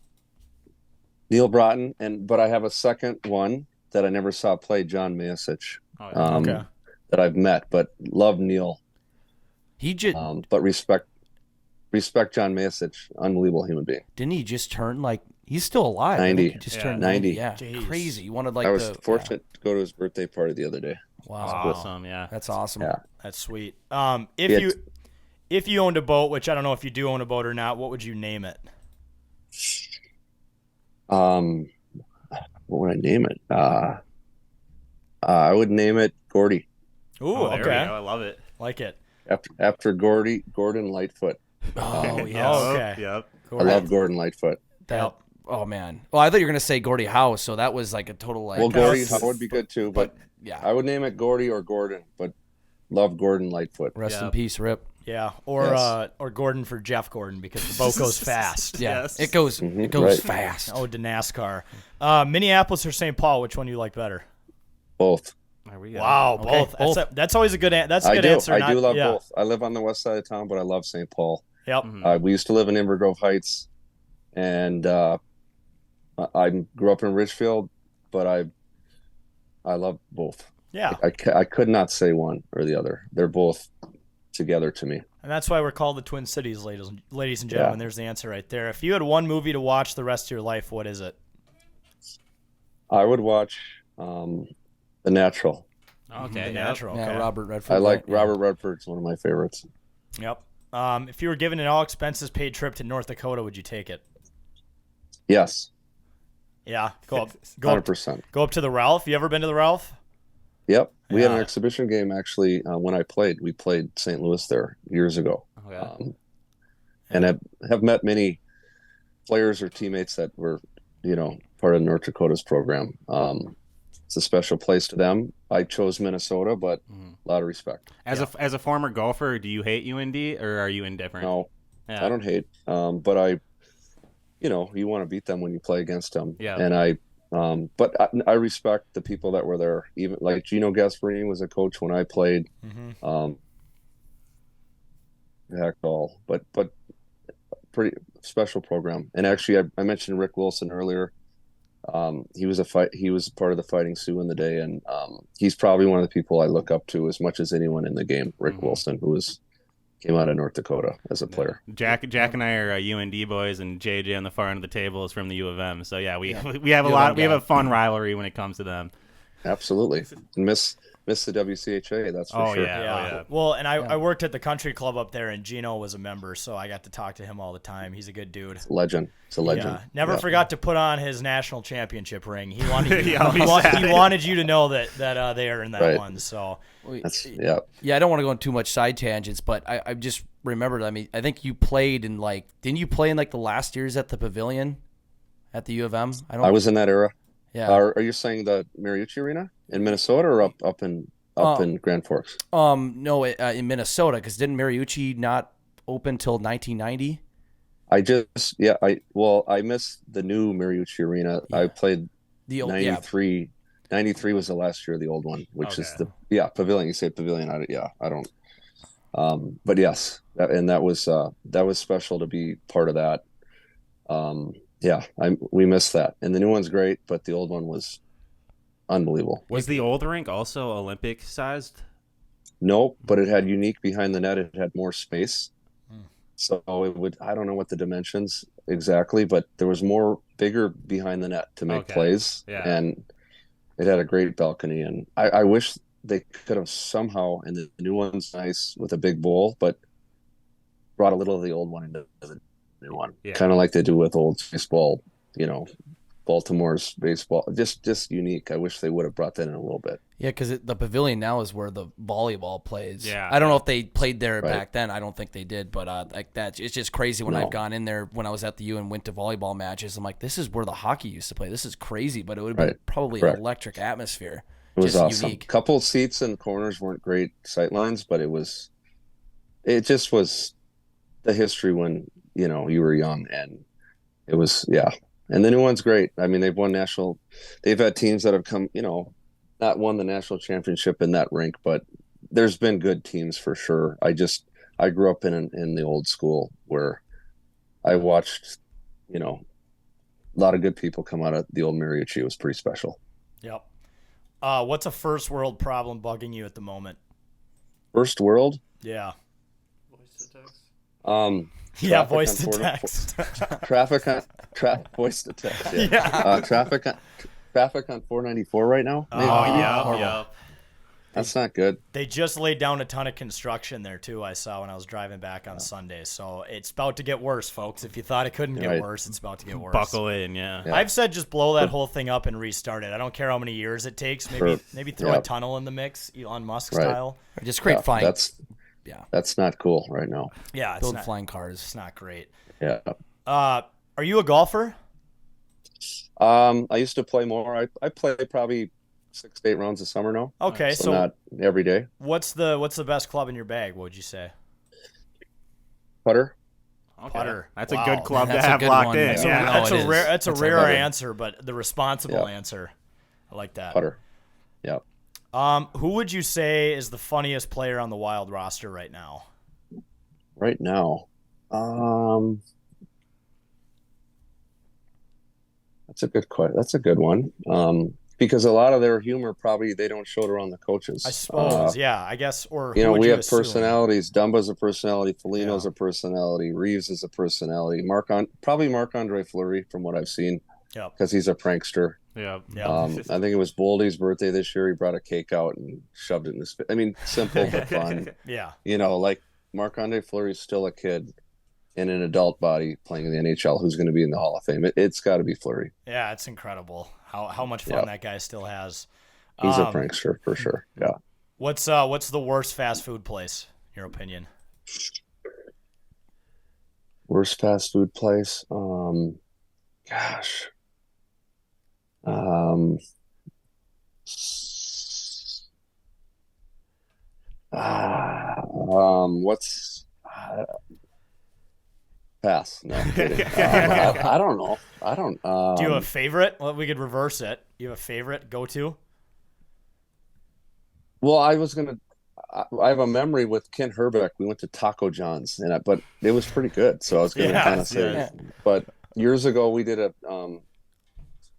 Neil Broughton, but I have a second one that I never saw play, John Mayasich, that I've met, but love Neil. He just, but respect John Mayasich, unbelievable human being. Didn't he just turn he's still alive? 90. He just turned 90. Yeah, Jeez. Crazy. He wanted I was fortunate to go to his birthday party the other day. Wow, awesome. Yeah, that's awesome. Yeah, that's sweet. If you owned a boat, which I don't know if you do own a boat or not, what would you name it? What would I name it? I would name it Gordy. Ooh, okay. I love it. Like it. After Gordon Lightfoot. Oh, yes. Oh, okay. Yep. I love Gordon Lightfoot. Oh man. Well, I thought you were gonna say Gordie Howe, so that was like a total like. Well, Gordie Howe would be good too, but yeah, I would name it Gordie or Gordon, but love Gordon Lightfoot. Rest in peace, Rip. Yeah, or Gordon for Jeff Gordon because the boat goes fast. Yeah, it goes fast. Oh, to NASCAR. Minneapolis or St. Paul? Which one do you like better? Both. There we go. Wow, Okay, both. That's always a good. That's a good answer. I do love both. I live on the west side of town, but I love St. Paul. Yep. We used to live in Inver Grove Heights, and I grew up in Ridgefield, but I love both. Yeah. I could not say one or the other. They're both together to me. And that's why we're called the Twin Cities, ladies and gentlemen. There's the answer right there. If you had one movie to watch the rest of your life, what is it? I would watch The Natural. Okay, The Natural. Yeah, okay. Robert Redford. I like Robert Redford's one of my favorites. Yep. If you were given an all expenses paid trip to North Dakota, would you take it? Yes. Yeah. Go up 100%. Go up to the Ralph. You ever been to the Ralph? Yep. We had an exhibition game actually when I played. We played St. Louis there years ago. Okay. And have met many players or teammates that were, part of North Dakota's program. It's a special place to them. I chose Minnesota, but a lot of respect. As a former golfer, do you hate UND or are you indifferent? No, Yeah. I don't hate. But you want to beat them when you play against them. Yeah. And but I respect the people that were there. Even like Gino Gasparini was a coach when I played. Heck all, but pretty special program. And actually, I mentioned Rick Wilson earlier. He was part of the Fighting Sioux in the day, and he's probably one of the people I look up to as much as anyone in the game. Rick Wilson, who came out of North Dakota as a player. Jack and I are UND boys, and JJ on the far end of the table is from the U of M. So yeah, we have a fun rivalry when it comes to them. Absolutely, and miss the WCHA. That's for sure. Yeah. Well, and I worked at the country club up there, and Gino was a member, so I got to talk to him all the time. He's a good dude. It's a legend. Yeah. Never forgot to put on his national championship ring. He wanted he wanted you to know that they are in that one. So yeah, I don't want to go on too much side tangents, but I just remembered. I mean, I think you played in didn't you play in the last years at the Pavilion at the U of M? I was in that era. Yeah. Are you saying the Mariucci Arena in Minnesota or up in Grand Forks? No, in Minnesota, because didn't Mariucci not open till 1990? I missed the new Mariucci Arena. Yeah. I played the old 93. Yeah. 93 was the last year of the old one, which is the Pavilion. You say Pavilion. I don't. But yes, that was special to be part of that. We missed that, and the new one's great, but the old one was unbelievable. Was the old rink also Olympic sized? Nope, but it had unique behind the net. It had more space, so I don't know what the dimensions exactly, but there was bigger behind the net to make plays, and it had a great balcony. And I wish they could have somehow, and the new one's nice with a big bowl, but brought a little of the old one into the new one, kind of like they do with old baseball, Baltimore's baseball, just unique. I wish they would have brought that in a little bit. Yeah, because the Pavilion now is where the volleyball plays. Yeah, I don't know if they played there back then. I don't think they did, but like that, it's just crazy when I've gone in there when I was at the U and went to volleyball matches. I'm like, this is where the hockey used to play. This is crazy, but it would have been probably an electric atmosphere. It was just awesome. Unique. Couple seats in the corners weren't great sight lines, but it just was the history when you were young, and it was and the new one's great. I mean, they've had teams that have come, not won the national championship in that rink, but there's been good teams for sure. I grew up in the old school where I watched a lot of good people come out of the old Mariucci. It was pretty special. Yep. What's a first world problem bugging you at the moment? First world? Yeah. Voice to text. Voice to text. Voice to text. Yeah. Traffic on 494 right now. Maybe? Yeah. That's not good. They just laid down a ton of construction there too. I saw when I was driving back on Sunday. So it's about to get worse, folks. If you thought it couldn't get worse, it's about to get worse. Buckle in, yeah. I've said just blow that whole thing up and restart it. I don't care how many years it takes. Maybe throw a tunnel in the mix, Elon Musk style. Or just create flying. That's not cool right now. Yeah, build flying cars. It's not great. Yeah. Are you a golfer? I used to play more. I play probably 6 to 8 rounds a summer now. Okay, so not every day. What's the best club in your bag? What would you say? Putter. Okay. Putter. That's Wow. a good club to That's a have good locked one. in. That's Yeah. That's a rare putter. answer, but the responsible answer. I like that. Putter. Yeah. Who would you say is the funniest player on the Wild roster right now? Right now, that's a good question. That's a good one. Because a lot of their humor probably they don't show it around the coaches. I suppose, yeah, I guess. Or you know, we have assume? personalities. Dumba's a personality. Foligno's a personality. Reeves is a personality. Probably Marc-Andre Fleury from what I've seen. Yeah, because he's a prankster. Yeah. I think it was Boldy's birthday this year. He brought a cake out and shoved it in his face. I mean, simple but fun. Yeah. You know, like Marc-Andre Fleury's still a kid in an adult body playing in the NHL who's going to be in the Hall of Fame. It's got to be Fleury. Yeah, it's incredible how much fun that guy still has. He's a prankster for sure. Yeah. What's the worst fast food place, in your opinion? Worst fast food place? Gosh. What's pass? No, I'm kidding. I don't know. I don't. Do you have a favorite? Well, we could reverse it. You have a favorite go-to? Well, I have a memory with Ken Herbeck. We went to Taco John's, but it was pretty good. So I was going to kind of say. Yeah. But years ago, we did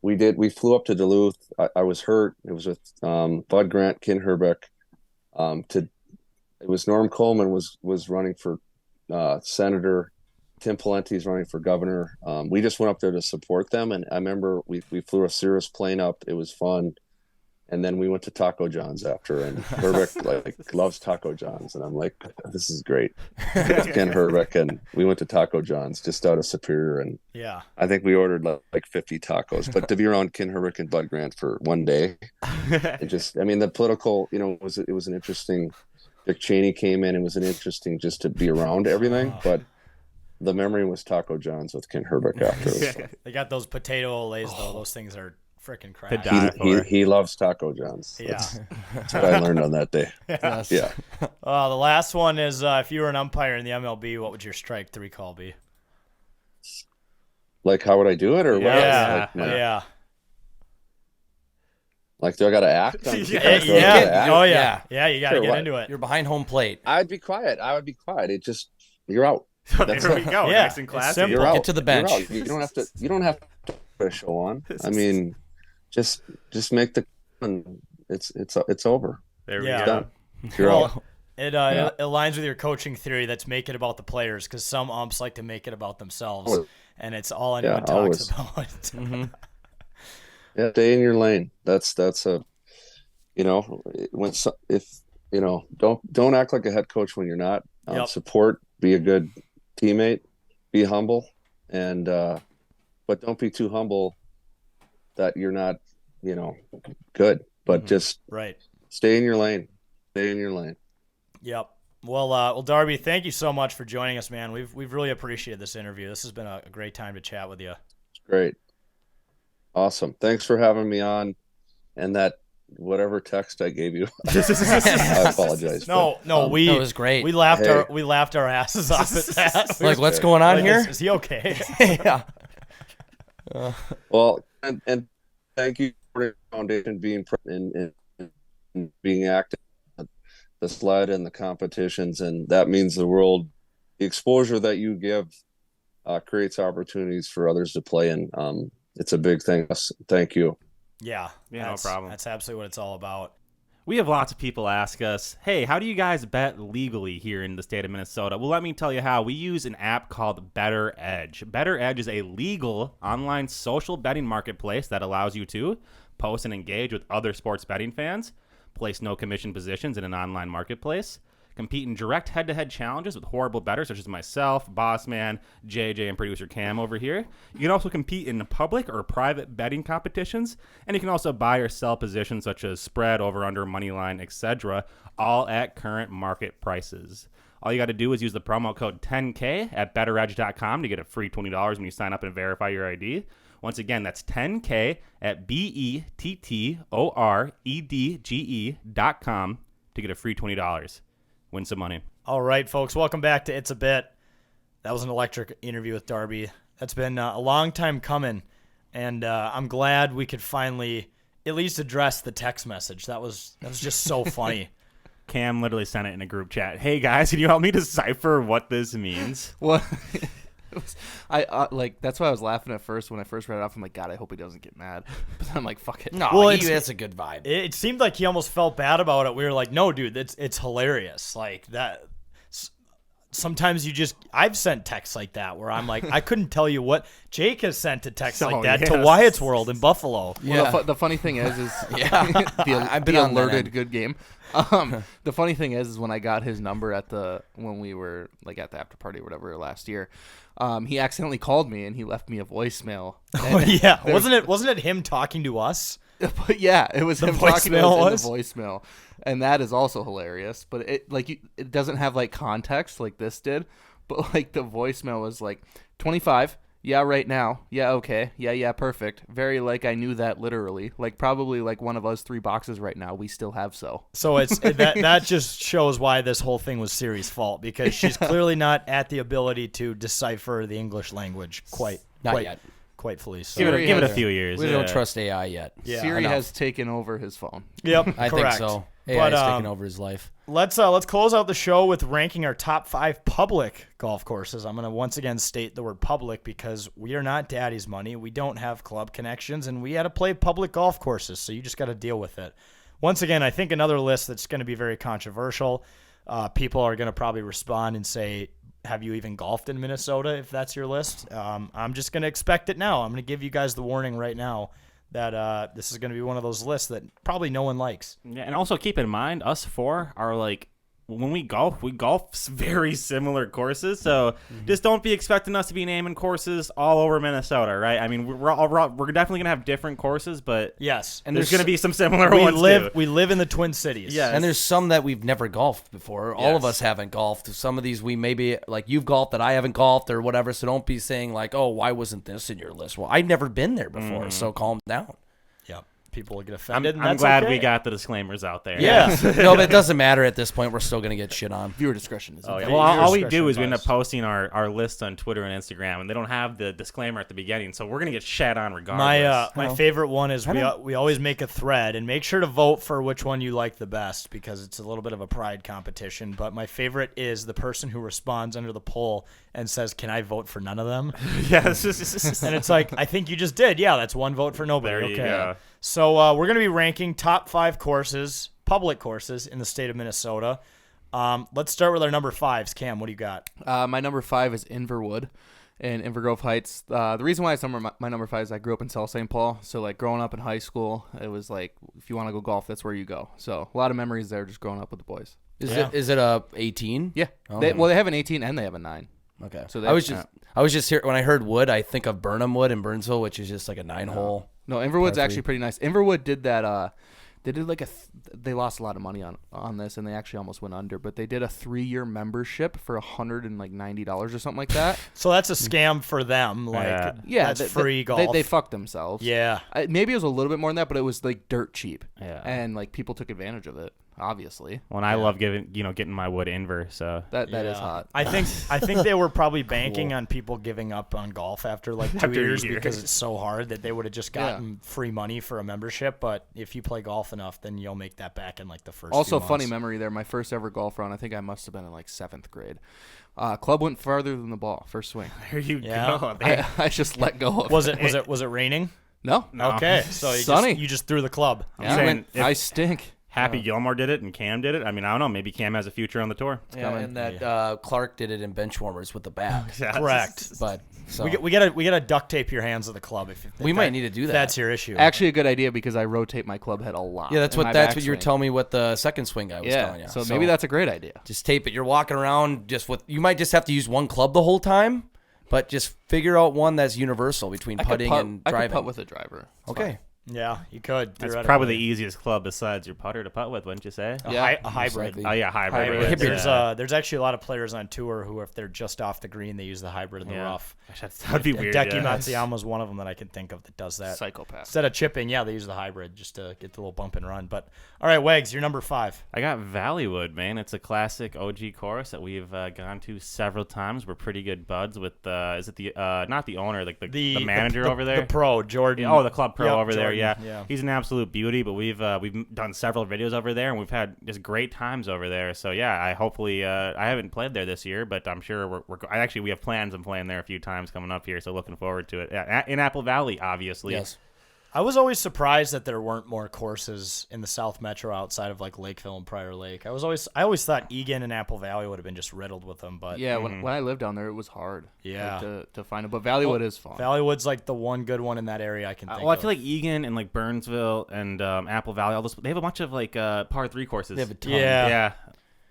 we flew up to Duluth. I was hurt. It was with Bud Grant, Ken Herbeck. It was Norm Coleman was running for senator. Tim Pawlenty's running for governor. We just went up there to support them, and I remember we flew a Cirrus plane up. It was fun, and then we went to Taco John's after. And Herbeck loves Taco John's, and I'm like, this is great. Ken Herbeck, and we went to Taco John's just out of Superior, and Yeah. I think we ordered like 50 tacos. But to be around Ken Herbeck and Bud Grant for one day, the political, it was an interesting. Dick Cheney came in. It was an interesting just to be around everything, but. The memory was Taco John's with Ken Herbeck after. They got those potato olays, though. Those things are freaking crack. He loves Taco John's. Yeah. That's what I learned on that day. Yes. Yeah. The last one is if you were an umpire in the MLB, what would your strike 3 call be? Like, how would I do it? Or what? Yeah. Like, do I got to act? Oh, yeah. Yeah, you got to get into it. You're behind home plate. I'd be quiet. It just, you're out. There we go. Yeah, Nice and classy. You're out. Get to the bench. You don't have to put a show on. I mean, just make the and it's over. There we Yeah. go. Done. You're out. It aligns with your coaching theory that's make it about the players, because some umps like to make it about themselves, and it's all anyone talks about. Yeah, stay in your lane. That's a, don't act like a head coach when you're not. Support, be a good teammate, be humble, and but don't be too humble that you're not, good. But just stay in your lane. Stay in your lane. Yep. Well, Darby, thank you so much for joining us, man. We've really appreciated this interview. This has been a great time to chat with you. It's great. Awesome. Thanks for having me on. And that whatever text I gave you, I apologize. No, that was great. We laughed our asses off at that. Like, what's going on here? Is he okay? Yeah. Well, and thank you for the foundation being and being active, the sled and the competitions, and that means the world. The exposure that you give creates opportunities for others to play, and it's a big thing. Thank you. Yeah, no problem. That's absolutely what it's all about. We have lots of people ask us, hey, how do you guys bet legally here in the state of Minnesota? Well, let me tell you how. We use an app called Better Edge. Better Edge is a legal online social betting marketplace that allows you to post and engage with other sports betting fans, place no commission positions in an online marketplace, compete in direct head-to-head challenges with horrible bettors such as myself, Bossman, JJ, and producer Cam over here. You can also compete in public or private betting competitions, and you can also buy or sell positions such as spread, over-under, money line, etc., all at current market prices. All you got to do is use the promo code 10K at betteredge.com to get a free $20 when you sign up and verify your ID. Once again, that's 10K at betteredge.com to get a free $20. Win some money. All right, folks, welcome back to It's a Bit. That was an electric interview with Darby. That's been a long time coming, and I'm glad we could finally at least address the text message. That was just so funny. Cam literally sent it in a group chat. Hey guys, can you help me decipher what this means? What? That's why I was laughing at first when I first read it off. I'm like, God, I hope he doesn't get mad. But then I'm like, fuck it. No, well, that's a good vibe. It seemed like he almost felt bad about it. We were like, no, dude, it's hilarious. Like that. Sometimes I've sent texts like that where I'm like, I couldn't tell you what. Jake has sent a text like that to Wyatt's World in Buffalo. Well, the funny thing is I've been alerted. Good game. The funny thing is when I got his number when we were like at the after party or whatever last year, he accidentally called me and he left me a voicemail. Oh yeah, wasn't it him talking to us? But yeah, it was him talking to us in the voicemail, and that is also hilarious. But it doesn't have like context like this did. But like the voicemail was like 25. Yeah, right now. Yeah, okay. Yeah, perfect. Very like I knew that literally. Like probably like one of us 3 boxes right now. We still have so. So it's that just shows why this whole thing was Siri's fault, because she's clearly not at the ability to decipher the English language quite yet. Quite fully. So. Give it a few years. We don't trust AI yet. Yeah, Siri has taken over his phone. Yep, I think so. AI has taken over his life. Let's close out the show with ranking our top 5 public golf courses. I'm going to once again state the word public because we are not daddy's money. We don't have club connections, and we had to play public golf courses, so you just got to deal with it. Once again, I think another list that's going to be very controversial. People are going to probably respond and say, have you even golfed in Minnesota if that's your list? I'm just going to expect it now. I'm going to give you guys the warning right now that this is going to be one of those lists that probably no one likes. Yeah, and also keep in mind, us 4 are like, when we golf very similar courses, so just don't be expecting us to be naming courses all over Minnesota, right? I mean, we're definitely gonna have different courses, but yes, and there's gonna be some similar ones too. We live in the Twin Cities, yes. And there's some that we've never golfed before. All of us haven't golfed. Some of these we maybe like you've golfed that I haven't golfed or whatever. So don't be saying like, oh, why wasn't this in your list? Well, I've never been there before, so calm down. Yep. People will get offended. I'm glad we got the disclaimers out there. Yeah. No, but it doesn't matter at this point. We're still going to get shit on. Viewer discretion is Well, all we do is we end up posting our list on Twitter and Instagram, and they don't have the disclaimer at the beginning, so we're going to get shat on regardless. My favorite one is we always make a thread, and make sure to vote for which one you like the best because it's a little bit of a pride competition. But my favorite is the person who responds under the poll and says, "Can I vote for none of them?" Yes. And it's like, I think you just did. Yeah, that's one vote for nobody. There you go. So we're going to be ranking top 5 courses, public courses in the state of Minnesota. Let's start with our number 5s. Cam, what do you got? My number 5 is Inverwood in Invergrove Heights. The reason why it's my number 5 is I grew up in South St. Paul. So like growing up in high school, it was like if you want to go golf, that's where you go. So a lot of memories there just growing up with the boys. Is it a 18? Yeah. Oh. They have an 18 and they have a 9. Okay. So I was just here when I heard wood, I think of Burnham Wood in Burnsville, which is just like a 9-hole. No, Inverwood's actually pretty nice. Inverwood did that. They did like they lost a lot of money on this, and they actually almost went under. But they did a 3-year membership for $190 or something like that. So that's a scam for them. Like, that's free golf. They fucked themselves. Yeah. Maybe it was a little bit more than that, but it was like dirt cheap. Yeah. And like people took advantage of it. Obviously. Well, and I love getting my wood Inver, so that is hot. I think they were probably banking on people giving up on golf after like 2 years because it's so hard that they would have just gotten free money for a membership. But if you play golf enough, then you'll make that back in like the first. Also, few funny months. memory there. My first ever golf round. I think I must have been in like 7th grade. Club went farther than the ball. First swing. There you go. I just let go of Was it. Was it raining? No. Okay, so you just threw the club. Yeah, I stink. Happy Gilmore did it and Cam did it. I mean, I don't know. Maybe Cam has a future on the tour. Yeah, and that Clark did it in bench warmers with the bat. Correct. But so. we gotta duct tape your hands of the club if we might need to do that. That's your issue. Actually, a good idea because I rotate my club head a lot. Yeah, that's what you were telling me. What the second swing guy was telling you. So maybe that's a great idea. Just tape it. You're walking around you might just have to use one club the whole time, but just figure out one that's universal between putting and driving. I could putt with a driver. Okay. Yeah, you could. That's probably the easiest club besides your putter to putt with, wouldn't you say? A hybrid. Oh yeah, hybrid. There's actually a lot of players on tour who, if they're just off the green, they use the hybrid in the rough. That'd be weird. Decky Matsuyama is one of them that I can think of that does that. Psychopath. Instead of chipping, they use the hybrid just to get the little bump and run. But all right, Wags, you're number 5. I got Valleywood, man. It's a classic OG course that we've gone to several times. We're pretty good buds with is it the not the owner, like the manager over there, the pro Jordan. Oh, the club pro over Jordan. there. Yeah, he's an absolute beauty. But we've done several videos over there, and we've had just great times over there. So yeah, I haven't played there this year, but I'm sure we have plans on playing there a few times coming up here. So looking forward to it in Apple Valley, obviously. Yes. I was always surprised that there weren't more courses in the South Metro outside of like Lakeville and Prior Lake. I always thought Egan and Apple Valley would have been just riddled with them, but when I lived down there, it was hard. Yeah, to find it, but Valleywood is fun. Valleywood's like the one good one in that area I can think of. I feel like Egan and like Burnsville and Apple Valley, they have a bunch of like par 3 courses. They have a ton. Yeah.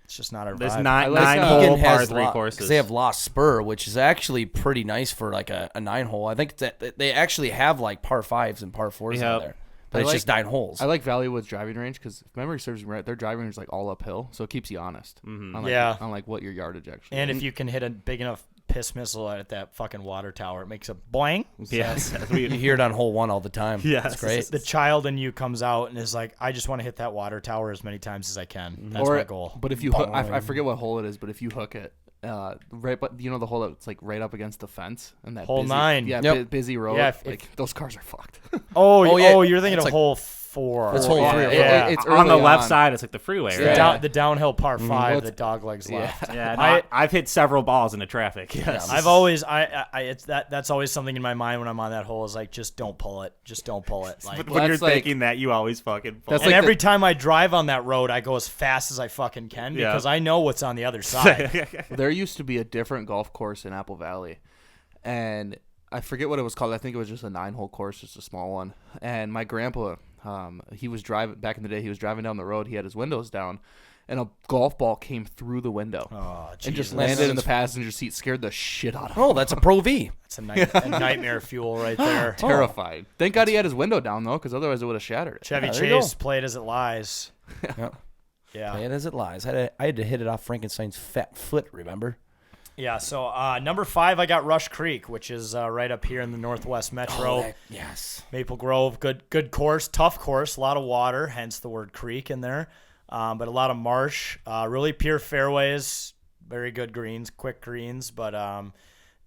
It's just not our There's vibe. nine-hole par 3 courses. Because they have Lost Spur, which is actually pretty nice for like a 9-hole. I think that they actually have like par 5s and par 4s in there. But it's just 9 holes. I like Valleywood's driving range because if memory serves me right, their driving range is like all uphill, so it keeps you honest. Mm-hmm. On like what your yardage actually. And if you can hit a big enough piss missile at that fucking water tower, it makes a boing. Yes, you hear it on hole 1 all the time. Yeah, it's great. The child in you comes out and is like, I just want to hit that water tower as many times as I can. That's my goal. But if you hook, I forget what hole it is, but if you hook it. Right, but the hole that's like right up against the fence and that hole 9, busy road. Yeah, those cars are fucked. You're thinking of like, hole 4. That's hole 3. It's on the left side. It's like the freeway, right? The downhill par 5 that dog legs left. Yeah, I've hit several balls into traffic. Yes, I've always that's always something in my mind when I'm on that hole is like, just don't pull it, Like when you're thinking that, you always fucking pull. And every time I drive on that road, I go as fast as I fucking can because I know what's on the other side. There used to be a different golf course in Apple Valley, and I forget what it was called. I think it was just a 9-hole course, just a small one. And my grandpa, he was driving back in the day. He was driving down the road. He had his windows down, and a golf ball came through the window and just landed in the passenger seat. Scared the shit out of him. Oh, that's a Pro V. That's a nightmare fuel right there. Terrified. Thank God he had his window down though, because otherwise it would have shattered it. Chevy Chase, play it as it lies. Yeah, play it as it lies. I had to hit it off Frankenstein's fat foot. Remember? Yeah, so number 5, I got Rush Creek, which is right up here in the Northwest Metro. Yes. Maple Grove, good course, tough course, a lot of water, hence the word creek in there, but a lot of marsh, really pure fairways, very good greens, quick greens, but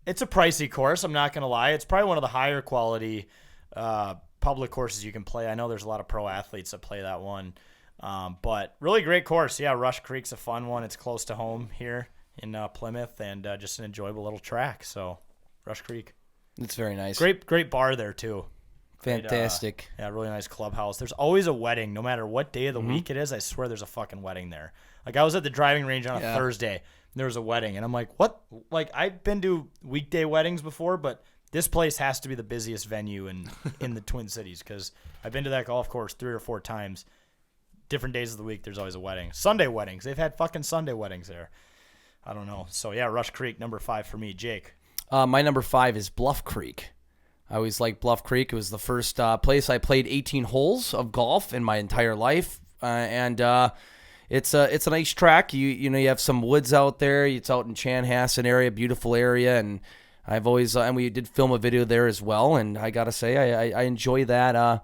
it's a pricey course, I'm not going to lie. It's probably one of the higher quality public courses you can play. I know there's a lot of pro athletes that play that one, but really great course. Yeah, Rush Creek's a fun one. It's close to home here in Plymouth, and just an enjoyable little track. So, Rush Creek. It's very nice. Great bar there, too. Fantastic. Really nice clubhouse. There's always a wedding, no matter what day of the week it is. I swear there's a fucking wedding there. Like, I was at the driving range on a Thursday, and there was a wedding, and I'm like, what? Like, I've been to weekday weddings before, but this place has to be the busiest venue in the Twin Cities, because I've been to that golf course 3 or 4 times. Different days of the week, there's always a wedding. Sunday weddings. They've had fucking Sunday weddings there. I don't know. So, yeah, Rush Creek, number 5 for me. Jake? My number 5 is Bluff Creek. I always liked Bluff Creek. It was the first place I played 18 holes of golf in my entire life. And it's a nice track. You have some woods out there. It's out in Chanhassen area, beautiful area. And I've always and we did film a video there as well. And I got to say, I enjoy that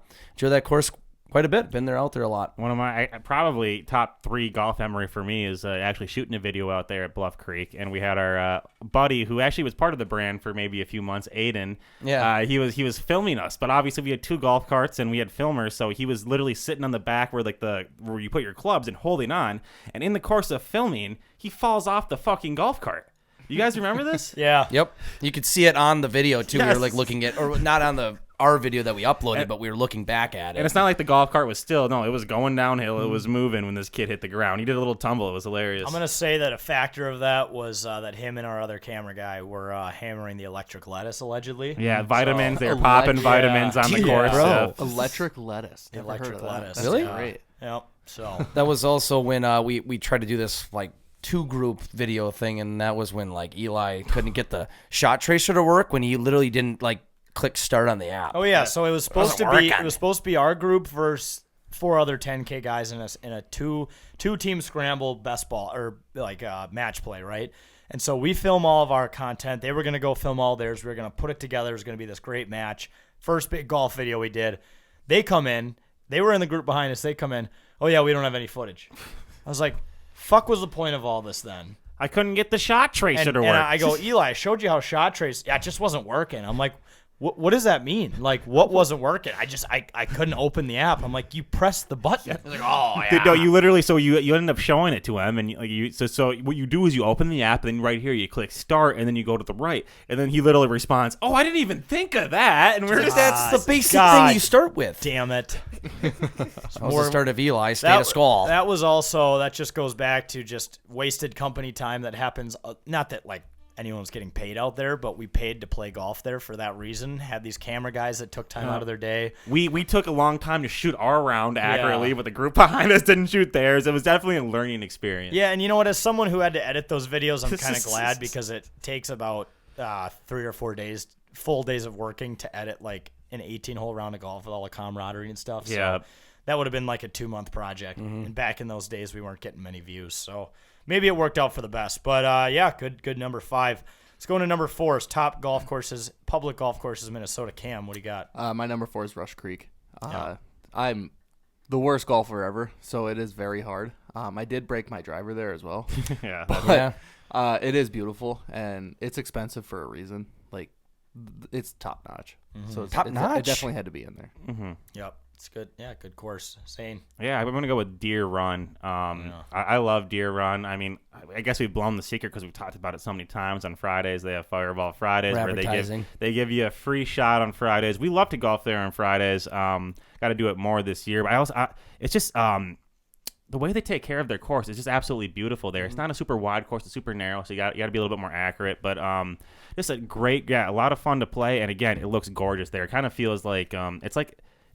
course quite a bit. Been out there a lot. One of my probably top 3 golf memory for me is actually shooting a video out there at Bluff Creek, and we had our buddy who actually was part of the brand for maybe a few months, Aiden. Yeah, he was filming us, but obviously we had 2 golf carts and we had filmers, so he was literally sitting on the back where where you put your clubs and holding on, and in the course of filming, he falls off the fucking golf cart. You guys remember this? Yeah. Yep. You could see it on the video too. Yes. We were like looking at, or not on our video that we uploaded, but we were looking back at it. And it's not like the golf cart was still. No, it was going downhill. It was moving when this kid hit the ground. He did a little tumble. It was hilarious. I'm going to say that a factor of that was that him and our other camera guy were hammering the electric lettuce, allegedly. Yeah, vitamins. They were popping vitamins on the course. Bro. Electric lettuce. Never heard of lettuce. That's Really? great. Yep. So that was also when we tried to do this like 2-group video thing, and that was when like Eli couldn't get the shot tracer to work, when he literally didn't like click start on the app. Oh yeah, so it was supposed to be our group versus 4 other 10K guys in a two team scramble best ball or like match play, right? And so we film all of our content. They were going to go film all theirs. We were going to put it together. It was going to be this great match. First big golf video we did. They come in. They were in the group behind us. They come in. Oh yeah, we don't have any footage. I was like, fuck was the point of all this then? I couldn't get the shot tracer to work. And I go, Eli, I showed you how shot trace. Yeah, it just wasn't working. I'm like, what does that mean? Like, what wasn't working? I couldn't open the app. I'm like, you pressed the button. Like, oh yeah. No, you literally. So you ended up showing it to him, and so what you do is you open the app, and then right here you click start, and then you go to the right, and then he literally responds, "Oh, I didn't even think of that." And we're just that's the basic thing you start with. Damn it. That was the start of Eli, State of Skull. That was also, that just goes back to just wasted company time that happens. Not that like anyone was getting paid out there, but we paid to play golf there for that reason. Had these camera guys that took time out of their day. We took a long time to shoot our round accurately, but the group behind us didn't shoot theirs. It was definitely a learning experience. Yeah, and you know what? As someone who had to edit those videos, I'm kind of glad because it takes about 3 or 4 days, full days of working to edit like an 18-hole round of golf with all the camaraderie and stuff. So yeah. That would have been like a 2-month project. Mm-hmm. And back in those days, we weren't getting many views. So maybe it worked out for the best. But yeah, good number 5. Let's go into number 4. Is top golf courses, public golf courses, Minnesota. Cam, what do you got? My number 4 is Rush Creek. I'm the worst golfer ever, so it is very hard. I did break my driver there as well. Yeah. But it is beautiful, and it's expensive for a reason. Like, it's top notch. Mm-hmm. So top notch? It definitely had to be in there. Mm-hmm. Yep. It's good. Yeah, good course. Sane. Yeah, I'm going to go with Deer Run. I love Deer Run. I mean, I guess we've blown the secret because we've talked about it so many times. On Fridays, they have Fireball Fridays where they give you a free shot on Fridays. We love to golf there on Fridays. Got to do it more this year. But it's just the way they take care of their course is just absolutely beautiful there. It's not a super wide course. It's super narrow, so you got to be a little bit more accurate. But just a lot of fun to play. And, again, it looks gorgeous there. It kind of feels like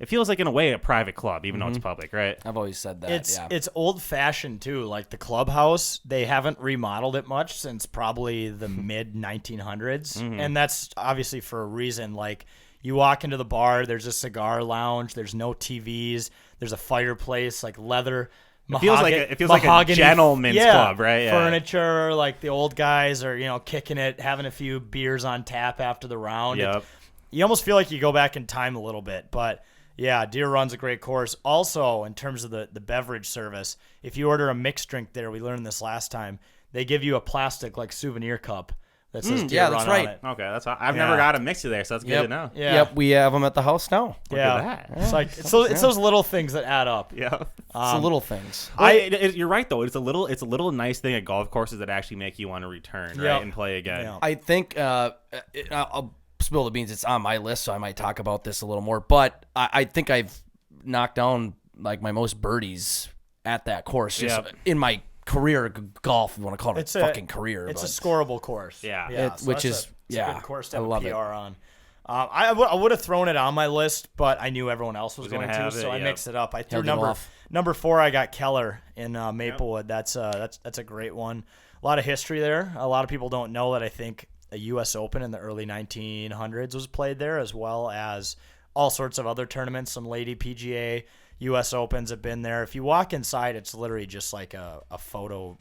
it feels like, in a way, a private club, even though it's public, right? I've always said that. It's old-fashioned, too. Like, the clubhouse, they haven't remodeled it much since probably the mid-1900s. Mm-hmm. And that's obviously for a reason. Like, you walk into the bar, there's a cigar lounge, there's no TVs, there's a fireplace, like leather. It feels like a gentleman's club, right? Yeah. Furniture, like the old guys are, kicking it, having a few beers on tap after the round. Yep. You almost feel like you go back in time a little bit, but... Yeah, Deer Run's a great course. Also, in terms of the beverage service, if you order a mixed drink there, we learned this last time, they give you a plastic like souvenir cup that says Deer Run on it. Okay, I've never got a mixer there, so that's good to know. Yeah. Yep, we have them at the house now. Look at that. It's like it's those little things that add up. Yeah, it's the little things. You're right though. It's a little nice thing at golf courses that actually make you want to return, right, and play again. Yeah. I think I'll spill the beans. It's on my list, so I might talk about this a little more. But I think I've knocked down like my most birdies at that course just in my career golf. If you want to call it a fucking career. It's a scoreable course. Yeah. So which is a good course to have a PR on. I would have thrown it on my list, but I knew everyone else was going to, so I mixed it up. I threw number 4. I got Keller in Maplewood. That's a great one. A lot of history there. A lot of people don't know that I think a U.S. Open in the early 1900s was played there, as well as all sorts of other tournaments. Some Lady PGA U.S. Opens have been there. If you walk inside, it's literally just like a photo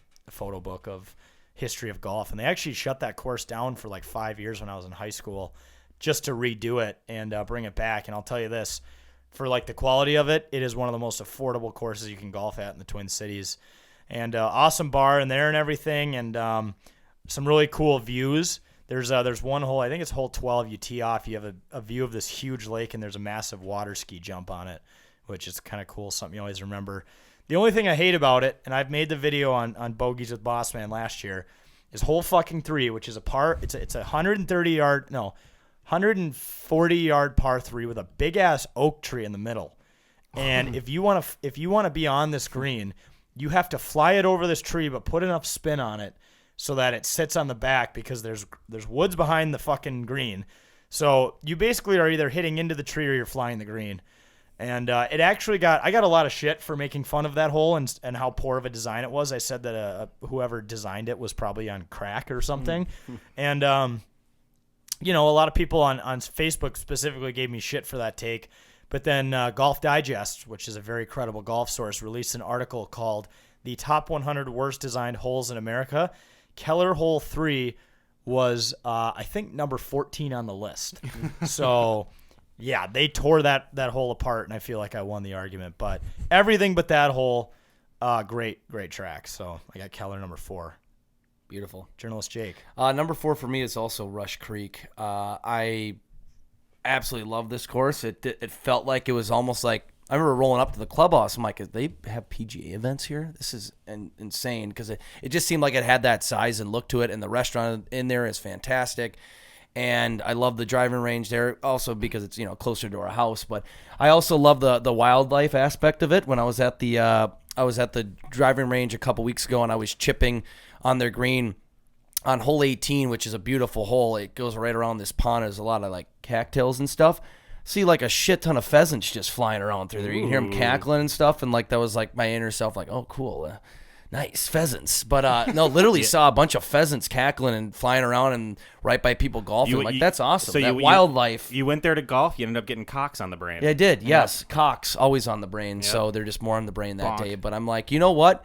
book of history of golf. And they actually shut that course down for like 5 years when I was in high school just to redo it and bring it back. And I'll tell you this, for like the quality of it, it is one of the most affordable courses you can golf at in the Twin Cities. And awesome bar in there and everything, and some really cool views. There's one hole, I think it's hole 12, you tee off, you have a view of this huge lake, and there's a massive water ski jump on it, which is kind of cool, something you always remember. The only thing I hate about it, and I've made the video on Bogeys with Bossman last year, is hole fucking 3, which is it's a 140-yard par 3 with a big-ass oak tree in the middle. And if you want to be on this green, you have to fly it over this tree, but put enough spin on it so that it sits on the back, because there's woods behind the fucking green. So you basically are either hitting into the tree or you're flying the green. And I got a lot of shit for making fun of that hole and how poor of a design it was. I said that whoever designed it was probably on crack or something. And a lot of people on Facebook specifically gave me shit for that take. But then Golf Digest, which is a very credible golf source, released an article called The Top 100 Worst Designed Holes in America. Keller Hole 3 was, I think, number 14 on the list. So, yeah, they tore that hole apart, and I feel like I won the argument. But everything but that hole, great track. So I got Keller number 4. Beautiful. Journalist Jake. Number 4 for me is also Rush Creek. I absolutely love this course. It felt like it was almost like, I remember rolling up to the clubhouse. I'm like, they have PGA events here? This is insane, because it just seemed like it had that size and look to it, and the restaurant in there is fantastic. And I love the driving range there also because it's closer to our house. But I also love the wildlife aspect of it. When I was at the driving range a couple weeks ago, and I was chipping on their green on hole 18, which is a beautiful hole. It goes right around this pond. There's a lot of like cattails and stuff. See like a shit ton of pheasants just flying around through there. You can hear them cackling and stuff, and like that was like my inner self, like, oh cool, nice pheasants. But no, literally saw a bunch of pheasants cackling and flying around and right by people golfing. That's awesome. So wildlife. You went there to golf. You ended up getting cocks on the brain. Yeah, I did. Yes, cocks always on the brain. Yep. So they're just more on the brain that day. But I'm like, you know what?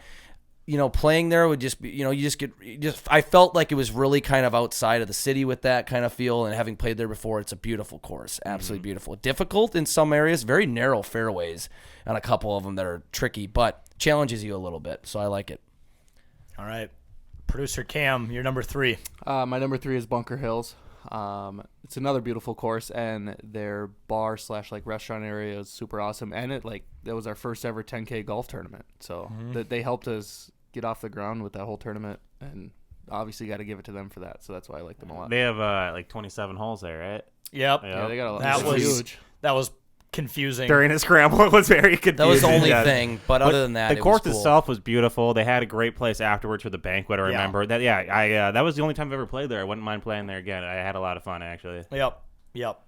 Playing there would just be, I felt like it was really kind of outside of the city with that kind of feel, and having played there before, it's a beautiful course. Absolutely beautiful. Difficult in some areas, very narrow fairways on a couple of them that are tricky, but challenges you a little bit, so I like it. All right. Producer Cam, you're number 3. My number 3 is Bunker Hills. It's another beautiful course, and their bar / like restaurant area is super awesome, and that was our first ever 10K golf tournament, so they helped us get off the ground with that whole tournament, and obviously got to give it to them for that. So that's why I like them a lot. They have 27 holes there, right? Yep. Yeah, they got a lot. That was huge. That was confusing. During a scramble, it was very confusing. That was the only thing, but other than that, the course itself was beautiful. They had a great place afterwards for the banquet. I remember that. Yeah, that was the only time I've ever played there. I wouldn't mind playing there again. I had a lot of fun actually. Yep.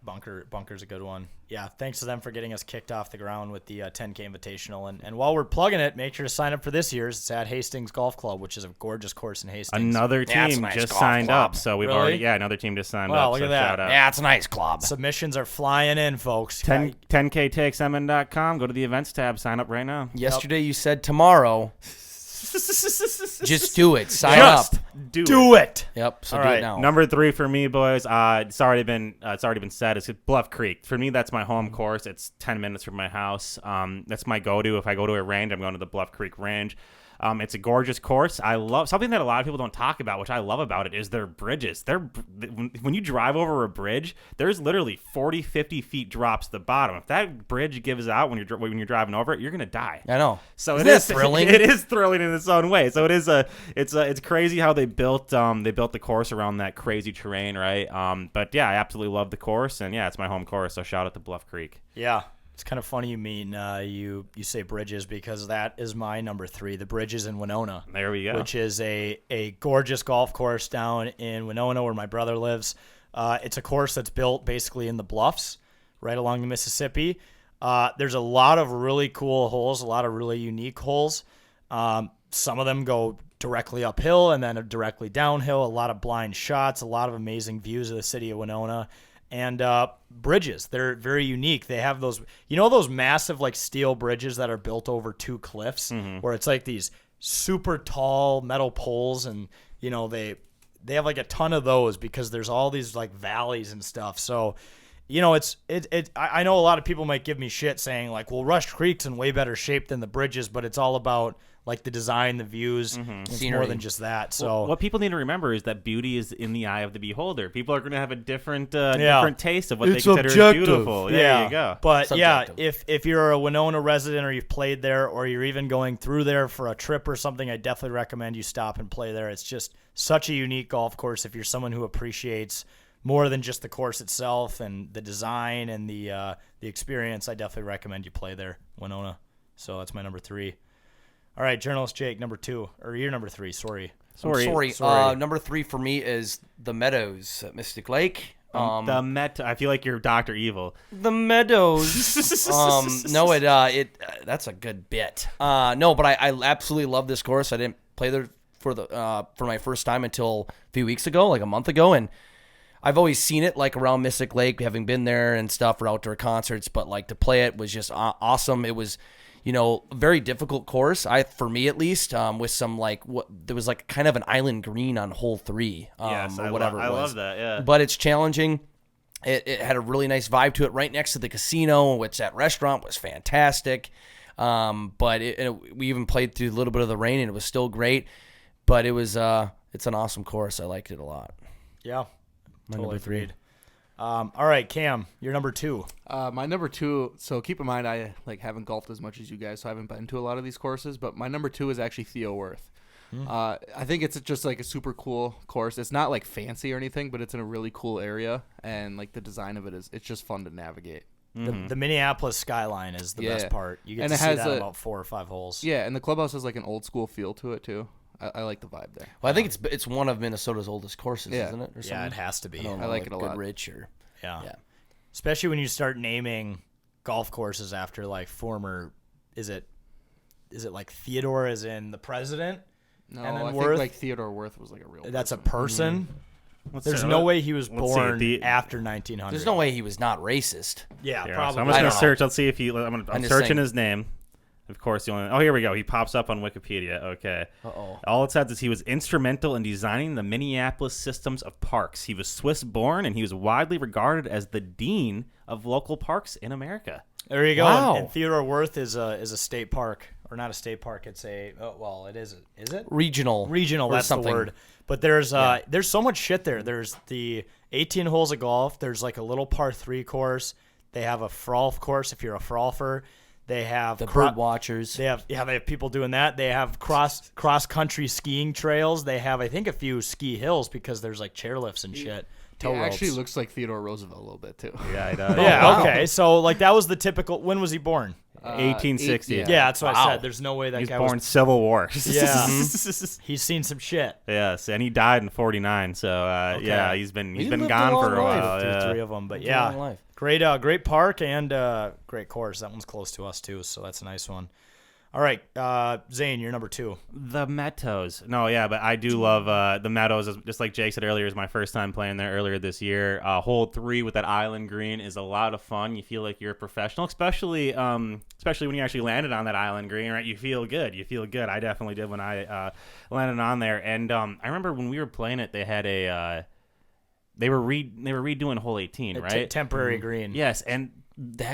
Bunker's a good one. Yeah, thanks to them for getting us kicked off the ground with the 10K Invitational. And while we're plugging it, make sure to sign up for this year's. It's at Hastings Golf Club, which is a gorgeous course in Hastings. Another team just signed up, so we've already another team just signed up. Look at that. Shout out. Yeah, it's a nice club. Submissions are flying in, folks. 10ktakesmn.com. Go to the events tab. Sign up right now. Yesterday you said tomorrow. Just do it. Sign up. Do it. Yep. So all do right. it now. Number 3 for me, boys. It's already been said. It's Bluff Creek. For me, that's my home course. It's 10 minutes from my house. That's my go-to. If I go to a range, I'm going to the Bluff Creek range. It's a gorgeous course. I love something that a lot of people don't talk about, which I love about it, is their bridges. When you drive over a bridge, there's literally 40, 50 feet drops to the bottom. If that bridge gives out when you're driving over it, you're gonna die. I know. So Isn't that thrilling? It is thrilling in its own way. So it's crazy how they built the course around that crazy terrain, right? But yeah, I absolutely love the course, and yeah, it's my home course. So shout out to Bluff Creek. Yeah. It's kind of funny you mean you say Bridges, because that is my number 3, the Bridges in Winona. There we go. Which is a gorgeous golf course down in Winona where my brother lives. It's a course that's built basically in the bluffs right along the Mississippi. There's a lot of really cool holes, a lot of really unique holes. Some of them go directly uphill and then directly downhill, a lot of blind shots, a lot of amazing views of the city of Winona. And bridges, they're very unique. They have those, those massive like steel bridges that are built over 2 cliffs, where it's like these super tall metal poles, and they have like a ton of those because there's all these like valleys and stuff. So, I know a lot of people might give me shit saying like, well, Rush Creek's in way better shape than the bridges, but it's all about like the design, the views. It's more than just that. So what people need to remember is that beauty is in the eye of the beholder. People are going to have a different taste of what they consider beautiful. There you go. But if you're a Winona resident or you've played there or you're even going through there for a trip or something, I definitely recommend you stop and play there. It's just such a unique golf course. If you're someone who appreciates more than just the course itself and the design and the experience, I definitely recommend you play there, Winona. So that's my number 3. All right, journalist Jake, number 2, or you're number 3. Sorry. Number 3 for me is the Meadows at Mystic Lake. I feel like you're Dr. Evil. The Meadows. That's a good bit. But I absolutely love this course. I didn't play there for my first time until a few weeks ago, like a month ago, and I've always seen it like around Mystic Lake, having been there and stuff for outdoor concerts, but like to play it was just awesome. It was, a very difficult course, for me at least, with some there was like kind of an island green on hole 3, or whatever it was. I love that, yeah. But it's challenging. It had a really nice vibe to it right next to the casino, which that restaurant was fantastic. But we even played through a little bit of the rain, and it was still great. But it was it's an awesome course. I liked it a lot. Yeah, totally agreed. All right, Cam, you're number 2. My number 2. So keep in mind, I haven't golfed as much as you guys, so I haven't been to a lot of these courses. But my number 2 is actually Theo Worth. I think it's just like a super cool course. It's not like fancy or anything, but it's in a really cool area, and like the design of it's just fun to navigate. The Minneapolis skyline is the best part. You get to see that on about 4 or 5 holes. Yeah, and the clubhouse has like an old school feel to it too. I like the vibe there. Well, I think it's one of Minnesota's oldest courses, isn't it? Or yeah, it has to be. I like it a lot. Goodrich or yeah, especially when you start naming golf courses after like former. Is it like Theodore, as in the president? No, and then I Worth? think like Theodore Worth was like a real. That's person. a person. There's no way he was born after 1900. There's no way he was not racist. Yeah, Yeah, probably. so I'm just gonna search. Let's see if he. I'm searching his name. Of course, here we go. He pops up on Wikipedia. Okay. All it says is he was instrumental in designing the Minneapolis systems of parks. He was Swiss-born, and he was widely regarded as the dean of local parks in America. There you go. Wow. And Theodore Worth is a state park, or not a state park. It's it is. Is it regional? Regional. That's something. The word. But there's so much shit there. There's the 18 holes of golf. There's like a little par 3 course. They have a frolf course if you're a frolfer. They have the bird watchers. They have people doing that. They have cross country skiing trails. They have, I think, a few ski hills because there's like chairlifts and shit. It actually looks like Theodore Roosevelt a little bit too. Yeah, it does. Yeah, wow. Okay. So like that was the typical. When was he born? 1860. Yeah, that's what I said. There's no way that guy was born Civil War. Yeah, he's seen some shit. Yes, and he died in 49. So okay. Yeah, he's been gone for a while. Yeah. 3 of them, but yeah, great park and great course. That one's close to us too, so that's a nice one. All right, Zane, you're number 2. The Meadows. No, yeah, but I do love the Meadows. Just like Jake said earlier, is my first time playing there earlier this year. Hole 3 with that island green is a lot of fun. You feel like you're a professional, especially when you actually landed on that island green, right? You feel good. I definitely did when I landed on there. And I remember when we were playing it, they had they were redoing hole 18, right? Temporary green. Yes, and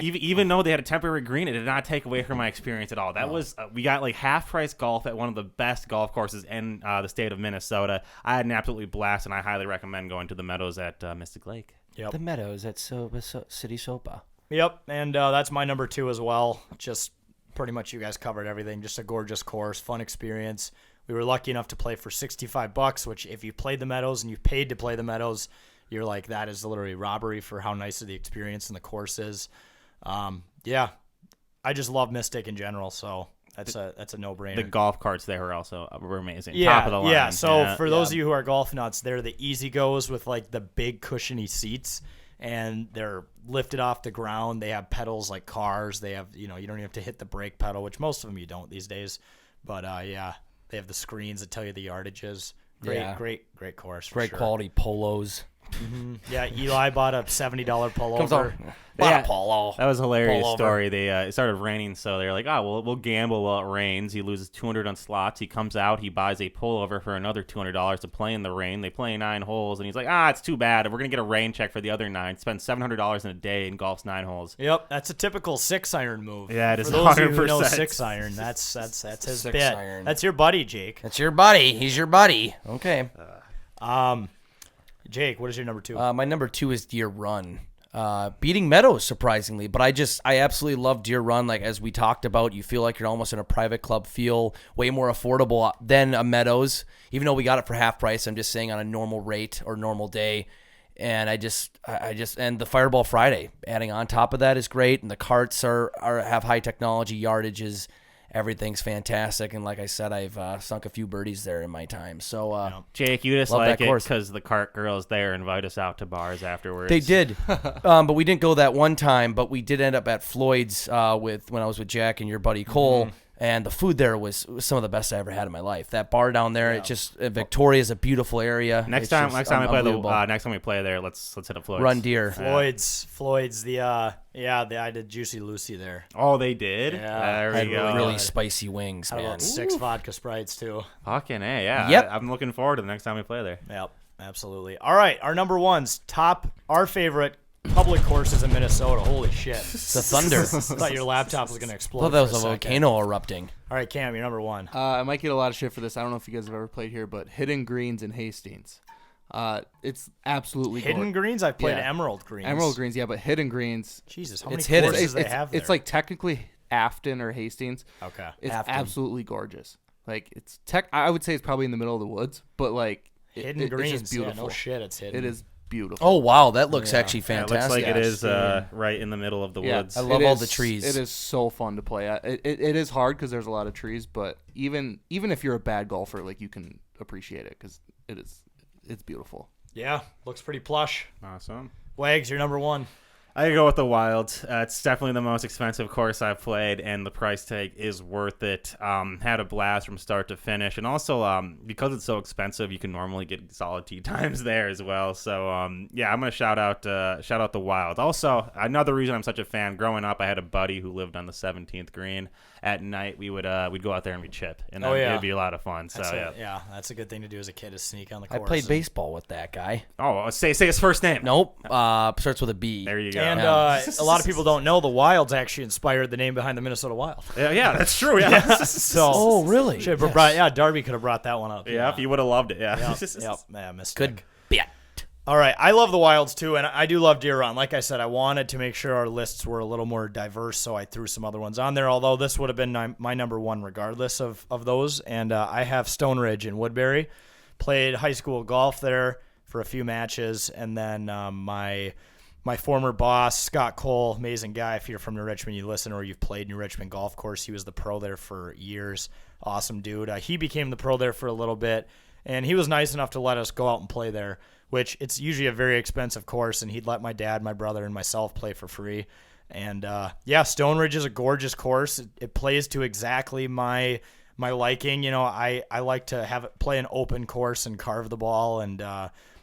even though they had a temporary green, it did not take away from my experience at all. That was we got like half-price golf at one of the best golf courses in the state of Minnesota. I had an absolutely blast, and I highly recommend going to the Meadows at Mystic Lake. Yep. The Meadows at City Sopa. Yep, and that's my number 2 as well. Just pretty much you guys covered everything. Just a gorgeous course, fun experience. We were lucky enough to play for $65, which if you played the Meadows and you paid to play the Meadows, you're like, that is literally robbery for how nice of the experience and the course is. Yeah, I just love Mystic in general, so that's a no-brainer. The golf carts there were amazing. Yeah, Top of the line. yeah. So for those of you who are golf nuts, they're the easy goes with like the big cushiony seats, and they're lifted off the ground. They have pedals like cars. They have you don't even have to hit the brake pedal, which most of them you don't these days. But yeah, they have the screens that tell you the yardages. Great course. Great quality polos. Mm-hmm. Yeah, Eli bought a $70 pullover. Polo. That was a hilarious story. They it started raining, so they're like, "Oh, well, we'll gamble while it rains." He loses $200 on slots. He comes out, he buys a pullover for another $200 to play in the rain. They play 9 holes, and he's like, "It's too bad. We're gonna get a rain check for the other 9. Spend $700 in a day in golf's 9 holes." Yep, that's a typical 6-iron move. Yeah, it is. For those 100%. of you who know 6-iron, that's his bit. That's your buddy, Jake. That's your buddy. He's your buddy. Okay. Jake, what is your number 2? My number 2 is Deer Run. Beating Meadows, surprisingly, but I absolutely love Deer Run. Like, as we talked about, you feel like you're almost in a private club feel, way more affordable than a Meadows, even though we got it for half price. I'm just saying on a normal rate or normal day. And I just and the Fireball Friday adding on top of that is great. And the carts have high technology yardages. Everything's fantastic, and like I said, I've sunk a few birdies there in my time. So, Jake, you just like it because the cart girls there invite us out to bars afterwards. They did, but we didn't go that one time. But we did end up at Floyd's when I was with Jack and your buddy Cole. And the food there was some of the best I ever had in my life. That bar down there, it just Victoria is a beautiful area. Next time we play there, let's hit a Floyd's. Run Deer. Floyd's I did Juicy Lucy there. Oh, they did. Yeah, there we go. Really spicy wings, man. About 6 vodka Sprites too. Fucking A, yeah. Yep. I'm looking forward to the next time we play there. Yep, absolutely. All right, our number ones, our favorite public courses in Minnesota. Holy shit. The Thunder. I thought your laptop was going to explode. I thought that was a volcano erupting. All right, Cam, you're number one. I might get a lot of shit for this. I don't know if you guys have ever played here, but Hidden Greens in Hastings. It's absolutely Hidden Greens? I've played Emerald Greens. Emerald Greens, yeah, but Hidden Greens. Jesus, how many hidden. courses they have there? It's like technically Afton or Hastings. Okay. It's Afton. absolutely gorgeous. Like it's I would say it's probably in the middle of the woods, but like Hidden Greens. It's just beautiful. Yeah, no shit, it's hidden. It is beautiful. Oh, wow. That looks actually fantastic. It looks like it is right in the middle of the woods. I love all the trees. It is so fun to play. It is hard because there's a lot of trees, but even if you're a bad golfer, like you can appreciate it because it's beautiful. Yeah, looks pretty plush. Awesome. Wags, you're number one. I go with the Wild. It's definitely the most expensive course I've played, and the price tag is worth it. Had a blast from start to finish, and also because it's so expensive, you can normally get solid tee times there as well. So I'm gonna shout out the Wild. Also, another reason I'm such a fan. Growing up, I had a buddy who lived on the 17th green. At night, we'd go out there and we'd chip, and it'd be a lot of fun. That's a good thing to do as a kid, is sneak on the course. I played baseball with that guy. Oh, say his first name. Nope. Starts with a B. There you go. And a lot of people don't know the Wild's actually inspired the name behind the Minnesota Wild. Yeah, that's true. Yeah. So, really? Darby could have brought that one up. Yeah, you would have loved it. Yeah. Yep. Yeah, mistake. Good bet. All right, I love the Wilds too, and I do love Deer Run. Like I said, I wanted to make sure our lists were a little more diverse, so I threw some other ones on there, although this would have been my number one regardless of those. And I have Stone Ridge in Woodbury. Played high school golf there for a few matches, and then my former boss, Scott Cole, amazing guy. If you're from New Richmond, you listen, or you've played New Richmond Golf Course. He was the pro there for years. Awesome dude. He became the pro there for a little bit, and he was nice enough to let us go out and play there, which it's usually a very expensive course, and he'd let my dad, my brother, and myself play for free. And Stone Ridge is a gorgeous course. It plays to exactly my liking. You know, I like to have it play an open course and carve the ball, and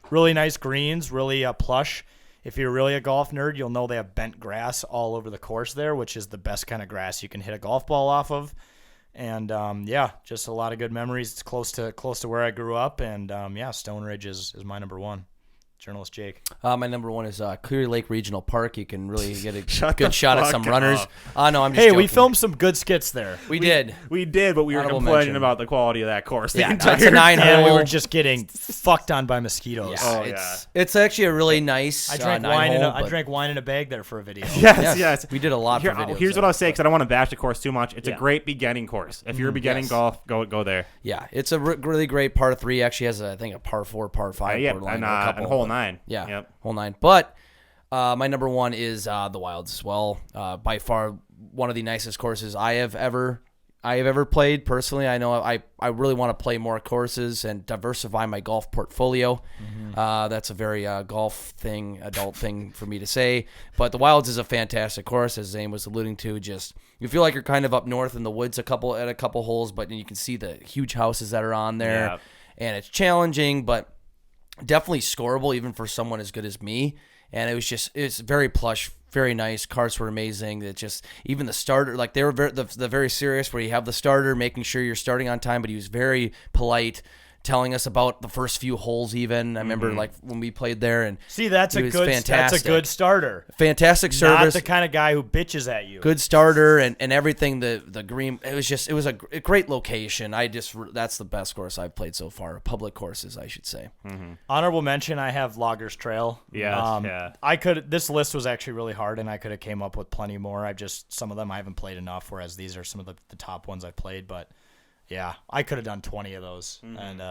really nice greens, really plush. If you're really a golf nerd, you'll know they have bent grass all over the course there, which is the best kind of grass you can hit a golf ball off of. And just a lot of good memories. It's close to where I grew up, and Stone Ridge is my number one. Journalist Jake. My number one is Clear Lake Regional Park. You can really get a good shot at some runners. No, I'm just joking. We filmed some good skits there. We did, but we were complaining about the quality of that course. Yeah, it's a 9-hole. And we were just getting fucked on by mosquitoes. Yeah, it's actually a really nice. I drank wine in a bag there for a video. Yes. We did a lot for videos. Here's what I'll say, because I don't want to bash the course too much. It's a great beginning course. If you're beginning golf, go there. Yeah, it's a really great par 3. Actually has a par 4, par 5. And hole 9. Yeah. Yep. Hole 9. But my number one is the Wilds as well. By far one of the nicest courses I have ever played personally. I know I really want to play more courses and diversify my golf portfolio. That's a very adult thing for me to say. But the Wilds is a fantastic course, as Zane was alluding to. Just you feel like you're kind of up north in the woods at a couple holes, but you can see the huge houses that are on there, and it's challenging, but definitely scoreable even for someone as good as me. And it's very plush, very nice. Carts were amazing. It just, even the starter, like they were the very serious, where you have the starter making sure you're starting on time, but he was very polite, telling us about the first few holes even. I remember like when we played there, and that's a good starter. Fantastic service. Not the kind of guy who bitches at you. Good starter and everything. The green, it was a great location. That's the best course I've played so far. Public courses, I should say. Honorable mention, I have Loggers Trail. This list was actually really hard, and I could have came up with plenty more. Some of them I haven't played enough, whereas these are some of the top ones I've played, but yeah, I could have done 20 of those, and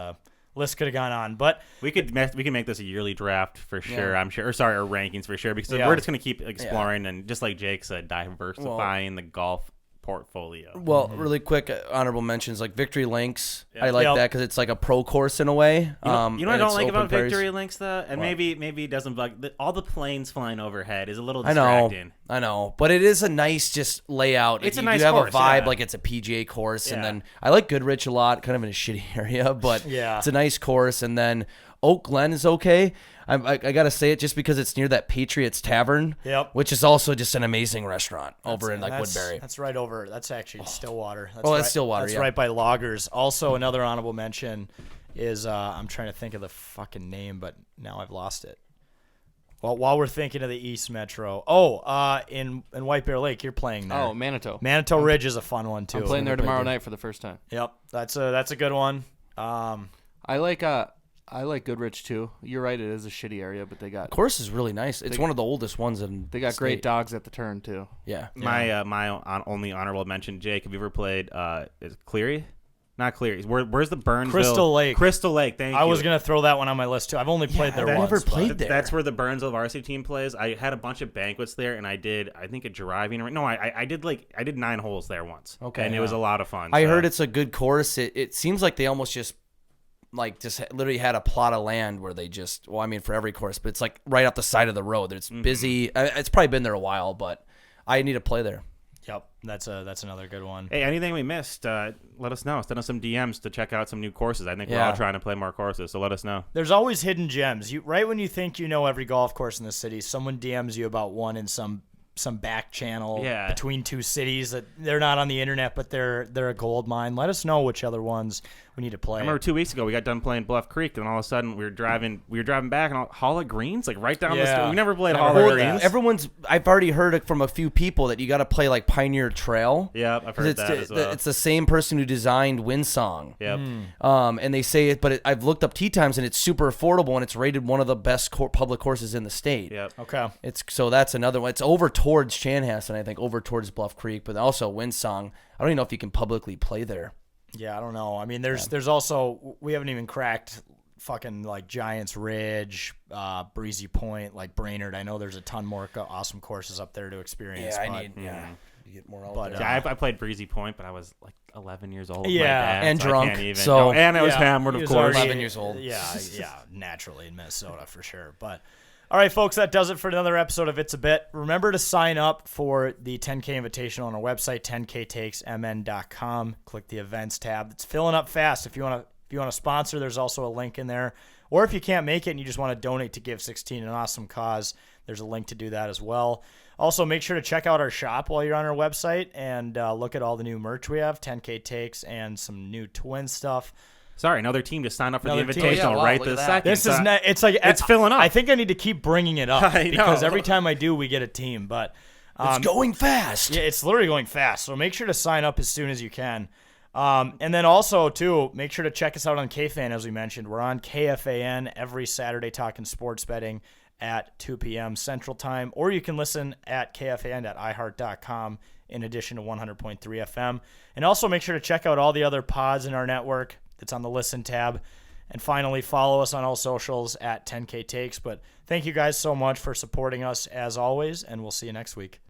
list could have gone on. But we can make this a yearly draft for sure. I'm sure, or rankings for sure, because we're just gonna keep exploring and just like Jake said, diversifying the golf portfolio. Well, really quick honorable mentions like Victory Links. Yeah. I like that because it's like a pro course in a way. You know what I don't like about pairs. Victory Links though, and maybe it doesn't bug. All the planes flying overhead is a little I distracting. know, but it is a nice just layout. It's you a nice do have course, a vibe yeah. like it's a PGA course, and Yeah. then I like Goodrich a lot, kind of in a shitty area, but Yeah. it's a nice course. And then Oak Glen is okay. I gotta say it just because it's near that Patriots Tavern, which is also just an amazing restaurant over in like Woodbury. That's right over. That's actually Stillwater. That's Stillwater. That's right by Loggers. Also, another honorable mention is I'm trying to think of the fucking name, but now I've lost it. Well, while we're thinking of the East Metro, in White Bear Lake, you're playing there. Oh, Manitou. Manitou Ridge is a fun one too. I'm playing there tomorrow night for the first time. Yep, that's a good one. I like Goodrich too. You're right; it is a shitty area, but they got The course is really nice. It's one of the oldest ones in. they got the great state. dogs at the turn too. Yeah. My only honorable mention, Jake. Have you ever played? Is it Cleary? Not Cleary. Where's the Burnsville? Crystal Lake. Crystal Lake. Thank you. I was gonna throw that one on my list too. I've only played there I've once. never but- played there. That's where the Burnsville varsity team plays. I had a bunch of banquets there, and I think a driving. No, I did 9 holes there once. Okay. and it was a lot of fun. I so. heard it's a good course. It seems like they almost just literally had a plot of land where they just for every course, but it's like right off the side of the road. It's busy. It's probably been there a while, but I need to play there. Yep, that's another good one. Hey, anything we missed, let us know. Send us some DMs to check out some new courses. I think we're all trying to play more courses, so let us know. There's always hidden gems. Right when you think you know every golf course in the city, someone DMs you about one in some back channel between two cities that they're not on the internet, but they're a gold mine. Let us know which other ones we need to play. I remember 2 weeks ago we got done playing Bluff Creek, and all of a sudden we were driving back, and Hall of Greens, like right down the street. We never played Hall of Greens. I've already heard it from a few people that you got to play like Pioneer Trail. Yep, I've heard that as well. It's the same person who designed Windsong. Yep. And they say it, but I've looked up tee times, and it's super affordable, and it's rated one of the best public courses in the state. Yep. Okay. So that's another one. It's over towards Chanhassen, I think, over towards Bluff Creek, but also Windsong. I don't even know if you can publicly play there. Yeah, I don't know. I mean, there's also, we haven't even cracked fucking like Giants Ridge, Breezy Point, like Brainerd. I know there's a ton more awesome courses up there to experience. Yeah, I need to get more out there. Yeah, I played Breezy Point, but I was like 11 years old. Yeah, with my dad, and so drunk. I can't even. So and I was hammered, of course. 11 years old. Yeah, naturally in Minnesota for sure. But all right, folks, that does it for another episode of It's a Bit. Remember to sign up for the 10K Invitational on our website, 10ktakesmn.com. Click the events tab. It's filling up fast. If you want to sponsor, there's also a link in there. Or if you can't make it and you just want to donate to Give 16, an awesome cause, there's a link to do that as well. Also, make sure to check out our shop while you're on our website and look at all the new merch we have, 10K Takes, and some new Twin stuff. Sorry, another team to sign up for Another the team. Invitational wow, right look at this that. second. This is it's like it's filling up. I think I need to keep bringing it up I know. because every time I do, we get a team. But It's going fast. yeah, it's literally going fast. So make sure to sign up as soon as you can. And then also, too, make sure to check us out on KFAN, as we mentioned. We're on KFAN every Saturday talking sports betting at 2 p.m. Central Time. Or you can listen at kfan.iheart.com in addition to 100.3 FM. And also make sure to check out all the other pods in our network. It's on the Listen tab. And finally, follow us on all socials at 10K Takes. But thank you guys so much for supporting us as always, and we'll see you next week.